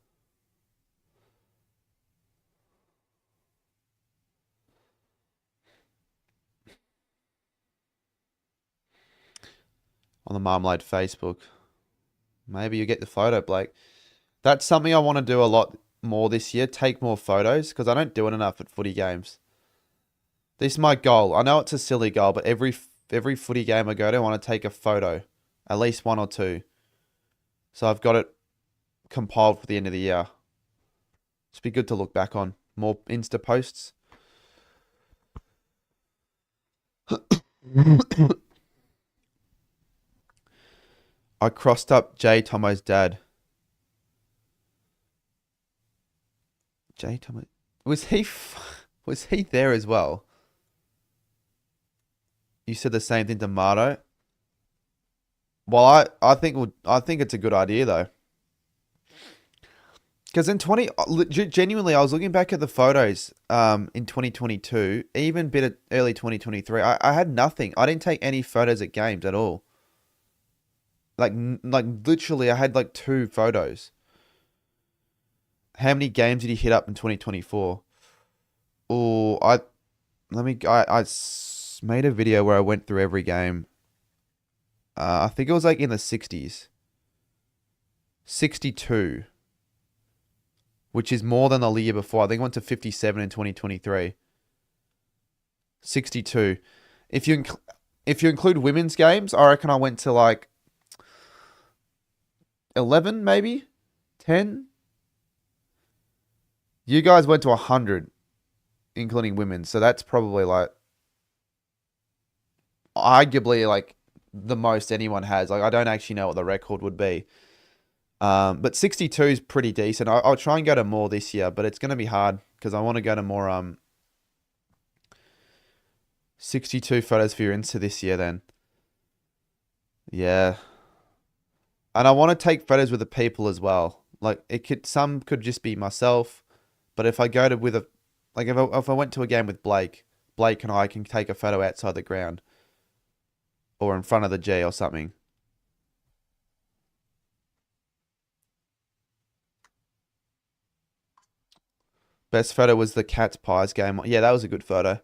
On the Marmalade Facebook. Maybe you get the photo, Blake. That's something I want to do a lot more this year. Take more photos because I don't do it enough at footy games. This is my goal. I know it's a silly goal, but every footy game I go to, I want to take a photo. At least one or two. So I've got it compiled for the end of the year. Just be good to look back on. More Insta posts. I crossed up Jay Tomo's dad. Jay Tomo. Was he there as well? You said the same thing to Marto. Well, I think it's a good idea though. Because in genuinely, I was looking back at the photos in 2022, even bit of early 2023. I had nothing. I didn't take any photos at games at all. Like literally, I had like 2 photos. How many games did he hit up in 2024? Oh, I made a video where I went through every game. I think it was like in the 60s. 62. Which is more than the year before. I think it went to 57 in 2023. 62. If you include women's games, I reckon I went to like 11 maybe? 10? You guys went to 100, including women. So that's probably like arguably like the most anyone has. Like I don't actually know what the record would be. But 62 is pretty decent. I'll try and go to more this year, but it's going to be hard because I want to go to more 62 photos for your Insta this year then. Yeah. And I want to take photos with the people as well. Like some could just be myself, but if I go to with if I went to a game with Blake and I can take a photo outside the ground or in front of the G or something. Best photo was the Cats Pies game. Yeah, that was a good photo.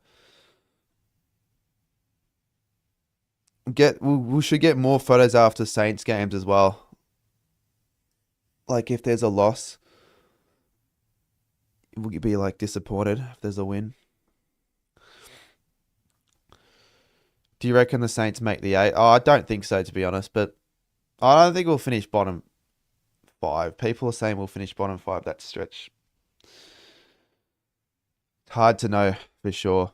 We should get more photos after Saints games as well. Like if there's a loss, will you be like disappointed if there's a win? Do you reckon the Saints make the 8? Oh, I don't think so, to be honest, but I don't think we'll finish bottom 5. People are saying we'll finish bottom 5. That's a stretch. Hard to know for sure.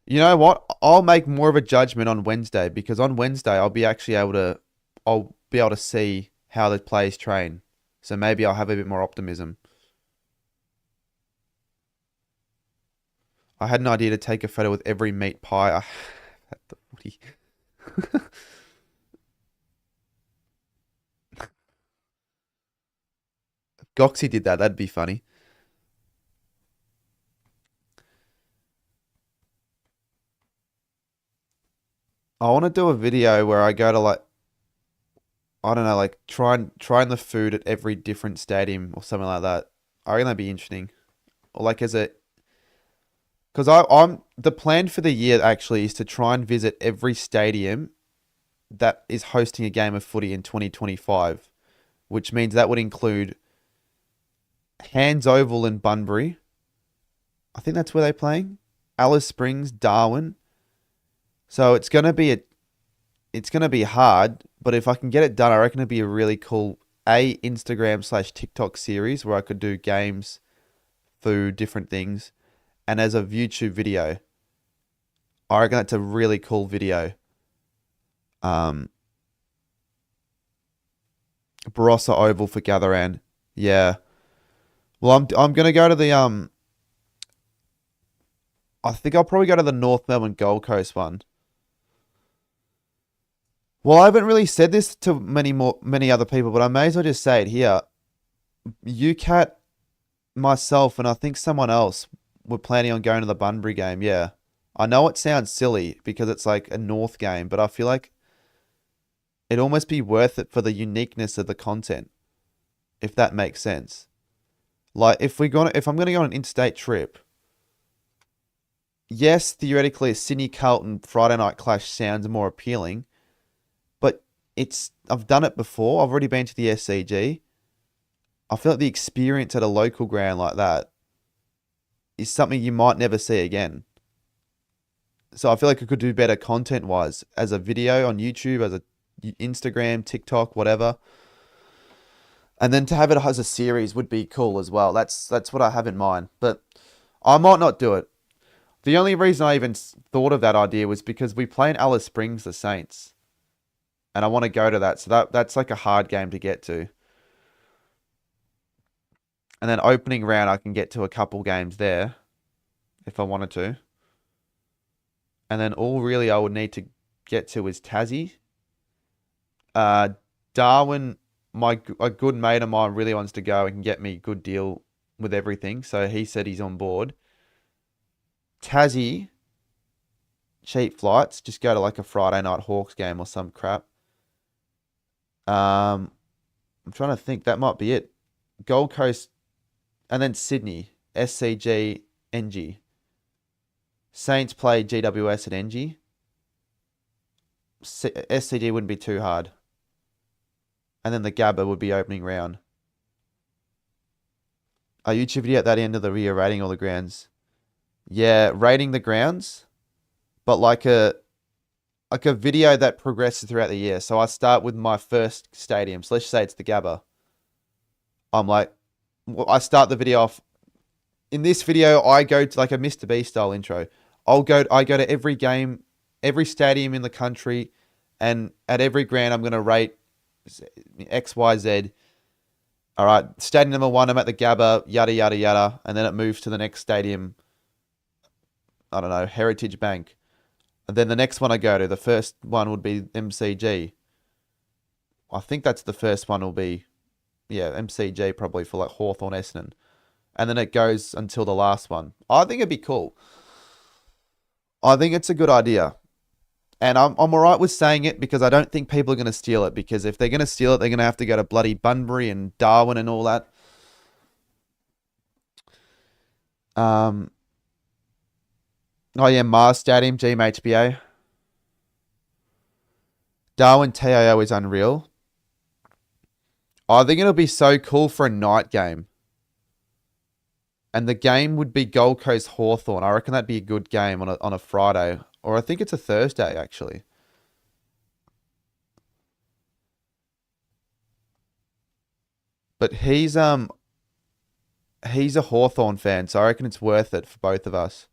You know what? I'll make more of a judgment on Wednesday because on Wednesday I'll be able to see how the players train. So maybe I'll have a bit more optimism. I had an idea to take a photo with every meat pie I at the footy. If Goxie did that, that'd be funny. I want to do a video where I go to like, I don't know, like trying the food at every different stadium or something like that. I reckon that'd be interesting. Or like because I'm the plan for the year actually is to try and visit every stadium that is hosting a game of footy in 2025, which means that would include Hands Oval in Bunbury. I think that's where they're playing. Alice Springs, Darwin. So it's gonna be hard, but if I can get it done, I reckon it'd be a really cool Instagram/TikTok series where I could do games, food, different things, and as a YouTube video. I reckon that's a really cool video. Barossa Oval for Gatherand. Yeah. Well, I'm gonna go to the I think I'll probably go to the North Melbourne Gold Coast one. Well, I haven't really said this to many other people, but I may as well just say it here. UCAT, myself, and I think someone else were planning on going to the Bunbury game. Yeah, I know it sounds silly because it's like a North game, but I feel like it'd almost be worth it for the uniqueness of the content, if that makes sense. Like if I'm gonna go on an interstate trip, yes, theoretically a Sydney Carlton Friday night clash sounds more appealing. I've done it before. I've already been to the SCG. I feel like the experience at a local ground like that is something you might never see again. So I feel like I could do better content-wise as a video on YouTube, as a Instagram, TikTok, whatever. And then to have it as a series would be cool as well. That's what I have in mind. But I might not do it. The only reason I even thought of that idea was because we play in Alice Springs, the Saints. And I want to go to that. So that's like a hard game to get to. And then opening round, I can get to a couple games there if I wanted to. And then all really I would need to get to is Tassie. Darwin, a good mate of mine really wants to go and can get me a good deal with everything. So he said he's on board. Tassie, cheap flights. Just go to like a Friday night Hawks game or some crap. I'm trying to think. That might be it. Gold Coast, and then Sydney, SCG, NG. Saints play GWS at NG. SCG wouldn't be too hard. And then the Gabba would be opening round. A YouTube video at that end of the year rating all the grounds. Yeah, rating the grounds, but like a video that progresses throughout the year. So I start with my first stadium. So let's say it's the Gabba. I start the video off. In this video, I go to like a Mr. B style intro. I go to every game, every stadium in the country, and at every ground I'm going to rate X, Y, Z. All right, stadium number 1, I'm at the Gabba, yada, yada, yada. And then it moves to the next stadium, I don't know, Heritage Bank. And then the next one I go to, the first one would be MCG. I think that's the first one will be, yeah, MCG probably for like Hawthorn, Essendon. And then it goes until the last one. I think it'd be cool. I think it's a good idea. And I'm all right with saying it because I don't think people are going to steal it. Because if they're going to steal it, they're going to have to go to bloody Bunbury and Darwin and all that. Oh yeah, Mars Stadium, GMHBA. Darwin TAO is unreal. I think it'll be so cool for a night game. And the game would be Gold Coast Hawthorn. I reckon that'd be a good game on a Friday. Or I think it's a Thursday, actually. But he's a Hawthorn fan, so I reckon it's worth it for both of us.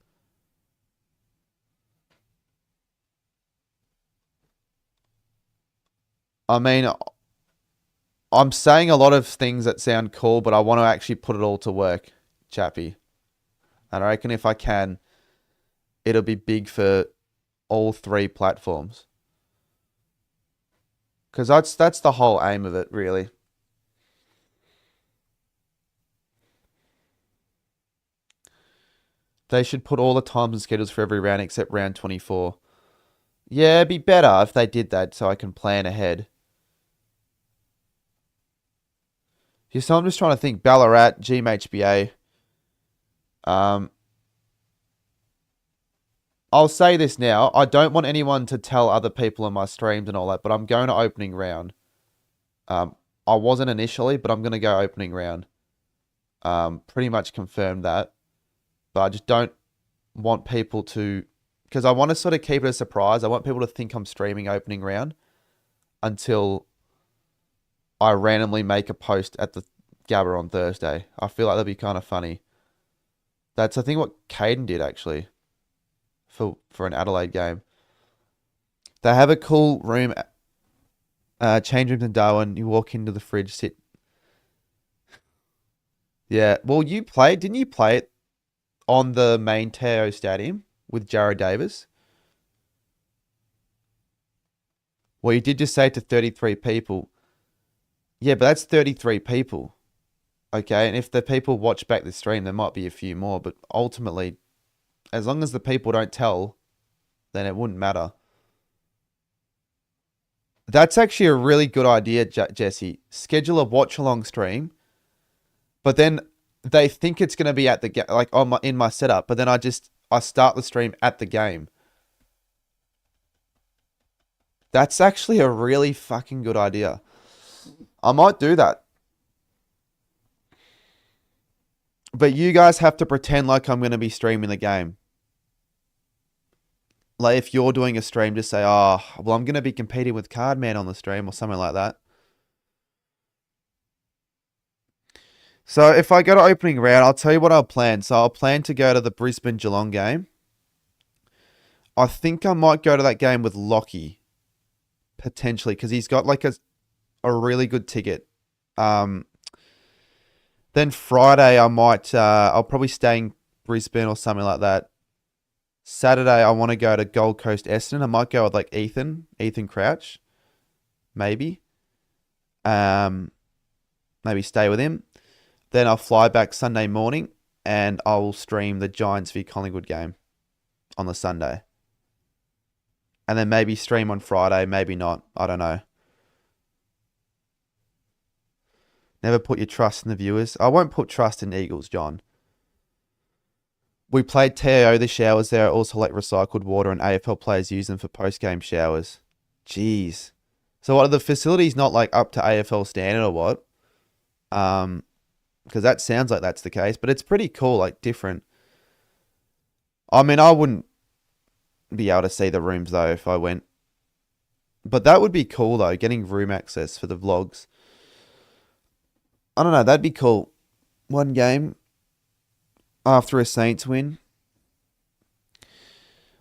I mean, I'm saying a lot of things that sound cool, but I want to actually put it all to work, chappy. And I reckon if I can, it'll be big for all 3 platforms. Because that's the whole aim of it, really. They should put all the times and schedules for every round except round 24. Yeah, it'd be better if they did that so I can plan ahead. Yeah, so I'm just trying to think. Ballarat, GMHBA. I'll say this now. I don't want anyone to tell other people in my streams and all that, but I'm going to opening round. I wasn't initially, but I'm going to go opening round. Pretty much confirmed that. But I just don't want people to... Because I want to sort of keep it a surprise. I want people to think I'm streaming opening round until I randomly make a post at the Gabba on Thursday. I feel like that'd be kind of funny. That's, I think, what Caden did, actually. For an Adelaide game. They have a cool room, change rooms in Darwin. You walk into the fridge, sit. Yeah, well, didn't you play it on the main Teo Stadium with Jared Davis? Well, you did just say to 33 people. Yeah, but that's 33 people. Okay, and if the people watch back the stream, there might be a few more, but ultimately, as long as the people don't tell, then it wouldn't matter. That's actually a really good idea, Jesse. Schedule a watch-along stream, but then they think it's going to be at the like in my setup, but then I start the stream at the game. That's actually a really fucking good idea. I might do that. But you guys have to pretend like I'm going to be streaming the game. Like if you're doing a stream, just say, oh, well, I'm going to be competing with Cardman on the stream or something like that. So if I go to opening round, I'll tell you what I'll plan. So I'll plan to go to the Brisbane Geelong game. I think I might go to that game with Lockie, potentially, because he's got like a really good ticket. Then Friday I might I'll probably stay in Brisbane or something like that. Saturday I want to go to Gold Coast Essendon. I might go with like Ethan Crouch, maybe. Maybe stay with him. Then I'll fly back Sunday morning and I'll stream the Giants v Collingwood game on the Sunday. And then maybe stream on Friday, maybe not. I don't know. Never put your trust in the viewers. I won't put trust in Eagles, John. We played TAO. The showers there also like recycled water, and AFL players use them for post-game showers. Jeez. So what, are the facilities not like up to AFL standard or what? Because that sounds like that's the case, but it's pretty cool, like different. I mean, I wouldn't be able to see the rooms though if I went. But that would be cool though, getting room access for the vlogs. I don't know, that'd be cool. One game after a Saints win.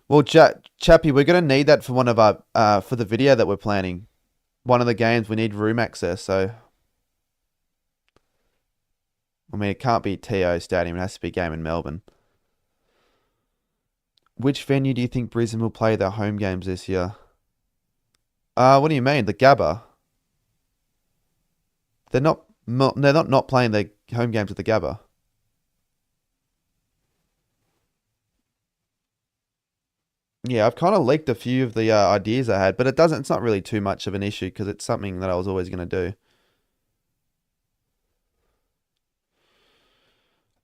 Well, Chappie, we're going to need that for one of our for the video that we're planning. One of the games we need room access, so I mean, it can't be TO Stadium. It has to be a game in Melbourne. Which venue do you think Brisbane will play their home games this year? What do you mean? The Gabba? They're not playing their home games at the Gabba. Yeah, I've kind of leaked a few of the ideas I had, but it's not really too much of an issue because it's something that I was always going to do.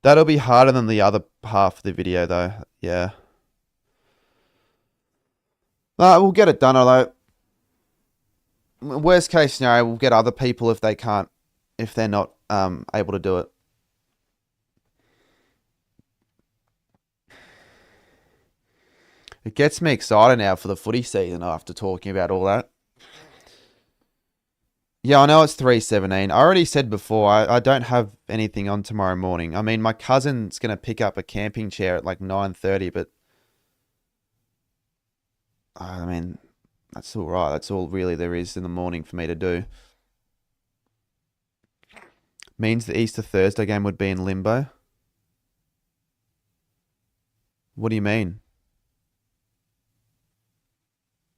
That'll be harder than the other half of the video, though. Yeah. We'll get it done, although worst case scenario, we'll get other people if they're not able to do it. It gets me excited now for the footy season after talking about all that. Yeah, I know it's 3:17. I already said before, I don't have anything on tomorrow morning. I mean, my cousin's going to pick up a camping chair at like 9:30, but I mean, that's all right. That's all really there is in the morning for me to do. Means the Easter Thursday game would be in limbo. What do you mean?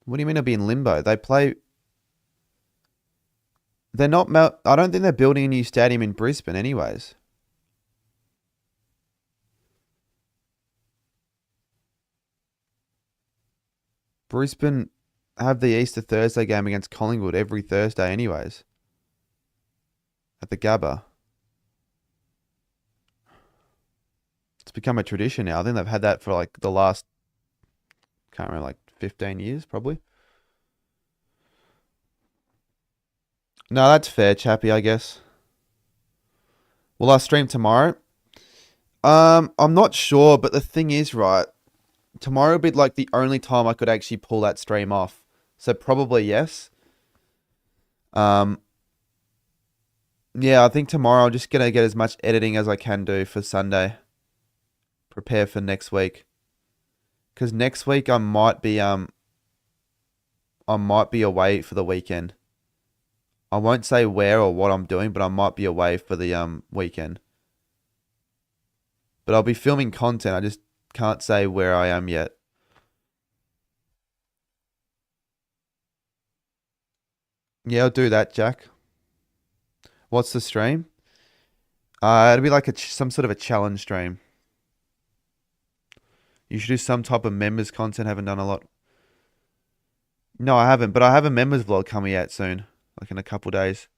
What do you mean it'll be in limbo? They play... They're not... I don't think they're building a new stadium in Brisbane anyways. Brisbane have the Easter Thursday game against Collingwood every Thursday anyways. At the Gabba. It's become a tradition now. I think they've had that for like the last... Can't remember, like 15 years probably. No, that's fair, Chappie, I guess. Will I stream tomorrow? I'm not sure, but the thing is, right, tomorrow would be like the only time I could actually pull that stream off. So probably yes. Yeah, I think tomorrow I'm just gonna get as much editing as I can do for Sunday. Prepare for next week. Because next week I might be away for the weekend. I won't say where or what I'm doing, but I might be away for the weekend. But I'll be filming content. I just can't say where I am yet. Yeah, I'll do that, Jack. What's the stream? It'll be like some sort of a challenge stream. You should do some type of members content. Haven't done a lot. No, I haven't, but I have a members vlog coming out soon. Like in a couple days.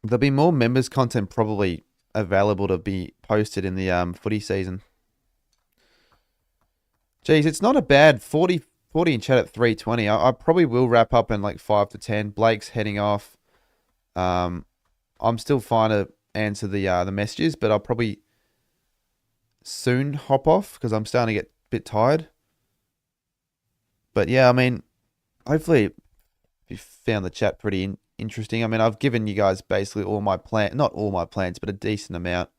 There'll be more members content probably available to be posted in the footy season. Jeez, it's not a bad 40 in chat at 3:20. I probably will wrap up in like 5 to 10. Blake's heading off. I'm still fine to answer the messages, but I'll probably soon hop off because I'm starting to get a bit tired. But yeah, I mean, hopefully you found the chat pretty interesting. I mean, I've given you guys basically all my not all my plans, but a decent amount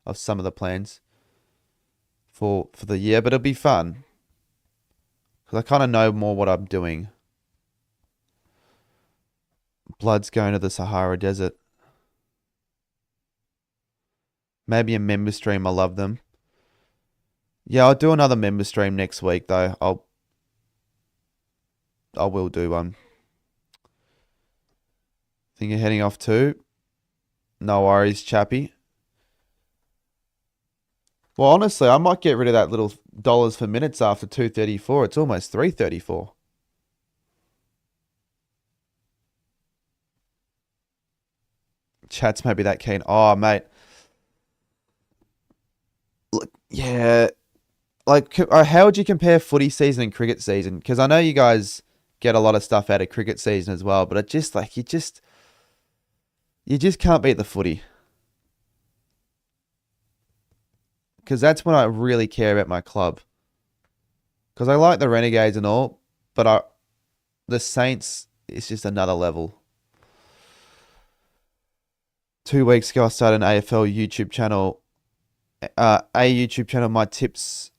of some of the plans for the year. But it'll be fun because I kind of know more what I'm doing. Blood's going to the Sahara Desert. Maybe a member stream. I love them. Yeah, I'll do another member stream next week though. I will do one. Think you're heading off too? No worries, chappy. Well, honestly, I might get rid of that little dollars for minutes after 234. It's almost 334. Chat's maybe that keen. Oh, mate. Look, yeah. Like, how would you compare footy season and cricket season? Because I know you guys get a lot of stuff out of cricket season as well, but it just like you just can't beat the footy. Because that's when I really care about my club. Because I like the Renegades and all, but the Saints is just another level. 2 weeks ago, I started an AFL YouTube channel. A YouTube channel, my tips.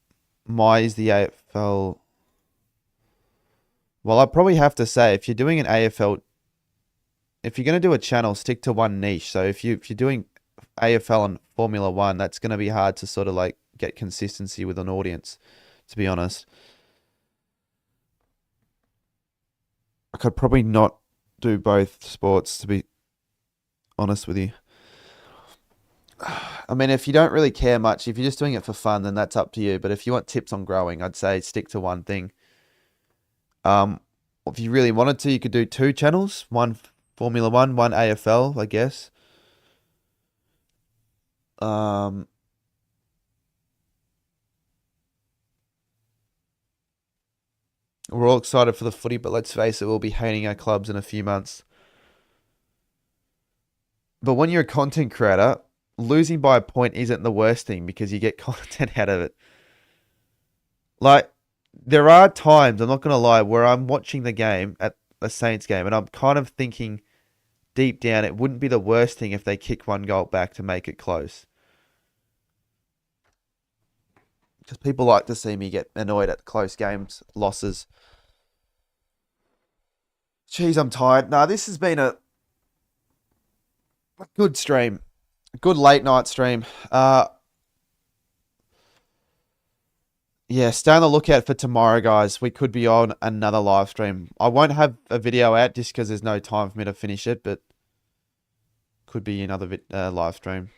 My is the AFL. Well, I probably have to say, if you're doing an AFL, if you're going to do a channel, stick to one niche. So if you're doing AFL and Formula One, that's going to be hard to sort of like get consistency with an audience, to be honest. I could probably not do both sports, to be honest with you. I mean, if you don't really care much, if you're just doing it for fun, then that's up to you. But if you want tips on growing, I'd say stick to one thing. If you really wanted to, you could do 2 channels. One Formula One, one AFL, I guess. We're all excited for the footy, but let's face it, we'll be hating our clubs in a few months. But when you're a content creator, losing by a point isn't the worst thing because you get content out of it. Like, there are times, I'm not going to lie, where I'm watching the game at the Saints game and I'm kind of thinking deep down it wouldn't be the worst thing if they kick 1 goal back to make it close. Because people like to see me get annoyed at close games, losses. Jeez, I'm tired. Nah, this has been a good stream. A good late night stream. Yeah, stay on the lookout for tomorrow, guys. We could be on another live stream. I won't have a video out just because there's no time for me to finish it, but could be another live stream.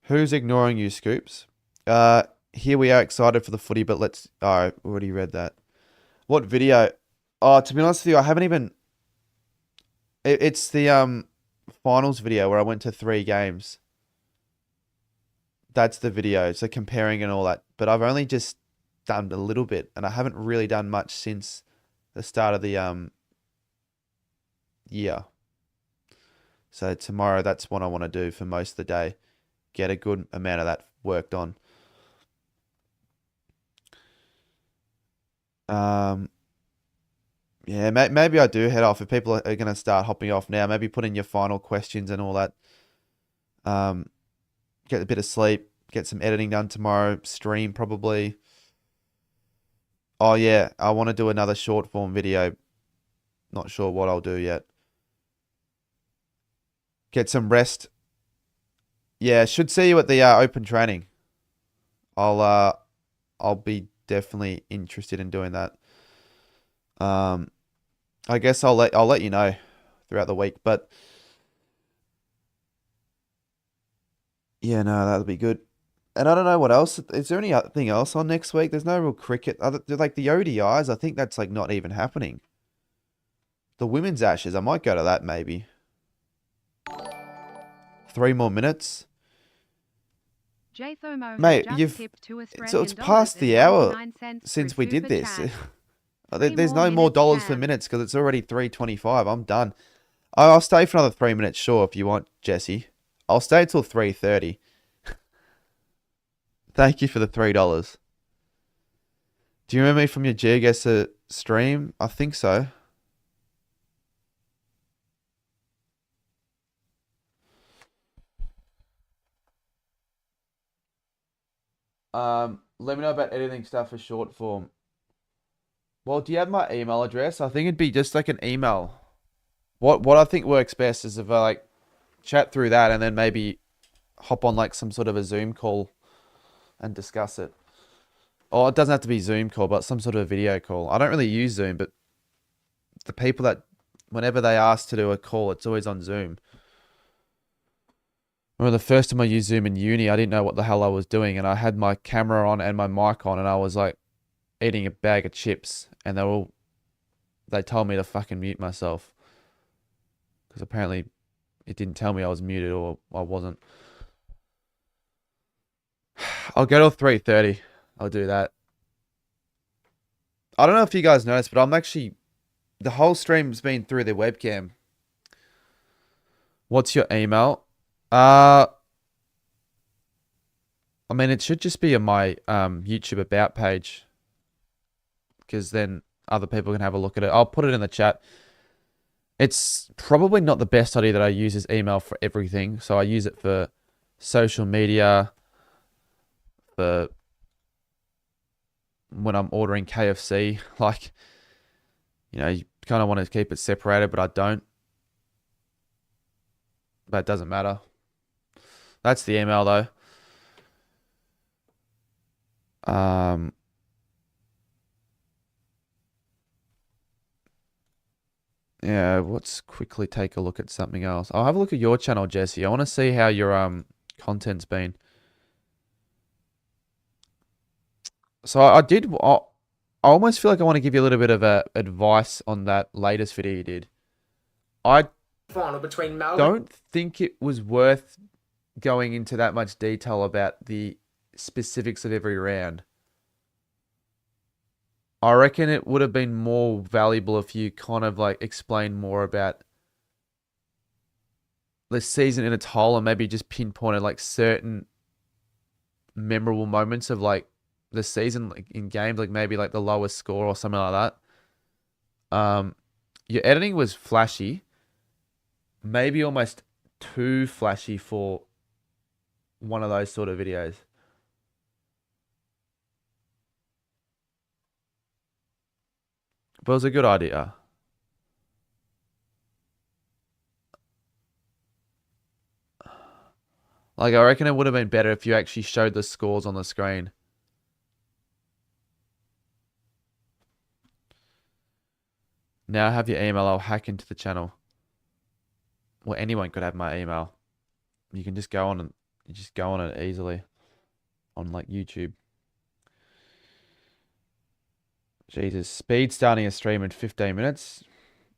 Who's ignoring you, Scoops? Here we are excited for the footy, but let's... Oh, I already read that. What video? Oh, to be honest with you, I haven't even... It's the finals video where I went to 3 games. That's the video, so comparing and all that. But I've only just done a little bit, and I haven't really done much since the start of the year. So tomorrow, that's what I want to do for most of the day. Get a good amount of that worked on. Yeah, maybe I do head off. If people are going to start hopping off now, maybe put in your final questions and all that. Get a bit of sleep. Get some editing done tomorrow. Stream probably. Oh yeah, I want to do another short form video. Not sure what I'll do yet. Get some rest. Yeah, should see you at the open training. I'll be definitely interested in doing that. I guess I'll let you know throughout the week, but yeah, no, that'll be good. And I don't know what else. Is there anything else on next week? There's no real cricket. Like the ODIs, I think that's like not even happening. The women's Ashes, I might go to that maybe. 3 more minutes. Mate, it's past the hour since we did this. There's no more dollars per minutes because it's already 3:25. I'm done. I'll stay for another 3 minutes, sure, if you want, Jesse. I'll stay till 3:30. Thank you for the $3. Do you remember me from your GeoGuessr stream? I think so. Let me know about editing stuff for short form. Well, do you have my email address? I think it'd be just like an email. What I think works best is if I like chat through that and then maybe hop on like some sort of a Zoom call and discuss it. Or it doesn't have to be Zoom call, but some sort of video call. I don't really use Zoom, but the people that whenever they ask to do a call, it's always on Zoom. Remember the first time I used Zoom in uni, I didn't know what the hell I was doing, and I had my camera on and my mic on, and I was like eating a bag of chips, and they told me to fucking mute myself because apparently it didn't tell me I was muted or I wasn't. I'll go till 3:30. I'll do that. I don't know if you guys noticed, but I'm actually the whole stream's been through the webcam. What's your email? I mean, it should just be on my YouTube About page, because then other people can have a look at it. I'll put it in the chat. It's probably not the best idea that I use this email for everything. So I use it for social media, for when I'm ordering KFC. Like, you know, you kind of want to keep it separated, but I don't. But it doesn't matter. That's the email though. Yeah, let's quickly take a look at something else. I'll have a look at your channel, Jesse. I want to see how your content's been. So I almost feel like I want to give you a little bit of advice on that latest video you did. I Final between Melbourne. don't think it was worth going into that much detail about the specifics of every round. I reckon it would have been more valuable if you kind of like explained more about the season in its whole and maybe just pinpointed like certain memorable moments of like the season, like in games, like maybe like the lowest score or something like that. Your editing was flashy, maybe almost too flashy for one of those sort of videos. But it was a good idea. Like, I reckon it would have been better if you actually showed the scores on the screen. Now I have your email. I'll hack into the channel. Well, anyone could have my email. You can just go on and you just go on it easily on like YouTube. Jesus, Speed starting a stream in 15 minutes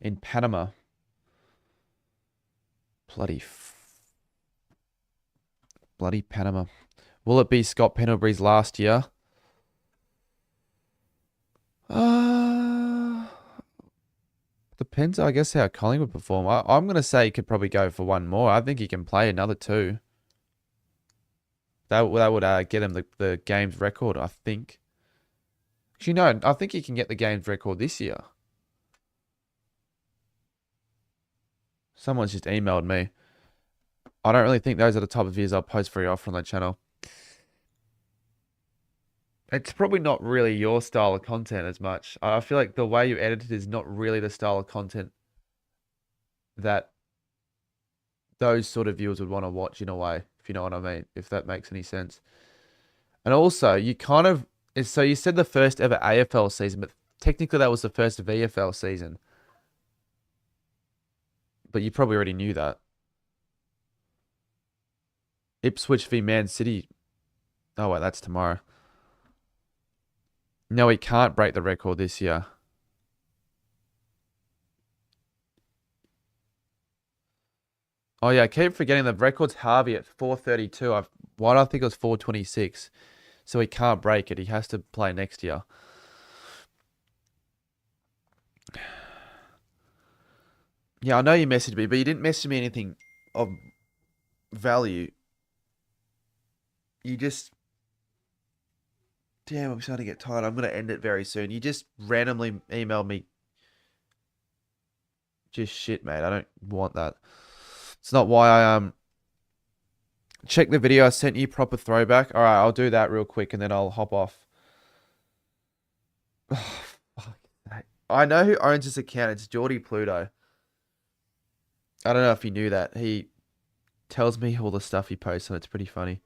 in Panama. Bloody Panama. Will it be Scott Pendlebury's last year? Depends, I guess, how Collingwood perform. I'm going to say he could probably go for one more. I think he can play another two. That would get him the games record, I think. Actually, no, I think he can get the games record this year. Someone's just emailed me. I don't really think those are the type of videos I'll post very often on the channel. It's probably not really your style of content as much. I feel like the way you edit it is not really the style of content that those sort of viewers would want to watch in a way, if you know what I mean, if that makes any sense. And also, you kind of... So you said the first ever AFL season, but technically that was the first VFL season. But you probably already knew that. Ipswich v Man City. Oh, wait, that's tomorrow. No, he can't break the record this year. Oh, yeah, I keep forgetting the record's Harvey at 4:32. Why do I think it was 4:26? So he can't break it. He has to play next year. Yeah, I know you messaged me, but you didn't message me anything of value. You just Damn, I'm starting to get tired. I'm gonna end it very soon. You just randomly emailed me. Just shit, mate. I don't want that. It's not why I check the video I sent you, proper throwback. All right, I'll do that real quick and then I'll hop off. Fuck. I know who owns this account. It's Geordie Pluto. I don't know if you knew that. He tells me all the stuff he posts and it's pretty funny.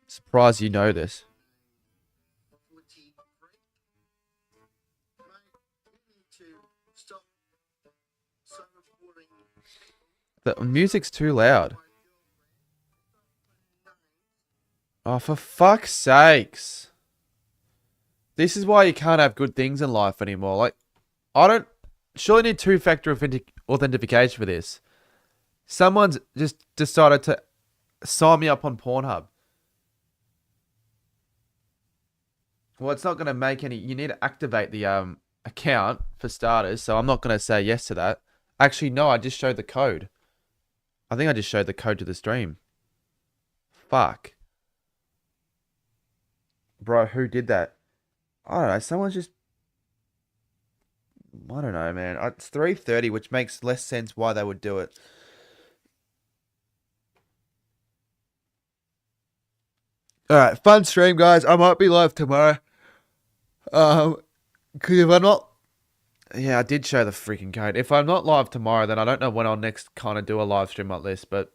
Surprised you know this. The music's too loud. Oh, for fuck's sakes. This is why you can't have good things in life anymore. Like, I don't... Surely need two-factor authentication for this. Someone's just decided to sign me up on Pornhub. Well, it's not going to make any... You need to activate the account for starters, so I'm not going to say yes to that. Actually, no, I just showed the code. I think I just showed the code to the stream. Fuck. Bro, who did that? I don't know. Someone's just... I don't know, man. It's 3:30, which makes less sense why they would do it. Alright, fun stream, guys. I might be live tomorrow. Cause if I'm not... Yeah, I did show the freaking code. If I'm not live tomorrow, then I don't know when I'll next kind of do a live stream like this, but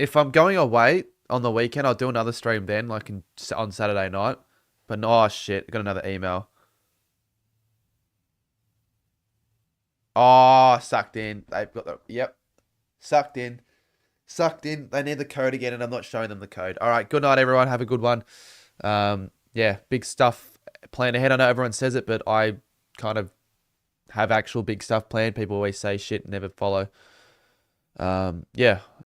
if I'm going away on the weekend, I'll do another stream then, like on Saturday night. But oh shit, I got another email. Oh, sucked in. They've got the... Yep. Sucked in. Sucked in. They need the code again, and I'm not showing them the code. All right, good night, everyone. Have a good one. Yeah, big stuff planned ahead. I know everyone says it, but I kind of have actual big stuff planned. People always say shit and never follow. Yeah,